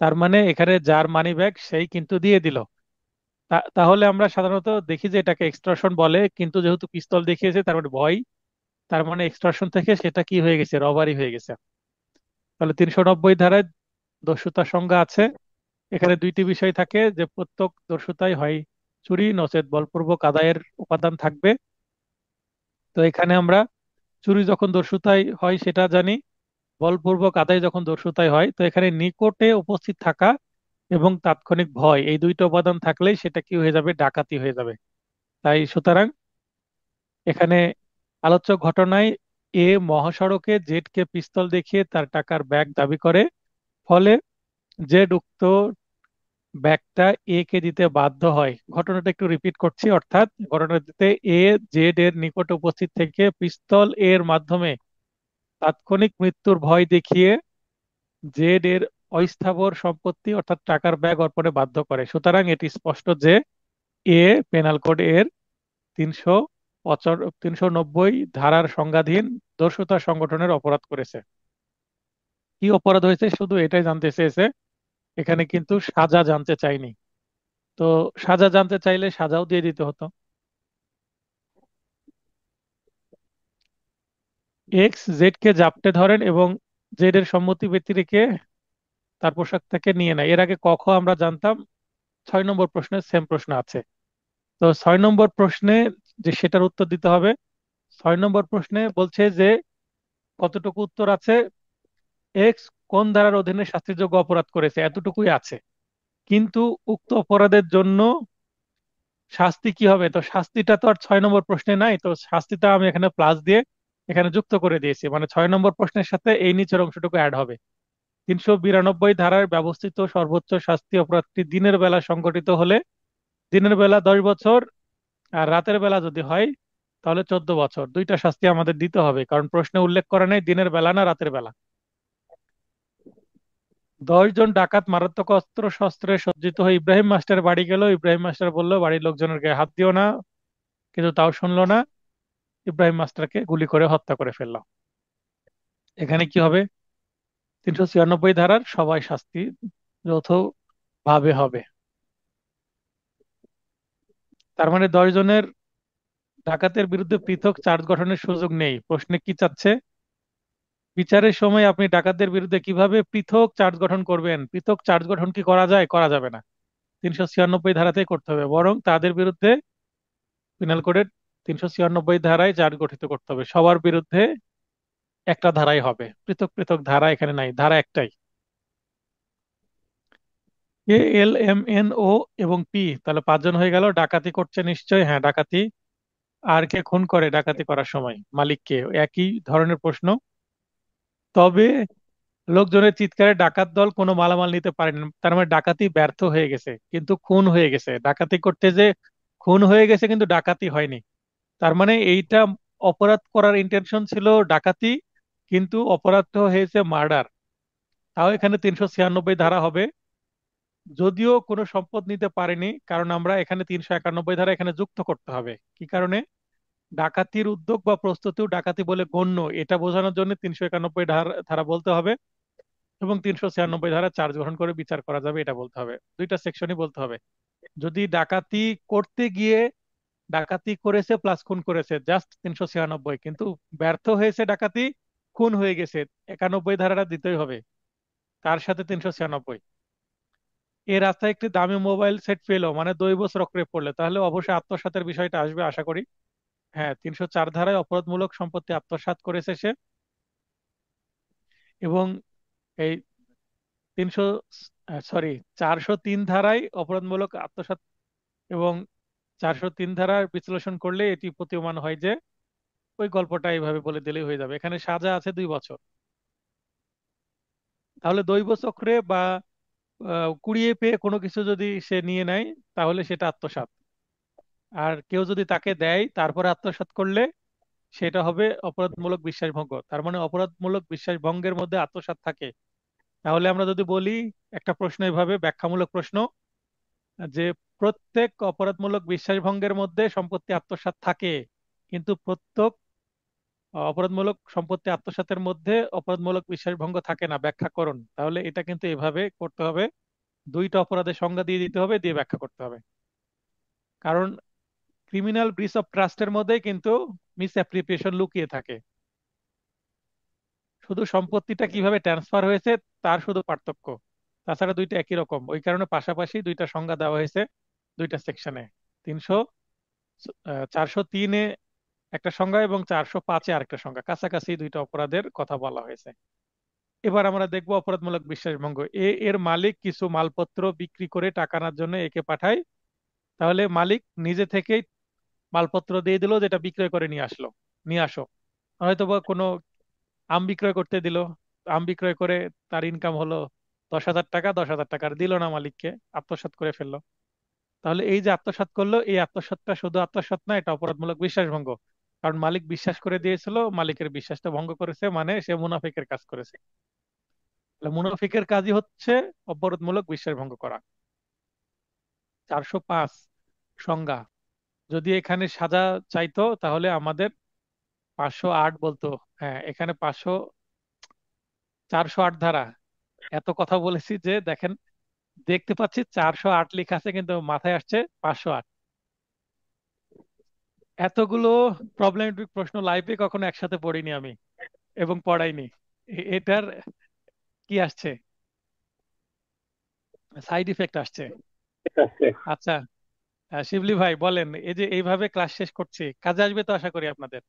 তার মানে এখানে যার মানি ব্যাগ সেই কিন্তু দিয়ে দিল। তাহলে আমরা সাধারণত দেখি যে এটাকে এক্সটর্শন বলে, কিন্তু যেহেতু পিস্তল দেখিয়েছে তার মানে ভয়, তার মানে এক্সটর্শন থেকে সেটা কি হয়ে গেছে, রবারি হয়ে গেছে। তাহলে 390 ধারায় দস্যুতার সংজ্ঞা আছে। এখানে দুইটি বিষয় থাকে, যে প্রত্যেক দস্যুতাই হয় চুরি নচেত বলপূর্বক আদায়ের উপাদান থাকবে। তো এখানে আমরা চুরি যখন দস্যুতাই হয় সেটা জানি, বলপূর্বক আদায় যখন দস্যুতাই হয়, তো এখানে নিকটে উপস্থিত থাকা এবং তাৎক্ষণিক ভয়, এই দুইটা উপাদান থাকলেই সেটা কি হয়ে যাবে, ডাকাতি হয়ে যাবে। তাই সুতরাং এখানে আলোচ্য ঘটনায় মহাসড়কে জেড কে পিস্তল দেখিয়ে তার টাকার ব্যাগ দাবি করে, ফলে জেড উক্ত ব্যাগটা কে দিতে বাধ্য হয়। ঘটনাটা একটু রিপিট করছি, অর্থাৎ ঘটনাটিতে জেড এর নিকটে উপস্থিত থেকে পিস্তল এর মাধ্যমে তাৎক্ষণিক মৃত্যুর ভয় দেখিয়ে জেড এর অস্থাবর সম্পত্তি অর্থাৎ টাকার ব্যাগ অর্পণে বাধ্য করে। সুতরাং এটি স্পষ্ট যে পেনাল কোড এর 390 ধারার সংজ্ঞাধীন দস্যুতা সংগঠনের অপরাধ করেছে। কি অপরাধ হয়েছে শুধু এটাই জানতে চেয়েছে, এখানে কিন্তু সাজা জানতে চাইনি। তো সাজা জানতে চাইলে সাজাও দিয়ে দিতে হতো। এক্স জেড কে জাপটে ধরেন এবং জেড এর সম্মতি ব্যক্তি রেখে তার পোশাক থেকে নিয়ে নেয়। এর আগে ক খ আমরা জানতাম, 6 নম্বর প্রশ্নের সেম প্রশ্ন আছে। তো 6 নম্বর প্রশ্নে যে সেটার উত্তর দিতে হবে। 6 নম্বর প্রশ্নে বলছে যে কতটুকু উত্তর আছে, এক্স কোন ধারার অধীনে শাস্তিযোগ্য অপরাধ করেছে, এতটুকুই আছে। কিন্তু উক্ত অপরাধের জন্য শাস্তি কি হবে, তো শাস্তিটা তো আর 6 নম্বর প্রশ্নে নাই, তো শাস্তিটা আমি এখানে প্লাস দিয়ে এখানে যুক্ত করে দিয়েছি, মানে 6 নম্বর প্রশ্নের সাথে এই নিচের অংশটুকু অ্যাড হবে। 392 ধারায় ব্যবস্থিত সর্বোচ্চ শাস্তি অপরাধটি দিনের বেলা সংঘটিত হলে দিনের বেলা 10 বছর, আর রাতের বেলা যদি হয় তাহলে 14 বছর। দুইটা শাস্তি আমাদের দিতে হবে, কারণ প্রশ্নে উল্লেখ করা নেই দিনের বেলা না রাতের বেলা। 10 জন ডাকাত মারাত্মক অস্ত্র শস্ত্রে সজ্জিত হয়ে ইব্রাহিম মাস্টার বাড়ি গেল। ইব্রাহিম মাস্টার বলল বাড়ির লোকজনের গায়ে হাত দিও না, কিন্তু তাও শুনলো না। ইব্রাহিম মাস্টারকে গুলি করে হত্যা করে ফেললো। এখানে কি হবে? 396 ধারার সবাই শাস্তি যৌথ ভাবে হবে। তার মানে 10 জনের ডাকাতের বিরুদ্ধে পৃথক চার্জ গঠনের সুযোগ নেই। প্রশ্নে কি চাচ্ছে? বিচারের সময় আপনি ডাকাতদের বিরুদ্ধে কিভাবে পৃথক চার্জ গঠন করবেন? পৃথক চার্জ গঠন কি করা যায়? করা যাবে না। 396 ধারাতেই করতে হবে, বরং তাদের বিরুদ্ধে পিনাল কোডের 396 ধারায় চার্জ গঠিত করতে হবে। সবার বিরুদ্ধে একটা ধারাই হবে, পৃথক পৃথক ধারা এখানে নাই, ধারা একটাই। এ, এল, এম, এন, ও এবং পি, তাহলে 5 জন হয়ে গেল। ডাকাতি করছে নিশ্চয়, হ্যাঁ ডাকাতি। আর কে খুন করে ডাকাতি করার সময়? মালিককে। একই ধরনের প্রশ্ন। তবে লোকজনের চিৎকারে ডাকাত দল কোনো মালামাল নিতে পারেনি, তার মানে ডাকাতি ব্যর্থ হয়ে গেছে কিন্তু খুন হয়ে গেছে। ডাকাতি করতে যে খুন হয়ে গেছে কিন্তু ডাকাতি হয়নি। তার মানে এইটা অপরাধ করার ইন্টেনশন ছিল ডাকাতি, কিন্তু অপরাধটা হয়েছে মার্ডার। তাও এখানে 396 ধারা হবে। যদিও কোনো সম্পদ নিতে পারেনি, কারণ আমরা এখানে 391 ধারা এখানে যুক্ত করতে হবে। কি কারণে? ডাকাতির উদ্যোগ বা প্রস্তুতিও ডাকাতি বলে গণ্য, এটা বোঝানোর জন্য 391 ধারা বলতে হবে। এবং 396 ধারা চার্জ গ্রহণ করে বিচার করা যাবে, এটা বলতে হবে। দুইটা সেকশনই বলতে হবে। যদি ডাকাতি করতে গিয়ে ডাকাতি করেছে প্লাস খুন করেছে, জাস্ট 396, কিন্তু ব্যর্থ হয়েছে ডাকাতি, খুন হয়ে গেছে, 91 ধারাটা দিতেই হবে, তার সাথে 396। এই রাস্তায় একটি দামি মোবাইল সেট পেলো, মানে দৈব চক্রে পড়লে, তাহলে অবশ্যই আত্মসাতের বিষয়টা আসবে আশা করি। হ্যাঁ, 304 ধারায় অপরাধমূলক সম্পত্তি আত্মসাৎ করেছে সে। এবং এই 300, সরি, 403 ধারায় অপরাধমূলক আত্মসাৎ। এবং 403 ধারার বিশ্লেষণ করলে এটি প্রতীয়মান হয় যে ওই গল্পটা এইভাবে বলে দিলেই হয়ে যাবে। এখানে সাজা আছে 2 বছর। তাহলে দৈব চক্রে বা কুড়িয়ে পেয়ে কোনো কিছু যদি সে নিয়ে নেয়, তাহলে সেটা আত্মসাৎ। আর কেউ যদি তাকে দেয় তারপরে আত্মসাৎ করলে সেটা হবে অপরাধমূলক বিশ্বাসভঙ্গ। তার মানে অপরাধমূলক বিশ্বাসভঙ্গের মধ্যে আত্মসাৎ থাকে। তাহলে আমরা যদি বলি একটা প্রশ্ন এভাবে, ব্যাখ্যামূলক প্রশ্ন, যে প্রত্যেক অপরাধমূলক বিশ্বাসভঙ্গের মধ্যে সম্পত্তি আত্মসাৎ থাকে, কিন্তু প্রত্যেক অপরাধমূলক সম্পত্তি আত্মসাতের মধ্যে অপরাধমূলক বিশ্বাসভঙ্গ থাকে না। ব্যাখ্যা করুন। তাহলে এটা কিন্তু এভাবে করতে হবে, দুইটা অপরাধের সংজ্ঞা দিয়ে দিতে হবে, দিয়ে ব্যাখ্যা করতে হবে। কারণ ক্রিমিনাল ব্রিচ অফ ট্রাস্টের মধ্যে কিন্তু মিস অ্যাপ্রিপিয়েশন লুকিয়ে থাকে। শুধু সম্পত্তিটা কিভাবে ট্রান্সফার হয়েছে তার শুধু পার্থক্য, তাছাড়া দুইটা একই রকম। ওই কারণে পাশাপাশি দুইটা সংজ্ঞা দেওয়া হয়েছে দুইটা সেকশনে। 403-এ একটা সংজ্ঞা এবং 405-এ আরেকটা সংজ্ঞা, কাছাকাছি দুইটা অপরাধের কথা বলা হয়েছে। এবার আমরা দেখবো অপরাধমূলক বিশ্বাসভঙ্গ। এর মালিক কিছু মালপত্র বিক্রি করে টাকা আনার জন্য একে পাঠায়। তাহলে মালিক নিজে থেকেই মালপত্র দিয়ে দিল, যেটা বিক্রয় করে নিয়ে আসো। হয়তো বা কোনো আম বিক্রয় করতে দিল, আম বিক্রয় করে তার ইনকাম হলো 10,000 টাকা, 10,000 টাকার দিল না মালিককে, আত্মসাৎ করে ফেললো। তাহলে এই যে আত্মসাৎ করলো, এই আত্মসাৎটা শুধু আত্মসাৎ না, এটা অপরাধমূলক বিশ্বাসভঙ্গ। কারণ মালিক বিশ্বাস করে দিয়েছিল, মালিকের বিশ্বাসটা ভঙ্গ করেছে, মানে সে মুনাফিকের কাজ করেছে। তাহলে মুনাফিকের কাজই হচ্ছে অপরাধমূলক বিশ্বাস ভঙ্গ করা। 405 সংজ্ঞা। যদি এখানে সাজা চাইতো তাহলে আমাদের 508 বলতো। হ্যাঁ, এখানে 408 ধারা। এত কথা বলেছি যে দেখেন, দেখতে পাচ্ছি 408 লেখা আছে কিন্তু মাথায় আসছে 508। এতগুলো প্রবলেমেটিক প্রশ্ন লাইফে কখনো একসাথে পড়িনি আমি, এবং পড়াইনি। এটার কি আসছে, সাইড ইফেক্ট আসছে। ঠিক আছে। আচ্ছা, শিবলি ভাই বলেন, এই যে এইভাবে ক্লাস শেষ করছি, কাজে আসবে তো আশা করি আপনাদের?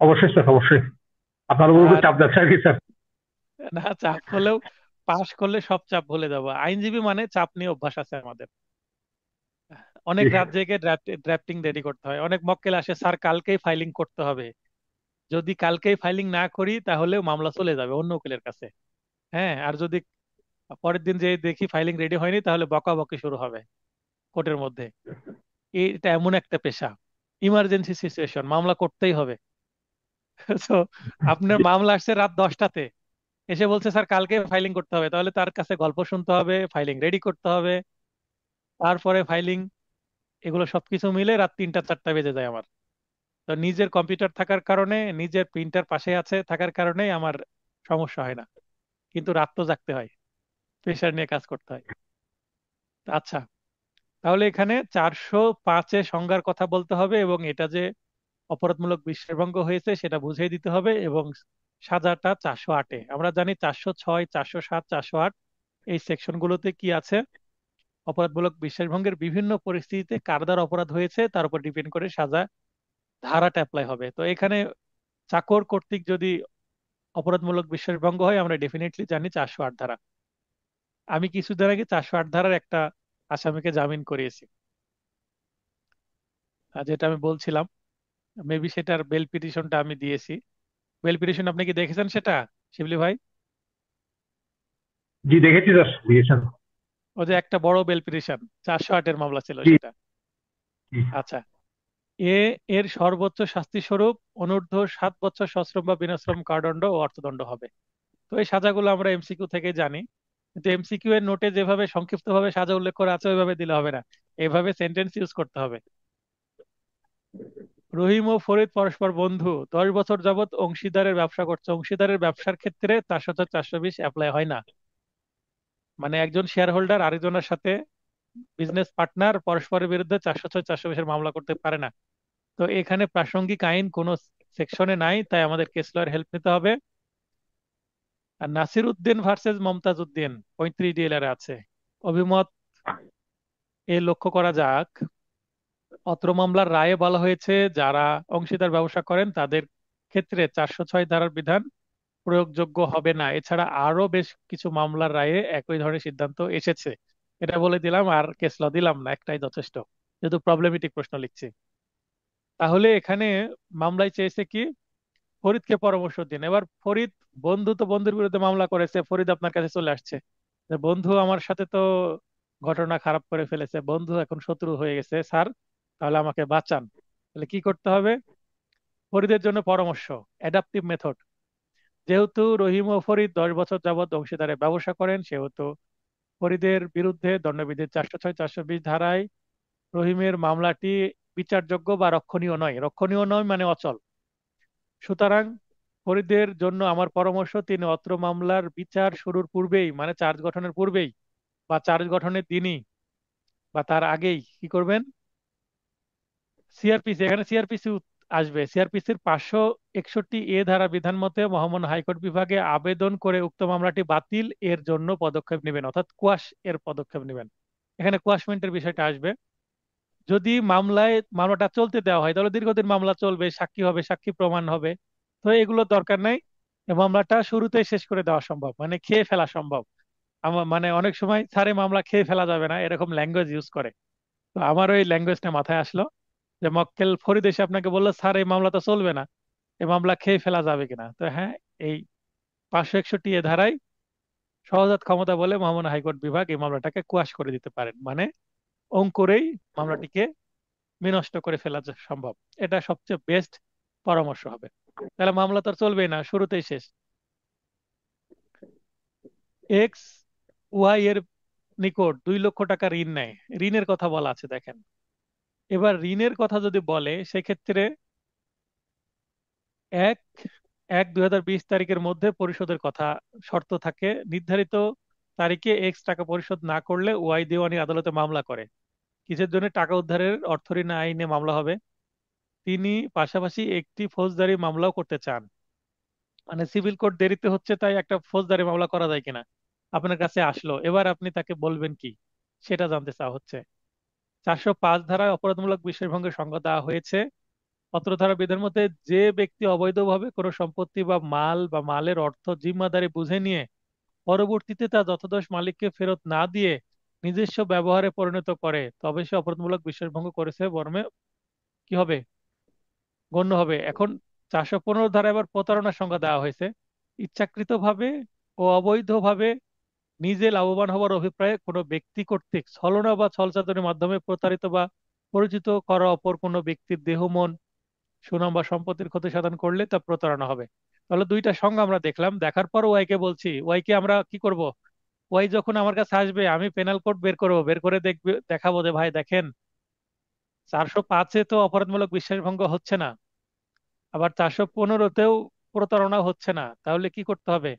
অবশ্যই স্যার, অবশ্যই। আপনার উপর আর চাপ যাচ্ছে আর কি স্যার। না, চাপ হলেও পাশ করলে সব চাপ ভুলে যাবো। আইনজীবী মানে চাপ নিয়ে অভ্যাস আছে আমাদের। অনেক জি। রাত জেগে ড্রাফটিং রেডি করতে হয়, অনেক মক্কেল আসে, স্যার কালকেই ফাইলিং করতে হবে। যদি কালকেই ফাইলিং না করি তাহলে মামলা চলে যাবে অন্য উকিলের কাছে। হ্যাঁ, আর যদি পরের দিন যে দেখি ফাইলিং রেডি হয়নি, তাহলে বকাবকি শুরু হবে কোর্টের মধ্যে। এটা এমন একটা পেশা, ইমার্জেন্সি সিচুয়েশন, মামলা করতেই হবে। তো আপনার জি। মামলা আসছে রাত 10টাতে, এসে বলছে স্যার কালকে ফাইলিং করতে হবে, তাহলে তার কাছে গল্প শুনতে হবে, ফাইলিং রেডি করতে হবে, তারপরে ফাইলিং, এগুলো সবকিছু মিলে রাত 3টা 4টা বেজে যায় আমার। তো নিজের কম্পিউটার থাকার কারণে, নিজের প্রিন্টার পাশে আছে থাকার কারণেই আমার সমস্যা হয় না, কিন্তু রাত তো জাগতে হয়, প্রেশার নিয়ে কাজ করতে হয়। আচ্ছা, তাহলে এখানে 405-এ সংজ্ঞার কথা বলতে হবে, এবং এটা যে অপরাধমূলক বিশ্বাসভঙ্গ হয়েছে সেটা বুঝিয়ে দিতে হবে, এবং সাজাটা 408-এ। আমরা জানি 406, 407, 408 এই সেকশনগুলোতে কি আছে, অপরাধমূলক বিশ্বাসভঙ্গের বিভিন্ন পরিস্থিতিতে কার দ্বারা অপরাধ হয়েছে তার উপর ডিপেন্ড করে সাজা ধারাটা অ্যাপ্লাই হবে। তো এখানে চাকর কর্তৃক যদি অপরাধমূলক বিশ্বাসভঙ্গ হয়, আমরা ডেফিনেটলি জানি 408 ধারা। আমি কিছুদিন আগে 408 ধারার একটা আসামিকে জামিন করিয়েছি, যেটা আমি বলছিলাম, মেবি সেটার বেল পিটিশনটা আমি দিয়েছি। বেল পিটিশন আপনি কি দেখেছেন সেটা, শিবলি ভাই? জি দেখেছি স্যার, দিয়েছেন। ও যে একটা বড় বেল পিটিশন, 408-এর মামলা ছিল জি সেটা। জি। আচ্ছা, এ এর সর্বোচ্চ শাস্তি স্বরূপ অনূর্ধ্ব 7 বছর সশ্রম বা বিনাশ্রম কারাদণ্ড ও অর্থদণ্ড হবে। তো এই সাজাগুলো আমরা এমসিকিউ থেকে জানি, কিন্তু এমসিকিউ এর নোটে যেভাবে সংক্ষিপ্ত ভাবে সাজা উল্লেখ করা আছে ওইভাবে দিলে হবে না, এভাবে সেন্টেন্স ইউজ করতে হবে। রহিম ও ফরিদ পরস্পর বন্ধু, 10 বছর যাবত অংশীদারের ব্যবসা করছে। অংশীদারের ব্যবসার ক্ষেত্রে 404 420 অ্যাপ্লাই হয় না। মানে একজন শেয়ার হোল্ডার আরেকজনের সাথে, বিজনেস পার্টনার পরস্পরের বিরুদ্ধে 406 420-এর মামলা করতে পারে না। তো এখানে প্রাসঙ্গিক আইন কোন সেকশনে নাই, তাই আমাদের কেস লয়ের হেল্প নিতে হবে। আর নাসির উদ্দিন ভার্সেস মমতাজ উদ্দিন 35 DLR আছে। অভিমত এ লক্ষ্য করা যাক, অত্র মামলার রায়ে বলা হয়েছে যারা অংশীদার ব্যবসা করেন তাদের ক্ষেত্রে 406 ধারার বিধান প্রয়োগযোগ্য হবে না। এছাড়া আরো বেশ কিছু মামলার রায়ে একই ধরনের সিদ্ধান্ত এসেছে। এটা বলে দিলাম, আর কেস ল দিলাম না, একটাই যথেষ্ট, যেহেতু প্রবলেমেটিক প্রশ্ন লিখছি। তাহলে এখানে মামলায় চেয়েছে কি, ফরিদকে পরামর্শ দিন। এবার ফরিদ, বন্ধু তো বন্ধুর বিরুদ্ধে মামলা করেছে, ফরিদ আপনার কাছে চলে আসছে যে বন্ধু আমার সাথে তো ঘটনা খারাপ করে ফেলেছে, বন্ধু এখন শত্রু হয়ে গেছে স্যার, তাহলে আমাকে বাঁচান। তাহলে কি করতে হবে? ফরিদের জন্য পরামর্শ, অ্যাডাপটিভ মেথড। যেহেতু রহিম ও ফরিদ 10 বছর যাবৎ অংশীদারে ব্যবসা করেন, সেহেতু ফরিদের বিরুদ্ধে দণ্ডবিধির 406 420 ধারায় রহিমের মামলাটি বিচারযোগ্য বা রক্ষণীয় নয়। রক্ষণীয় নয় মানে অচল। সুতরাং ফরিদের জন্য আমার পরামর্শ, তিনি অত্র মামলার বিচার শুরুর পূর্বেই, মানে চার্জ গঠনের পূর্বেই বা চার্জ গঠনের দিনই বা তার আগেই কি করবেন, সিআরপিসি, এখানে সিআরপিসি আসবে, সিআরপিসির 561 ধারা বিধান মতে মহামান্য হাইকোর্ট বিভাগে আবেদন করে উক্ত মামলাটি বাতিল এর জন্য পদক্ষেপ নেবেন, অর্থাৎ কোয়াশ এর পদক্ষেপ নেবেন। এখানে কোয়াশমেন্টের বিষয়টা আসবে। যদি মামলাটা চলতে দেওয়া হয় তাহলে দীর্ঘদিন মামলা চলবে, সাক্ষী হবে, সাক্ষী প্রমাণ হবে। তো এগুলো দরকার নাই, এই মামলাটা শুরুতেই শেষ করে দেওয়া সম্ভব, মানে খেয়ে ফেলা সম্ভব। আমার মানে অনেক সময় স্যারে মামলা খেয়ে ফেলা যাবে না এরকম ল্যাঙ্গুয়েজ ইউজ করে। তো আমার ওই ল্যাঙ্গুয়েজটা মাথায় আসলো, যে মক্কেল ফরিদ এসে আপনাকে বললো স্যার এই মামলা তো চলবে না, এই মামলা খেয়ে ফেলা যাবে কিনা। তো হ্যাঁ, এই 561 ধারায় সহজাত ক্ষমতা বলে মহামান্য হাইকোর্ট বিভাগ এই মামলাটাকে কুয়াশ করে দিতে পারেন, মানে অঙ্কুরেই মামলাটিকে বিনষ্ট করে ফেলা সম্ভব। এটা সবচেয়ে বেস্ট পরামর্শ হবে। তাহলে মামলা তো আর চলবেই না, শুরুতেই শেষ। এক্স ওয়াই এর নিকট 2 লক্ষ টাকা ঋণ নেয়, ঋণের কথা বলা আছে দেখেন। এবার ঋণের কথা যদি বলে সেক্ষেত্রে 1/1/2020 তারিখের মধ্যে পরিশোধের কথা শর্ত থাকে। নির্ধারিত তারিখে এক্স টাকা পরিশোধ না করলে ওয়াই দেওয়ানি আদালতে মামলা করে। কিসের জন্য? টাকা উদ্ধারের অর্থ ঋণ আইনে মামলা হবে। তিনি পাশাপাশি একটি ফৌজদারি মামলাও করতে চান, মানে সিভিল কোর্ট দেরিতে হচ্ছে তাই একটা ফৌজদারি মামলা করা যায় কিনা আপনার কাছে আসলো, এবার আপনি তাকে বলবেন কি, সেটা জানতে চাওয়া হচ্ছে। 405 ধারায় অপরাধমূলক বিশ্বাসভঙ্গের সংজ্ঞা দেওয়া হয়েছে। অত্র ধারা বিধান মতে যে ব্যক্তি অবৈধভাবে কোনো সম্পত্তি বা মাল বা মালের অর্থ জিম্মাদারি বুঝে নিয়ে পরবর্তীতে তা যথাযথ মালিককে ফেরত না দিয়ে নিজস্ব ব্যবহারে পরিণত করে, তবে সে অপরাধমূলক বিশ্বাসভঙ্গ করেছে মর্মে কি হবে, গণ্য হবে। এখন 415 ধারা এবার প্রতারণার সংজ্ঞা দেওয়া হয়েছে। ইচ্ছাকৃতভাবে ও অবৈধভাবে নিজে লাভবান হওয়ার অভিপ্রায়ে কোনো ব্যক্তি কর্তৃক ছলনা বা ছলচাতুরির মাধ্যমে প্রতারিত বা পরিচিত করা অপর কোনো ব্যক্তির দেহ, মন, সুনাম বা সম্পত্তির ক্ষতি সাধন করলে তা প্রতারণা হবে। তাহলে দুইটা সংজ্ঞা আমরা দেখলাম, দেখার পর ওয়াইকে বলছি ওয়াইকে আমরা কি করব? ওয়াই যখন আমার কাছে আসবে আমি পেনাল কোড বের করব, বের করে দেখবে, দেখাবো যে ভাই দেখেন 405-এ তো অপরাধমূলক বিশ্বাসভঙ্গ হচ্ছে না, আবার 415-তেও প্রতারণা হচ্ছে না, তাহলে কি করতে হবে?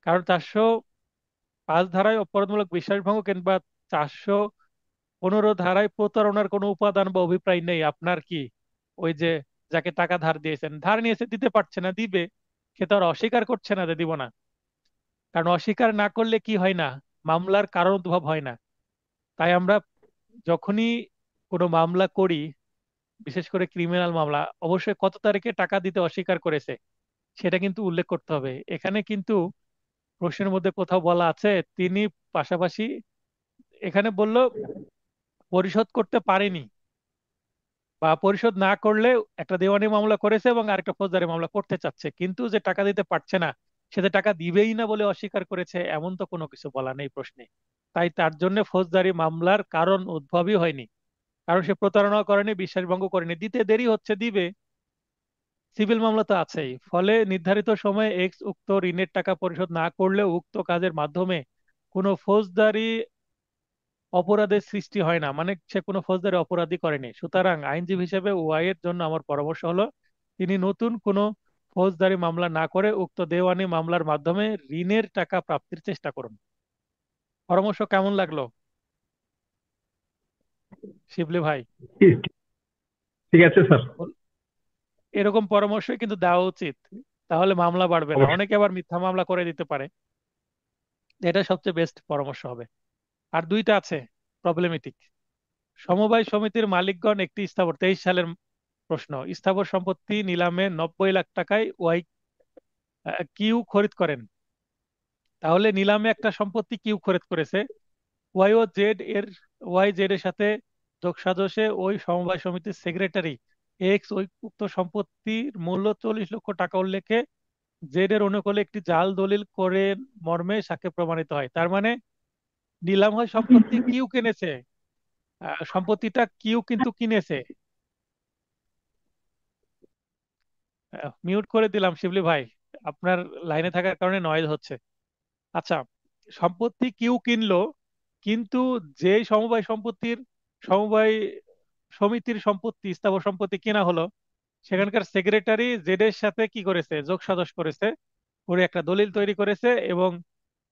কারণ 405 ধারায় অপরাধমূলক বিশ্বাসভঙ্গ কিংবা 415 ধারায় প্রতারণার কোনো উপাদান বা অভিপ্রায় নেই। আপনার কি ওই যে যাকে টাকা ধার দিয়েছেন, ধার নিয়েছে, দিতে পারছে না, দিবে, সে তো আর অস্বীকার করছে না যে দিব না। কারণ অস্বীকার না করলে কি হয় না, মামলার কারণ উদ্ভব হয় না। তাই আমরা যখনই কোনো মামলা করি, বিশেষ করে ক্রিমিনাল মামলা, অবশ্যই কত তারিখে টাকা দিতে অস্বীকার করেছে সেটা কিন্তু উল্লেখ করতে হবে। এখানে কিন্তু প্রশ্নের মধ্যে কোথাও বলা আছে তিনি পাশাপাশি, এখানে বলল পরিশোধ করতে পারেনি বা পরিশোধ না করলে একটা দেওয়ানি মামলা করেছে এবং আরেকটা ফৌজদারি মামলা করতে চাচ্ছে, কিন্তু যে টাকা দিতে পারছে না, সে যে টাকা দিবেই না বলে অস্বীকার করেছে এমন তো কোনো কিছু বলা নেই প্রশ্নে। তাই তার জন্য ফৌজদারি মামলার কারণ উদ্ভবই হয়নি। কারণ সে প্রতারণা করেনি, বিশ্বাসভঙ্গ করেনি, দিতে দেরি হচ্ছে, দিবে। সিভিল মামলা তো আছেই। ফলে নির্ধারিত সময়ে এক্স উক্ত ঋণের টাকা পরিশোধ না করলেও উক্ত কাজের মাধ্যমে কোনো ফৌজদারি অপরাধের সৃষ্টি হয় না, মানে সে কোনো ফৌজদারি অপরাধী করেনি। সুতরাং আইনজীবী হিসেবে ওয়াই এর জন্য আমার পরামর্শ হলো তিনি নতুন কোনো ফৌজদারি মামলা না করে উক্ত দেওয়ানি মামলার মাধ্যমে ঋণের টাকা প্রাপ্তির চেষ্টা করুন। পরামর্শ কেমন লাগলো শিবলি ভাই? ঠিক ঠিক আছে স্যার। বল- এরকম পরামর্শই কিন্তু দেওয়া উচিত, তাহলে মামলা বাড়বে না, অবশ্যই। অনেকে আবার মিথ্যা মামলা করে দিতে পারে। এটা সবচেয়ে বেস্ট পরামর্শ হবে। আর দুইটা আছে প্রবলেমেটিক। সমবায় সমিতির মালিকগণ একটি স্থাবর, 23 সালের প্রশ্ন, স্থাবর সম্পত্তি নিলামে 90 লাখ টাকায় ওয়াই কিউ খরিদ করেন। তাহলে নিলামে একটা সম্পত্তি কিউ খরিদ করেছে, ওয়াই ও জেড এর ওয়াই জেড এর সাথে যোগসাজশে ওই সমবায় সমিতির সেক্রেটারি এক্স ওই উক্ত সম্পত্তির মূল্য 40 লক্ষ টাকা উল্লেখে জেড এর অনুকূলে একটি জাল দলিল করে মর্মে সাক্ষ্যে প্রমাণিত হয়। তার মানে নিলাম হয় সম্পত্তি কিউ কিনেছে, সম্পত্তিটা কিউ কিন্তু কিনেছে। মিউট করে দিলাম শিবলি ভাই, আপনার লাইনে থাকার কারণে নয়েজ হচ্ছে। আচ্ছা, সম্পত্তি কিউ কিনলো, কিন্তু যে সমবায় সমিতির সম্পত্তি, স্থাবর সম্পত্তি কেনা হলো, সেখানকার সেক্রেটারি জেড এর সাথে কি করেছে, যোগ সাজশ করেছে, করে একটা দলিল তৈরি করেছে এবং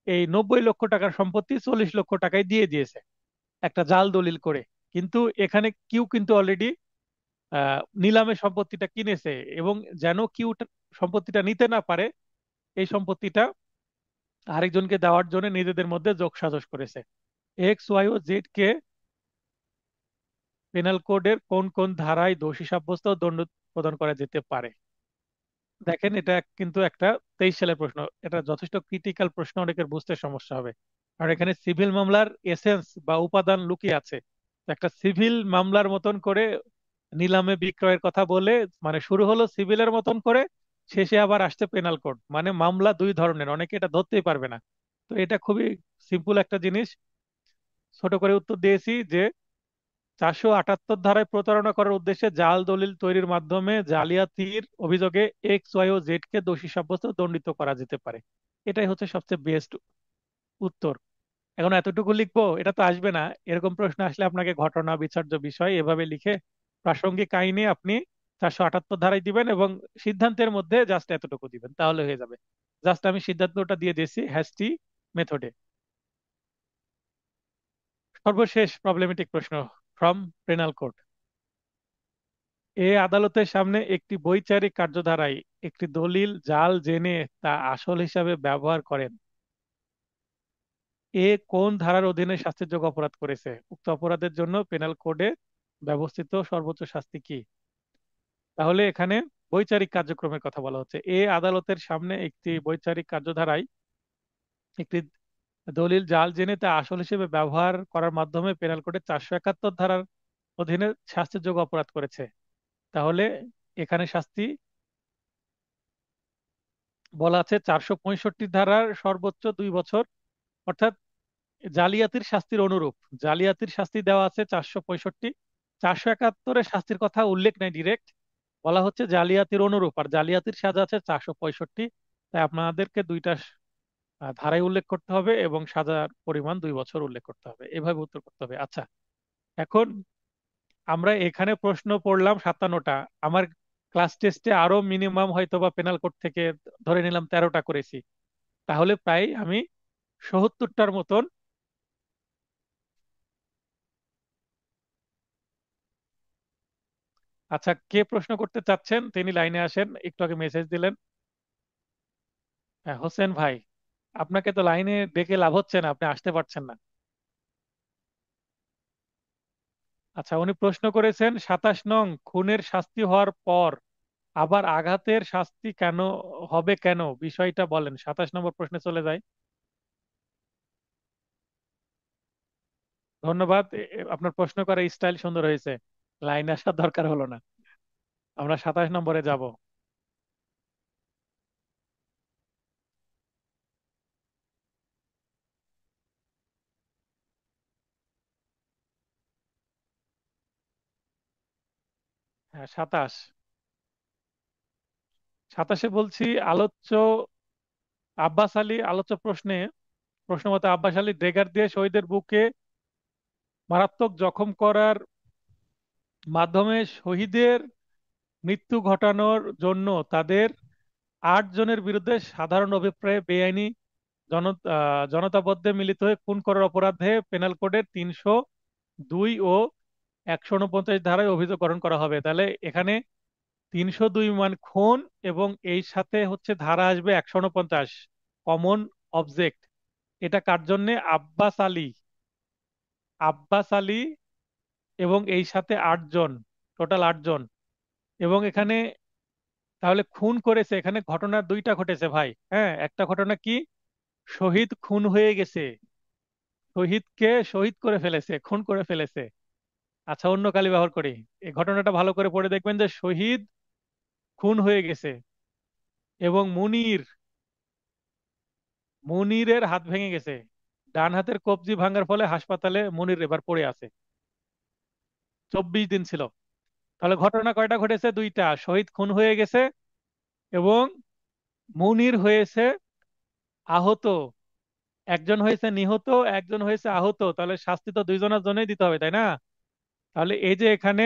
এই 90 লক্ষ টাকার সম্পত্তি 40 লক্ষ টাকায় দিয়ে দিয়েছে একটা জাল দলিল করে। কিন্তু এখানে কিউ কিন্তু অলরেডি নিলামে সম্পত্তিটা কিনেছে, এবং যেন কিউ সম্পত্তিটা নিতে না পারে, এই সম্পত্তিটা আরেকজনকে দেওয়ার জন্য নিজেদের মধ্যে যোগ সাজশ করেছে। এক্স ওয়াই ও জেড কে পেনাল কোডের কোন কোন ধারায় দোষী সাব্যস্ত ও দণ্ড প্রদান করা যেতে পারে? দেখেন, এটা কিন্তু একটা 23 সালের প্রশ্ন, এটা যথেষ্ট ক্রিটিক্যাল প্রশ্ন, অনেকের বুঝতে সমস্যা হবে। আর এখানে সিভিল মামলার এসেন্স বা উপাদান লুকিয়ে আছে। তো একটা সিভিল মামলার মতন করে নিলামে বিক্রয়ের কথা বলে, মানে শুরু হলো সিভিলের মতন করে, শেষে আবার আসছে পেনাল কোড, মানে মামলা দুই ধরনের, অনেকে এটা ধরতেই পারবে না। তো এটা খুবই সিম্পল একটা জিনিস, ছোট করে উত্তর দিয়েছি যে 478 ধারায় প্রতারণা করার উদ্দেশ্যে জাল দলিল তৈরির মাধ্যমে জালিয়াতির অভিযোগে এক্স ওয়াই ও জেড কে দোষী সাব্যস্ত ও দণ্ডিত করা যেতে পারে। এটাই হচ্ছে সবচেয়ে বেস্ট উত্তর। এখন এতটুকু লিখবো, এটা তো আসবে না। এরকম প্রশ্ন আসলে আপনাকে ঘটনা বিচার্য বিষয় এভাবে লিখে প্রাসঙ্গিক কাহিনী আপনি 478 ধারায় দিবেন এবং সিদ্ধান্তের মধ্যে জাস্ট এতটুকু দিবেন, তাহলে হয়ে যাবে। জাস্ট আমি সিদ্ধান্তটা দিয়ে দিয়েছি হ্যাশটি মেথডে। সর্বশেষ প্রবলেমেটিক প্রশ্ন ফ্রম পেনাল কোড। এ আদালতের সামনে একটি বৈচারিক কার্যধারায় একটি দলিল জাল জেনে তা আসল হিসাবে ব্যবহার করেন, এ কোন ধারার অধীনে শাস্তিযোগ্য অপরাধ করেছে? উক্ত অপরাধের জন্য পেনাল কোডে ব্যবস্থিত সর্বোচ্চ শাস্তি কি? তাহলে এখানে বৈচারিক কার্যক্রমের কথা বলা হচ্ছে। এ আদালতের সামনে একটি বৈচারিক কার্যধারায় একটি দলিল জাল জেনে তা আসল হিসেবে ব্যবহার করার মাধ্যমে পেনাল কোডের 471 ধারার অধীনে শাস্তিযোগ্য অপরাধ করেছে। তাহলে এখানে শাস্তি বলা আছে 465 ধারার সর্বোচ্চ 2 বছর, অর্থাৎ জালিয়াতির শাস্তির অনুরূপ। জালিয়াতির শাস্তি দেওয়া আছে 465, 471-এর শাস্তির কথা উল্লেখ নাই ডিরেক্ট, বলা হচ্ছে জালিয়াতির অনুরূপ, আর জালিয়াতির সাজা আছে 465। তাই আপনাদেরকে দুইটা ধারায় উল্লেখ করতে হবে এবং সাজার পরিমাণ 2 বছর উল্লেখ করতে হবে, এভাবে উত্তর করতে হবে। আচ্ছা, এখন আমরা এখানে প্রশ্ন পড়লাম 57টা। আমার ক্লাস টেস্টে আরো মিনিমাম হয়তো বা পেনাল কোড থেকে ধরে নিলাম 13টা করেছি, তাহলে প্রায় আমি 70টার মতন। আচ্ছা, কে প্রশ্ন করতে চাচ্ছেন তিনি লাইনে আসেন, একটু আগে মেসেজ দিলেন। হ্যাঁ, হোসেন ভাই, আপনাকে তো লাইনে ডেকে লাভ হচ্ছে না, আপনি আসতে পারছেন না। আচ্ছা, উনি প্রশ্ন করেছেন 27 নং, খুনের শাস্তি হওয়ার পর আবার আঘাতের শাস্তি কেন হবে, কেন বিষয়টা বলেন। 27 নম্বর প্রশ্নে চলে যায়। ধন্যবাদ, আপনার প্রশ্ন করার স্টাইল সুন্দর হয়েছে, লাইনে আসার দরকার হলো না। আমরা 27 নম্বরে যাব। হ্যাঁ, 27 বলছি আলোচ্য আব্বাস আলী, আলোচ্য প্রশ্নে প্রশ্ন মতে আব্বাস আলী ড্রেগার দিয়ে শহীদের বুকে মারাত্মক জখম করার মাধ্যমে শহীদের মৃত্যু ঘটানোর জন্য তাদের 8 জনের বিরুদ্ধে সাধারণ অভিপ্রায়ে বেআইনি জনতাবদ্ধে মিলিত হয়ে খুন করার অপরাধে পেনাল কোডের 302 ও 149 ধারায় অভিযোগ গঠন করা হবে। তাহলে এখানে 302 মান খুন, এবং এই সাথে হচ্ছে ধারা আসবে 149 কমন অবজেক্ট। এটা কার জন্যে? আব্বাস আলী। আব্বাস আলী এবং এই সাথে 8 জন, টোটাল 8 জন। এবং এখানে তাহলে খুন করেছে, এখানে ঘটনা দুইটা ঘটেছে ভাই। হ্যাঁ, একটা ঘটনা কি, শহীদ খুন হয়ে গেছে, শহীদকে শহীদ করে ফেলেছে, খুন করে ফেলেছে। আচ্ছা, অন্য কালি ব্যবহার করি, এই ঘটনাটা ভালো করে পড়ে দেখবেন যে শহীদ খুন হয়ে গেছে এবং মুনিরের হাত ভেঙে গেছে। ডান হাতের কবজি ভাঙার ফলে হাসপাতালে মুনির এবার পড়ে আছে, 24 দিন ছিল। তাহলে ঘটনা কয়টা ঘটেছে? দুইটা, শহীদ খুন হয়ে গেছে এবং মুনির হয়েছে আহত। একজন হয়েছে নিহত, একজন হয়েছে আহত, তাহলে শাস্তি তো দুইজনের জন্যই দিতে হবে, তাই না? তাহলে এই যে এখানে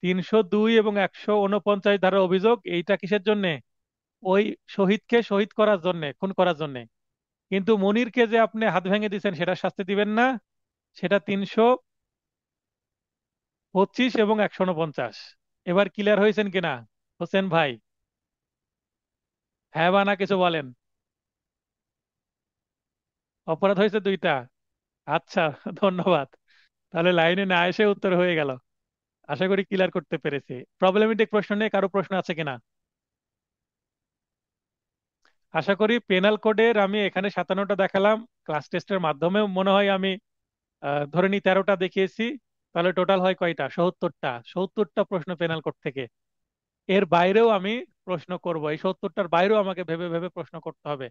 302 এবং 149 ধারার অভিযোগ, এইটা কিসের জন্য? ওই শহীদকে শহীদ করার জন্য, খুন করার জন্য। কিন্তু মনিরকে যে আপনি হাত ভেঙে দিয়েছেন সেটা শাস্তি দিবেন না, সেটা 325 এবং 149। এবার ক্লিয়ার হয়েছেন কিনা হোসেন ভাই? হ্যাঁ বা না কিছু বলেন। অপরাধ হয়েছে দুইটা। আচ্ছা, ধন্যবাদ। তাহলে লাইনে না এসে উত্তর হয়ে গেল। আশা করি ক্লিয়ার করতে পেরেছি। প্রবলেমেটিক প্রশ্ন নিয়ে কারো প্রশ্ন আছে কিনা? আশা করি পেনাল কোডের আমি এখানে 57টা দেখালাম, ক্লাস টেস্টের মাধ্যমে মনে হয় আমি ধরে নি 13টা দেখিয়েছি। তাহলে টোটাল হয় কয়টা? 70টা। 70টা প্রশ্ন পেনাল কোড থেকে। এর বাইরেও আমি প্রশ্ন করব, এই 70টার বাইরেও আমাকে ভেবে ভেবে প্রশ্ন করতে হবে।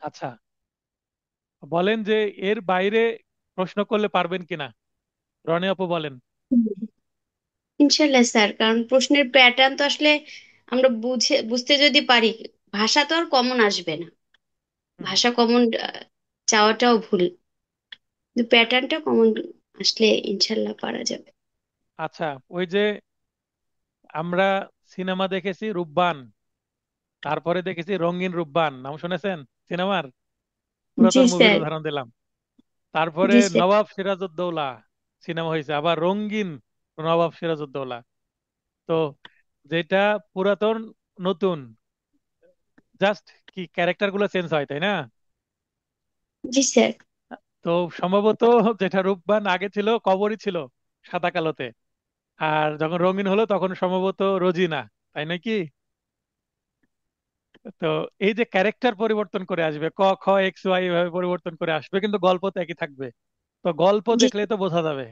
আচ্ছা, বলেন যে এর বাইরে প্রশ্ন করলে পারবেন কিনা, রনি আপু বলেন। ইনশাল্লাহ স্যার, কারণ প্রশ্নের প্যাটার্ন তো আসলে আমরা বুঝতে যদি পারি, ভাষা তো আর কমন আসবে না। হুম। ভাষা কমন চাওয়াটাও ভুল, কিন্তু প্যাটার্নটা কমন আসলে ইনশাল্লাহ পারা যাবে। আচ্ছা, ওই যে আমরা সিনেমা দেখেছি রূপবান, তারপরে দেখেছি রঙিন রূপবান, নাম শুনেছেন সিনেমার? জি পুরাতন মুভির স্যার। উদাহরণ দিলাম। তারপরে জি স্যার। নবাব সিরাজউদ্দৌলা সিনেমা হয়েছে, আবার রঙিন নবাব সিরাজউদ্দৌলা। তো যেটা পুরাতন নতুন, জাস্ট কি ক্যারেক্টার গুলো চেঞ্জ হয়, তাই না? জি স্যার। তো সম্ভবত যেটা রূপবান আগে ছিল কবরী ছিল সাদা কালোতে, আর যখন রঙিন হলো তখন সম্ভবত রোজিনা, তাই নাকি? তো এই যে ক্যারেক্টার পরিবর্তন করে আসবে, ক খ এক্স ওয়াই এভাবে পরিবর্তন করে আসবে, কিন্তু গল্প তো একই থাকবে। তো গল্প জি দেখলে তো বোঝা যাবে,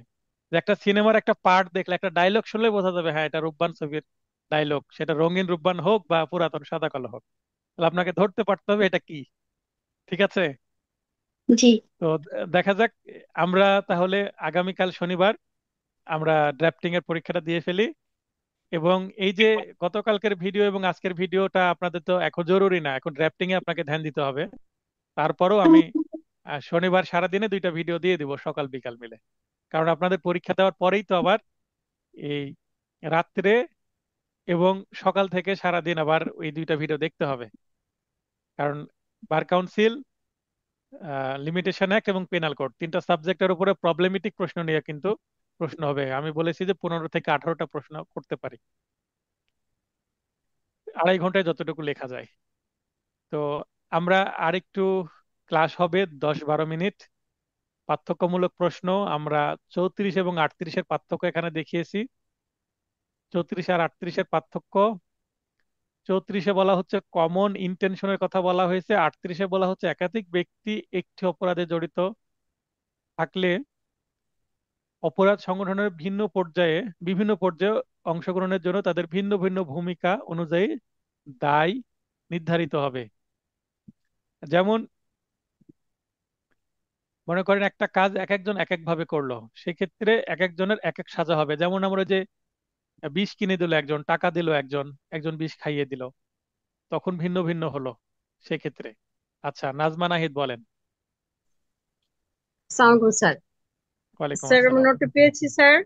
যে একটা সিনেমার একটা পার্ট দেখলে, একটা ডায়লগ শুনলে বোঝা যাবে হ্যাঁ এটা রূপবান ছবির ডায়লগ, সেটা রঙিন রূপবান হোক বা পুরাতন সাদা কালো হোক। তাহলে আপনাকে ধরতে পারতে হবে এটা কি। ঠিক আছে? জি। তো দেখা যাক। আমরা তাহলে আগামীকাল শনিবার আমরা ড্রাফটিং এর পরীক্ষাটা দিয়ে ফেলি। এবং এই যে গতকালকের ভিডিও এবং আজকের ভিডিওটা আপনাদের তো এখন জরুরি না, এখন ড্রাফটিং এ আপনাকে ধ্যান দিতে হবে। তারপরও আমি শনিবার সারাদিনে 2টা ভিডিও দিয়ে দিব, সকাল বিকাল মিলে। কারণ আপনাদের পরীক্ষা দেওয়ার পরেই তো আবার এই রাত্রে এবং সকাল থেকে সারাদিন আবার ওই 2টা ভিডিও দেখতে হবে। কারণ বার কাউন্সিল, লিমিটেশন অ্যাক্ট এবং পেনাল কোড 3টা সাবজেক্টের উপরে প্রবলেমেটিক প্রশ্ন নিয়ে কিন্তু প্রশ্ন হবে। আমি বলেছি যে 15 থেকে 18টা প্রশ্ন করতে পারি 2.5 ঘন্টায় যতটুকু লেখা যায়। তো আমরা আরেকটু ক্লাস হবে 10-12 মিনিট। পার্থক্যমূলক প্রশ্ন আমরা 34 এবং 38-এর পার্থক্য এখানে দেখিয়েছি। 34 আর 38-এর পার্থক্য: 34-এ বলা হচ্ছে কমন ইন্টেনশনের কথা বলা হয়েছে, 38-এ বলা হচ্ছে একাধিক ব্যক্তি একটি অপরাধে জড়িত থাকলে অপরাধ সংগঠনের বিভিন্ন পর্যায়ে অংশগ্রহণের জন্য তাদের ভিন্ন ভিন্ন ভূমিকা অনুযায়ী দায় নির্ধারিত হবে। যেমন মনে করেন একটা কাজ এক একজন এক এক ভাবে করলো, সেক্ষেত্রে এক একজনের এক এক সাজা হবে। যেমন আমরা যে বিষ কিনে দিল একজন, টাকা দিল একজন, একজন বিষ খাইয়ে দিল, তখন ভিন্ন ভিন্ন হলো সেক্ষেত্রে। আচ্ছা, নাজমা নাহিদ বলেন। সালামালাইকুম স্যার। ওয়ালাইকুম স্যার আমি আসসালাম। নোটটা পেয়েছি স্যার।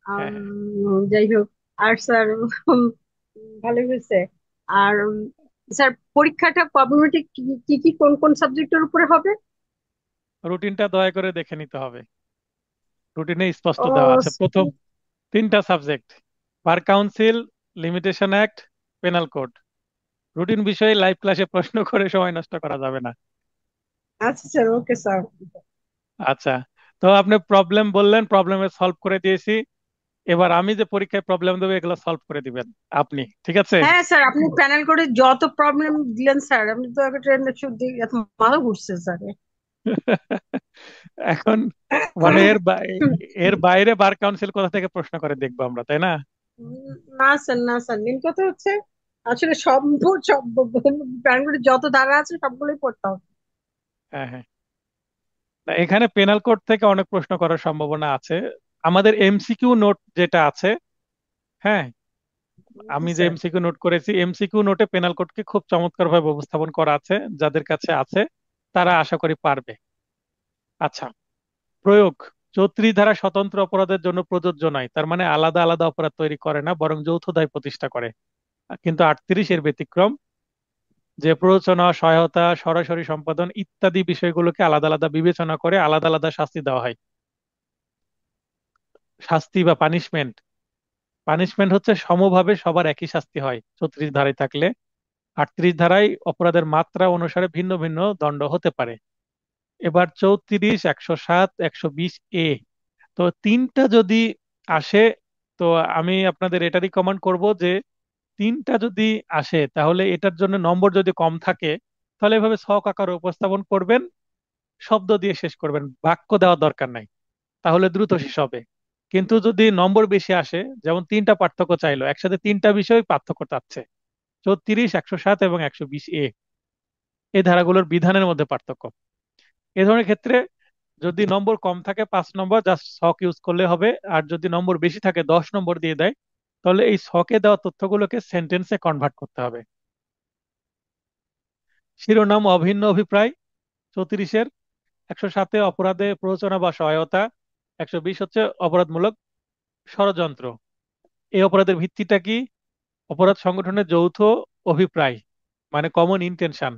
হ্যাঁ, হ্যাঁ। যাই হোক, আর স্যার ভালোই হয়েছে। আর স্যার পরীক্ষাটা প্রবলেমেটিক কি কি কি কোন কোন সাবজেক্টের উপরে হবে? রুটিনটা দয়া করে দেখে নিতে হবে, রুটিনে স্পষ্ট ও দেওয়া আছে। প্রথম 3টা subject: bar council, limitation act, penal code. Routine বিষয়ে লাইভ ক্লাসে প্রশ্ন করে সময় নষ্ট করা যাবে না। আচ্ছা স্যার, ওকে স্যার। আচ্ছা, তো আপনি প্রবলেম বললেন, প্রবলেমে সলভ করে দিয়েছি। এবার আমি যে পরীক্ষায় প্রবলেম দেবো এগুলো সলভ করে দিবেন আপনি, ঠিক আছে? হ্যাঁ স্যার, আপনি প্যানেল করে যত প্রবলেম দিলেন স্যার, আমি তো আগে ট্রেন সত্যি এত মাথা ঘুরছে স্যার। এখন মানে এর বাইরে বার কাউন্সিল কোথা থেকে প্রশ্ন করে দেখবো আমরা, তাই না? না স্যার, না স্যার, মেন কথা হচ্ছে আসলে সব সব প্যানেল করে যত ধারা আছে সবগুলোই পড়তে হবে। হ্যাঁ, হ্যাঁ। না, এখানে পেনাল কোড থেকে অনেক প্রশ্ন করার সম্ভাবনা আছে। আমাদের এমসিকিউ নোট যেটা আছে, হ্যাঁ, জি আমি যে স্যার। এমসিকিউ নোট করেছি, এমসিকিউ নোটে পেনাল কোডকে খুব চমৎকার ভাবে উপস্থাপন করা আছে। যাদের কাছে আছে তারা আশা করি পারবে। আচ্ছা, প্রয়োগ: 34 ধারা স্বতন্ত্র অপরাধের জন্য প্রযোজ্য নয়, তার মানে আলাদা আলাদা অপরাধ তৈরি করে না, বরং যৌথ দায় প্রতিষ্ঠা করে। কিন্তু 38 এর ব্যতিক্রম, যে প্ররোচনা, সহায়তা, সরাসরি সম্পাদন ইত্যাদি বিষয়গুলোকে আলাদা আলাদা বিবেচনা করে আলাদা আলাদা শাস্তি দেওয়া হয়। শাস্তি বা পানিশমেন্ট, পানিশমেন্ট হচ্ছে সমভাবে সবার একই শাস্তি হয় 34 ধারায় থাকলে। 38 ধারায় অপরাধের মাত্রা অনুসারে ভিন্ন ভিন্ন দণ্ড হতে পারে। এবার 34, 107, 120A, তো 3টা যদি আসে, তো আমি আপনাদের এটা রিকমেন্ড করব যে 3টা যদি আসে তাহলে এটার জন্য নম্বর যদি কম থাকে তাহলে এভাবে ছক আকারে উপস্থাপন করবেন, শব্দ দিয়ে শেষ করবেন, বাক্য দেওয়ার দরকার নাই, তাহলে দ্রুত শেষ হবে। কিন্তু যদি নম্বর বেশি আসে, যেমন 3টা পার্থক্য চাইলো, একসাথে 3টা বিষয় পার্থক্য চাচ্ছে, 34, 107 এবং 120A, এই ধারাগুলোর বিধানের মধ্যে পার্থক্য। এ ধরনের ক্ষেত্রে যদি নম্বর কম থাকে 5 নম্বর জাস্ট ছক ইউজ করলে হবে, আর যদি নম্বর বেশি থাকে 10 নম্বর দিয়ে দেয়, তাহলে এই ছকে দেওয়া তথ্যগুলোকে সেন্টেন্সে কনভার্ট করতে হবে। শিরোনাম অভিন্ন অভিপ্রায় 34-এর, 107-এ অপরাধে প্ররোচনা বা সহায়তা, 120 হচ্ছে অপরাধমূলক ষড়যন্ত্র। এই অপরাধের ভিত্তিটা কি? অপরাধ সংগঠনের যৌথ অভিপ্রায়, মানে কমন ইন্টেনশন।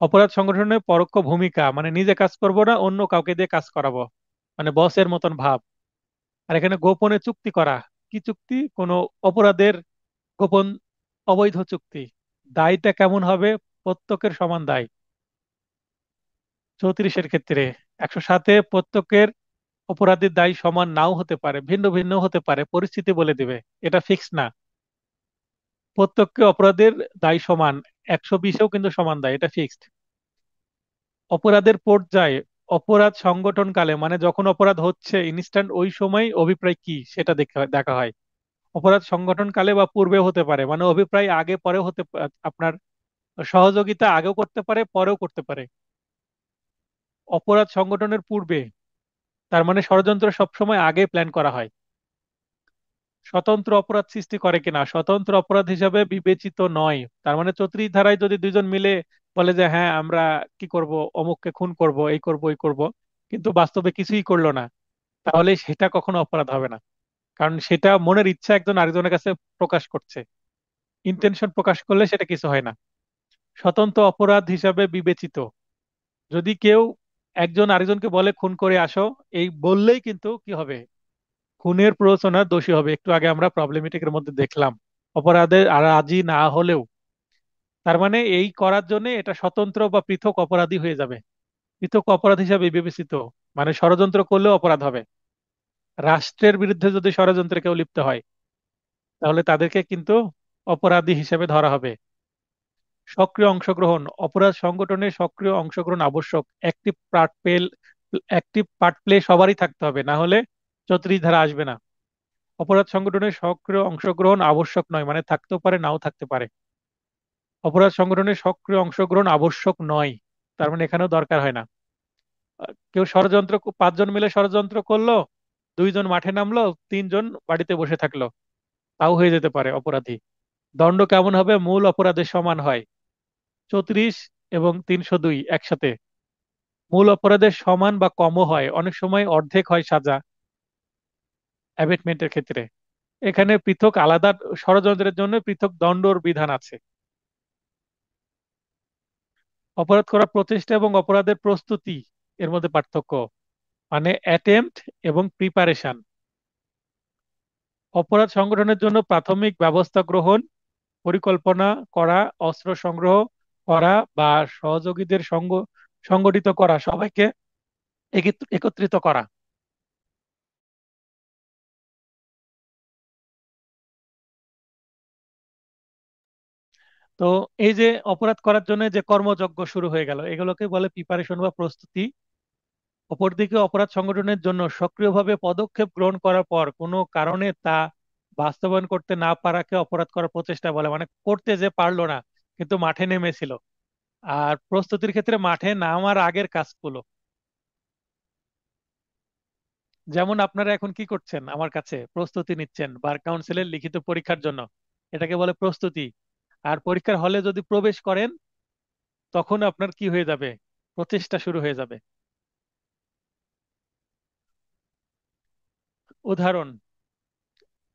অপরাধ সংগঠনের পরোক্ষ ভূমিকা, মানে নিজে কাজ করব না, অন্য কাউকে দিয়ে কাজ করাবো, মানে বসের মতন ভাব। আর এখানে গোপনে চুক্তি করা, কি চুক্তি? কোনো অপরাধের গোপন অবৈধ চুক্তি। দায়টা কেমন হবে? প্রত্যেকের সমান দায় 34-এর ক্ষেত্রে। 107-এ প্রত্যেকের অপরাধীর দায় সমান নাও হতে পারে, ভিন্ন ভিন্ন হতে পারে, পরিস্থিতি বলে দিবে, এটা ফিক্স না। প্রত্যেককে অপরাধের দায় সমান, 120-এও কিন্তু সমান দায়, এটা ফিক্সড। অপরাধের পর্যায়ে, অপরাধ সংগঠনকালে, মানে যখন অপরাধ হচ্ছে ইনস্ট্যান্ট ওই সময় অভিপ্রায় কি সেটা দেখা দেখা হয়। অপরাধ সংগঠনকালে বা পূর্বে হতে পারে, মানে অভিপ্রায় আগে পরে হতে আপনার সহযোগিতা আগেও করতে পারে, পরেও করতে পারে। অপরাধ সংগঠনের পূর্বে, তার মানে ষড়যন্ত্র সবসময় আগে প্ল্যান করা হয়। স্বতন্ত্র অপরাধ সৃষ্টি করে কিনা, স্বতন্ত্র অপরাধ হিসাবে বিবেচিত নয়। তার মানে 34 ধারায় যদি দুইজন মিলে বলে যে হ্যাঁ আমরা কি করব, অমুককে খুন করব, এই করব ওই করব, কিন্তু বাস্তবে কিছুই করলো না, তাহলে সেটা কখনো অপরাধ হবে না। কারণ সেটা মনের ইচ্ছা একজন আরেকজনের কাছে প্রকাশ করছে, ইন্টেনশন প্রকাশ করলে সেটা কিছু হয় না, স্বতন্ত্র অপরাধ হিসাবে বিবেচিত। যদি কেউ একজন আরেকজনকে বলে খুন করে আসো, এই বললেই কিন্তু কি হবে, খুনের প্ররোচনার দোষী হবে। একটু আগে আমরা প্রবলেমেটিকের মধ্যে দেখলাম, অপরাধের আর রাজি না হলেও। তার মানে এই করার জন্য এটা স্বতন্ত্র বা পৃথক অপরাধী হয়ে যাবে, পৃথক অপরাধ হিসাবে বিবেচিত। মানে ষড়যন্ত্র করলেও অপরাধ হবে। রাষ্ট্রের বিরুদ্ধে যদি ষড়যন্ত্রে কেউ লিপ্ত হয়, তাহলে তাদেরকে কিন্তু অপরাধী হিসেবে ধরা হবে। সক্রিয় অংশগ্রহণ, অপরাধ সংগঠনে সক্রিয় অংশগ্রহণ আবশ্যক। অ্যাক্টিভ পার্ট প্লে সবারই থাকতে হবে, না হলে 34 ধারা আসবে না। অপরাধ সংগঠনে সক্রিয় অংশগ্রহণ আবশ্যক নয়, মানে থাকতেও পারে নাও থাকতে পারে। অপরাধ সংগঠনে সক্রিয় অংশগ্রহণ আবশ্যক নয়, তার মানে এখানেও দরকার হয় না। কেউ ষড়যন্ত্র, 5 জন মিলে ষড়যন্ত্র করলো, 2 জন মাঠে নামলো, 3 জন বাড়িতে বসে থাকলো, তাও হয়ে যেতে পারে অপরাধী। দণ্ড কেমন হবে, মূল অপরাধের সমান হয়। 34 এবং 302 একসাথে, মূল অপরাধের সমান বা কমও হয়, অনেক সময় অর্ধেক হয় সাজা অ্যাবেটমেন্টের ক্ষেত্রে। এখানে পৃথক আলাদা, ষড়যন্ত্রের জন্য পৃথক দণ্ডর বিধান আছে। অপরাধ করার প্রচেষ্টা এবং অপরাধের প্রস্তুতি, এর মধ্যে পার্থক্য। মানে অ্যাটেম্পট এবং প্রিপারেশন। অপরাধ সংগঠনের জন্য প্রাথমিক ব্যবস্থা গ্রহণ, পরিকল্পনা করা, অস্ত্র সংগ্রহ করা বা সহযোগীদের সংগঠিত করা, সবাইকে একত্রিত করা। তো এই যে অপরাধ করার জন্য যে কর্মযজ্ঞ শুরু হয়ে গেল, এগুলোকে বলে প্রিপারেশন বা প্রস্তুতি। অপরদিকে অপরাধ সংগঠনের জন্য সক্রিয়ভাবে পদক্ষেপ গ্রহণ করার পর কোনো কারণে তা বাস্তবায়ন করতে না পারাকে অপরাধ করার প্রচেষ্টা বলে। মানে করতে যে পারলো না, কিন্তু মাঠে নেমেছিল। আর প্রস্তুতির ক্ষেত্রে মাঠে নামার আগের কাজগুলো, যেমন আপনারা এখন কি করছেন, আমার কাছে প্রস্তুতি নিচ্ছেন বার কাউন্সিলের লিখিত পরীক্ষার জন্য, এটাকে বলে প্রস্তুতি। আর পরীক্ষার হলে যদি প্রবেশ করেন, তখন আপনার কি হয়ে যাবে, প্রচেষ্টা শুরু হয়ে যাবে। উদাহরণ,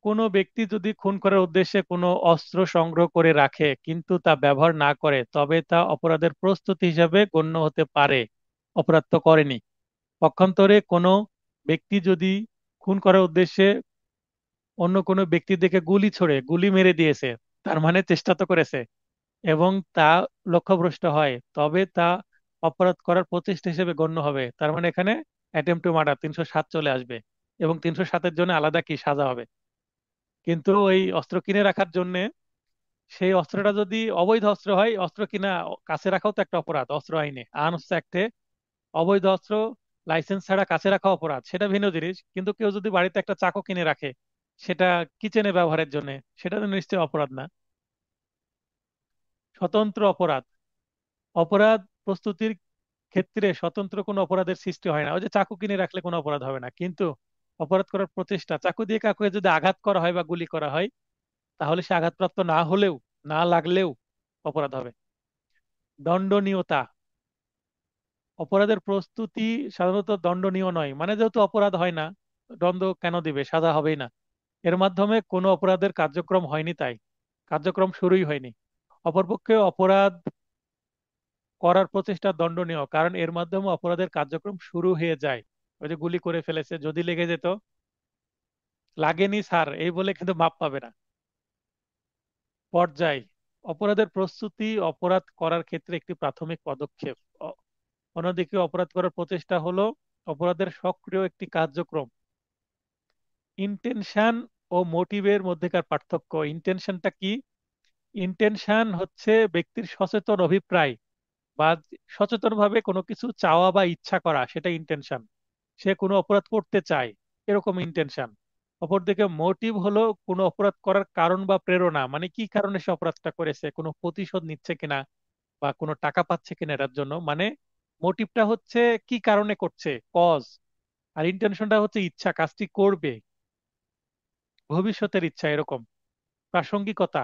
কোনো ব্যক্তি যদি খুন করার উদ্দেশ্যে কোনো অস্ত্র সংগ্রহ করে রাখে কিন্তু তা ব্যবহার না করে, তবে তা অপরাধের প্রস্তুতি হিসাবে গণ্য হতে পারে, অপরাধ তো করেনি। পক্ষান্তরে কোনো ব্যক্তি যদি খুন করার উদ্দেশ্যে অন্য কোনো ব্যক্তির দিকে গুলি ছড়ে গুলি মেরে দিয়েছে, তার মানে চেষ্টা তো করেছে, এবং তা লক্ষ্যভ্রষ্ট হয়, তবে তা অপরাধ করার প্রচেষ্টা হিসেবে গণ্য হবে। তার মানে এখানে অ্যাটেম্প টু মার্ডার 307 চলে আসবে, এবং 307-এর জন্য আলাদা কি সাজা হবে। কিন্তু ওই অস্ত্র কিনে রাখার জন্য, সেই অস্ত্রটা যদি অবৈধ অস্ত্র হয়, অস্ত্র কিনা কাছে রাখাও তো একটা অপরাধ অস্ত্র আইনে, আর্মস অ্যাক্টে। অবৈধ অস্ত্র লাইসেন্স ছাড়া কাছে রাখা অপরাধ, সেটা ভিন্ন জিনিস। কিন্তু কেউ যদি বাড়িতে একটা চাকু কিনে রাখে, সেটা কিচেনে ব্যবহারের জন্য, সেটা তো নিশ্চয়ই অপরাধ না। স্বতন্ত্র অপরাধ, অপরাধ প্রস্তুতির ক্ষেত্রে স্বতন্ত্র কোনো অপরাধের সৃষ্টি হয় না। ওই যে চাকু কিনে রাখলে কোনো অপরাধ হবে না, কিন্তু অপরাধ করার প্রচেষ্টা, চাকু দিয়ে কাউকে যদি আঘাত করা হয় বা গুলি করা হয়, তাহলে সে আঘাতপ্রাপ্ত না হলেও, না লাগলেও অপরাধ হবে। দণ্ডনীয়তা, অপরাধের প্রস্তুতি সাধারণত দণ্ডনীয় নয়। মানে যেহেতু অপরাধ হয় না, দণ্ড কেন দিবে, সাজা হবেই না। এর মাধ্যমে কোনো অপরাধের কার্যক্রম হয়নি, তাই কার্যক্রম শুরুই হয়নি। অপরপক্ষে অপরাধ করার প্রচেষ্টা দণ্ডনীয়, কারণ এর মাধ্যমে অপরাধের কার্যক্রম শুরু হয়ে যায়। ওই যে গুলি করে ফেলেছে, যদি লেগে যেত, লাগেনি স্যার এই বলে কিন্তু মাপ পাবে না। পর্যায়, অপরাধের প্রস্তুতি অপরাধ করার ক্ষেত্রে একটি প্রাথমিক পদক্ষেপ। অ- অন্যদিকে অপরাধ করার প্রচেষ্টা হলো অপরাধের সক্রিয় একটি কার্যক্রম। ইন্টেনশন ও মোটিভের মধ্যেকার পার্থক্য, ইন্টেনশনটা কি? ইন্টেনশন হচ্ছে ব্যক্তির সচেতন অভিপ্রায়, বা সচেতনভাবে কোনো কিছু চাওয়া বা ইচ্ছা করা, সেটা ইন্টেনশন। সে কোনো অপরাধ করতে চায়, এরকম ইন্টেনশন। অপরদিকে মোটিভ হলো কোনো অপরাধ করার কারণ বা প্রেরণা, মানে কি কারণে সে অপরাধটা করেছে, কোনো প্রতিশোধ নিচ্ছে কিনা বা কোনো টাকা পাচ্ছে কিনা এটার জন্য। মানে মোটিভটা হচ্ছে কি কারণে করছে, কজ। আর ইন্টেনশনটা হচ্ছে ইচ্ছা, কাজটি করবে। ভবিষ্যতের ইচ্ছা এরকম। প্রাসঙ্গিকতা,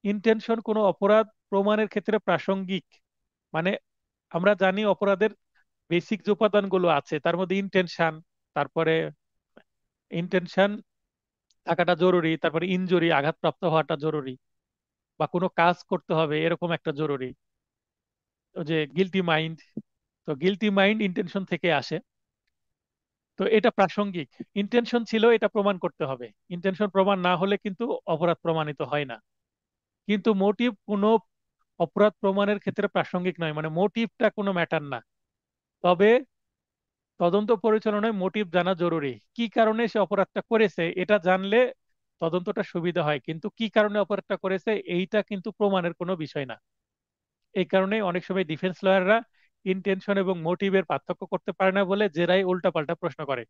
ইন্টেনশন কোনো অপরাধ প্রমাণের ক্ষেত্রে প্রাসঙ্গিক। মানে আমরা জানি অপরাধের বেসিক যে উপাদানগুলো আছে তার মধ্যে ইন্টেনশন, তারপরে ইন্টেনশন থাকাটা জরুরি, তারপরে ইনজুরি আঘাতপ্রাপ্ত হওয়াটা জরুরি, বা কোনো কাজ করতে হবে এরকম একটা জরুরি। ওই যে গিলটি মাইন্ড, তো গিলটি মাইন্ড ইন্টেনশন থেকে আসে। তো এটা প্রাসঙ্গিক, ইন্টেনশন ছিল এটা প্রমাণ করতে হবে, ইন্টেনশন প্রমাণ না হলে কিন্তু অপরাধ প্রমাণিত হয় না। কিন্তু মোটিভ কোনো অপরাধ প্রমাণের ক্ষেত্রে প্রাসঙ্গিক নয়, মানে মোটিভটা কোনো ম্যাটার না। তবে তদন্ত পরিচালনায় মোটিভ জানা জরুরি, কি কারণে সে অপরাধটা করেছে এটা জানলে তদন্তটা সুবিধা হয়, কিন্তু কি কারণে অপরাধটা করেছে এইটা কিন্তু প্রমাণের কোনো বিষয় না। এই কারণে অনেক সময় ডিফেন্স লয়াররা ইন্টেনশন এবং মোটিভের পার্থক্য করতে পারে না বলে জেরায় উল্টাপাল্টা প্রশ্ন করে।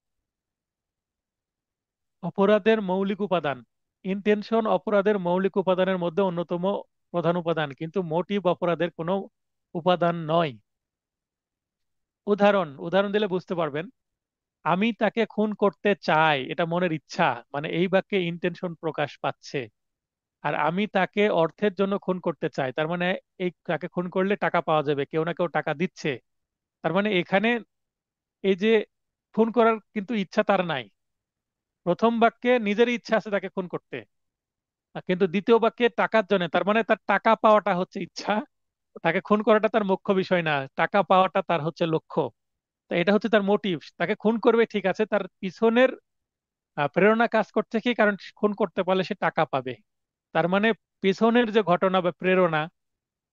অপরাধের মৌলিক উপাদান, ইন্টেনশন অপরাধের মৌলিক উপাদানের মধ্যে অন্যতম প্রধান উপাদান, কিন্তু মোটিভ অপরাধের কোনো উপাদান নয়। উদাহরণ উদাহরণ দিলে বুঝতে পারবেন। আমি তাকে খুন করতে চাই, এটা মনের ইচ্ছা, মানে এই বাক্যে ইন্টেনশন প্রকাশ পাচ্ছে। আর আমি তাকে অর্থের জন্য খুন করতে চাই, তার মানে এই তাকে খুন করলে টাকা পাওয়া যাবে, কেউ না কেউ টাকা দিচ্ছে। তার মানে এখানে এই যে খুন করার কিন্তু ইচ্ছা তার নাই। প্রথম বাক্যে নিজের ইচ্ছা আছে তাকে খুন করতে, আর কিন্তু দ্বিতীয় বাক্যে টাকার জন্য, তার মানে তার টাকা পাওয়াটা হচ্ছে ইচ্ছা, তাকে খুন করাটা তার মুখ্য বিষয় না, টাকা পাওয়াটা তার হচ্ছে লক্ষ্য। তো এটা হচ্ছে তার মোটিভ, তাকে খুন করবে ঠিক আছে, তার পিছনের প্রেরণা কাজ করছে কি, কারণ খুন করতে পারলে সে টাকা পাবে। তার মানে পিছনের যে ঘটনা বা প্রেরণা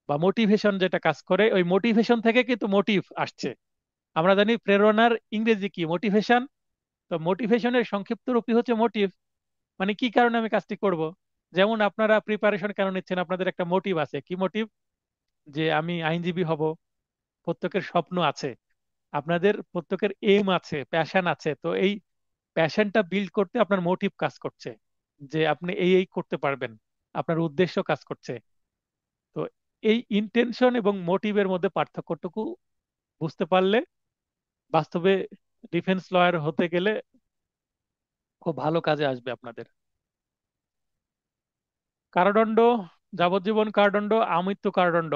বা মোটিভেশন যেটা কাজ করে, ওই মোটিভেশন থেকে কিন্তু মোটিভ আসছে। আমরা জানি প্রেরণার ইংরেজি কি, মোটিভেশন। তো মোটিভেশনের সংক্ষিপ্ত রূপই হচ্ছে মোটিভ, মানে কি কারণে আমি কাজটি করব। যেমন আপনারা প্রিপারেশন কেন নিচ্ছেন, আপনাদের একটা মোটিভ আছে, কি মোটিভ? যে আমি আইনজীবী হব, প্রত্যেকের স্বপ্ন আছে, আপনাদের প্রত্যেকের এম আছে, প্যাশন আছে। তো এই প্যাশনটা বিল্ড করতে আপনার মোটিভ কাজ করছে, যে আপনি এই এই করতে পারবেন, আপনার উদ্দেশ্য কাজ করছে। তো এই ইন্টেনশন এবং মোটিভের মধ্যে পার্থক্যটুকু বুঝতে পারলে বাস্তবে ডিফেন্স লয়ার হতে গেলে খুব ভালো কাজে আসবে আপনাদের। কারাদণ্ড, যাবজ্জীবন কারাদণ্ড, আমৃত্যু কারাদণ্ড।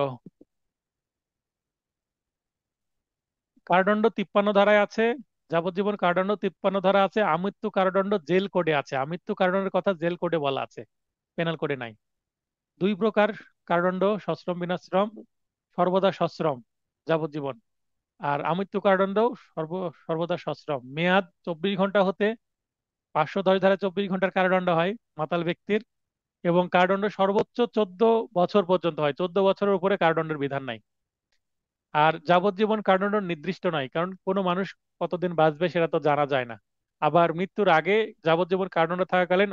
কারাদণ্ড 53 ধারায় আছে, যাবজ্জীবন কারাদণ্ড 53 ধারা আছে, আমৃত্যু কারাদণ্ড জেল কোডে আছে। আমৃত্যু কারাদণ্ডের কথা জেল কোডে বলা আছে, পেনাল কোডে নাই। দুই প্রকার কারাদণ্ড, সশ্রম বিনাশ্রম, সর্বদা সশ্রম যাবজ্জীবন। আর আমৃত্যু কারাদণ্ড সর্বদা সশ্রম, মেয়াদ 24 ঘন্টা হতে 510 ধারায় 24 ঘন্টার কারাদণ্ড হয় মাতাল ব্যক্তির। এবং কারাদণ্ড সর্বোচ্চ 14 বছর পর্যন্ত হয়, 14 বছরের উপরে কারাদণ্ডের বিধান নাই। আর যাবজ্জীবন কারাদণ্ড নির্দিষ্ট নয়, কারণ কোনো মানুষ কতদিন বাঁচবে সেটা তো জানা যায় না। আবার মৃত্যুর আগে যাবজ্জীবন কারাদণ্ড থাকাকালীন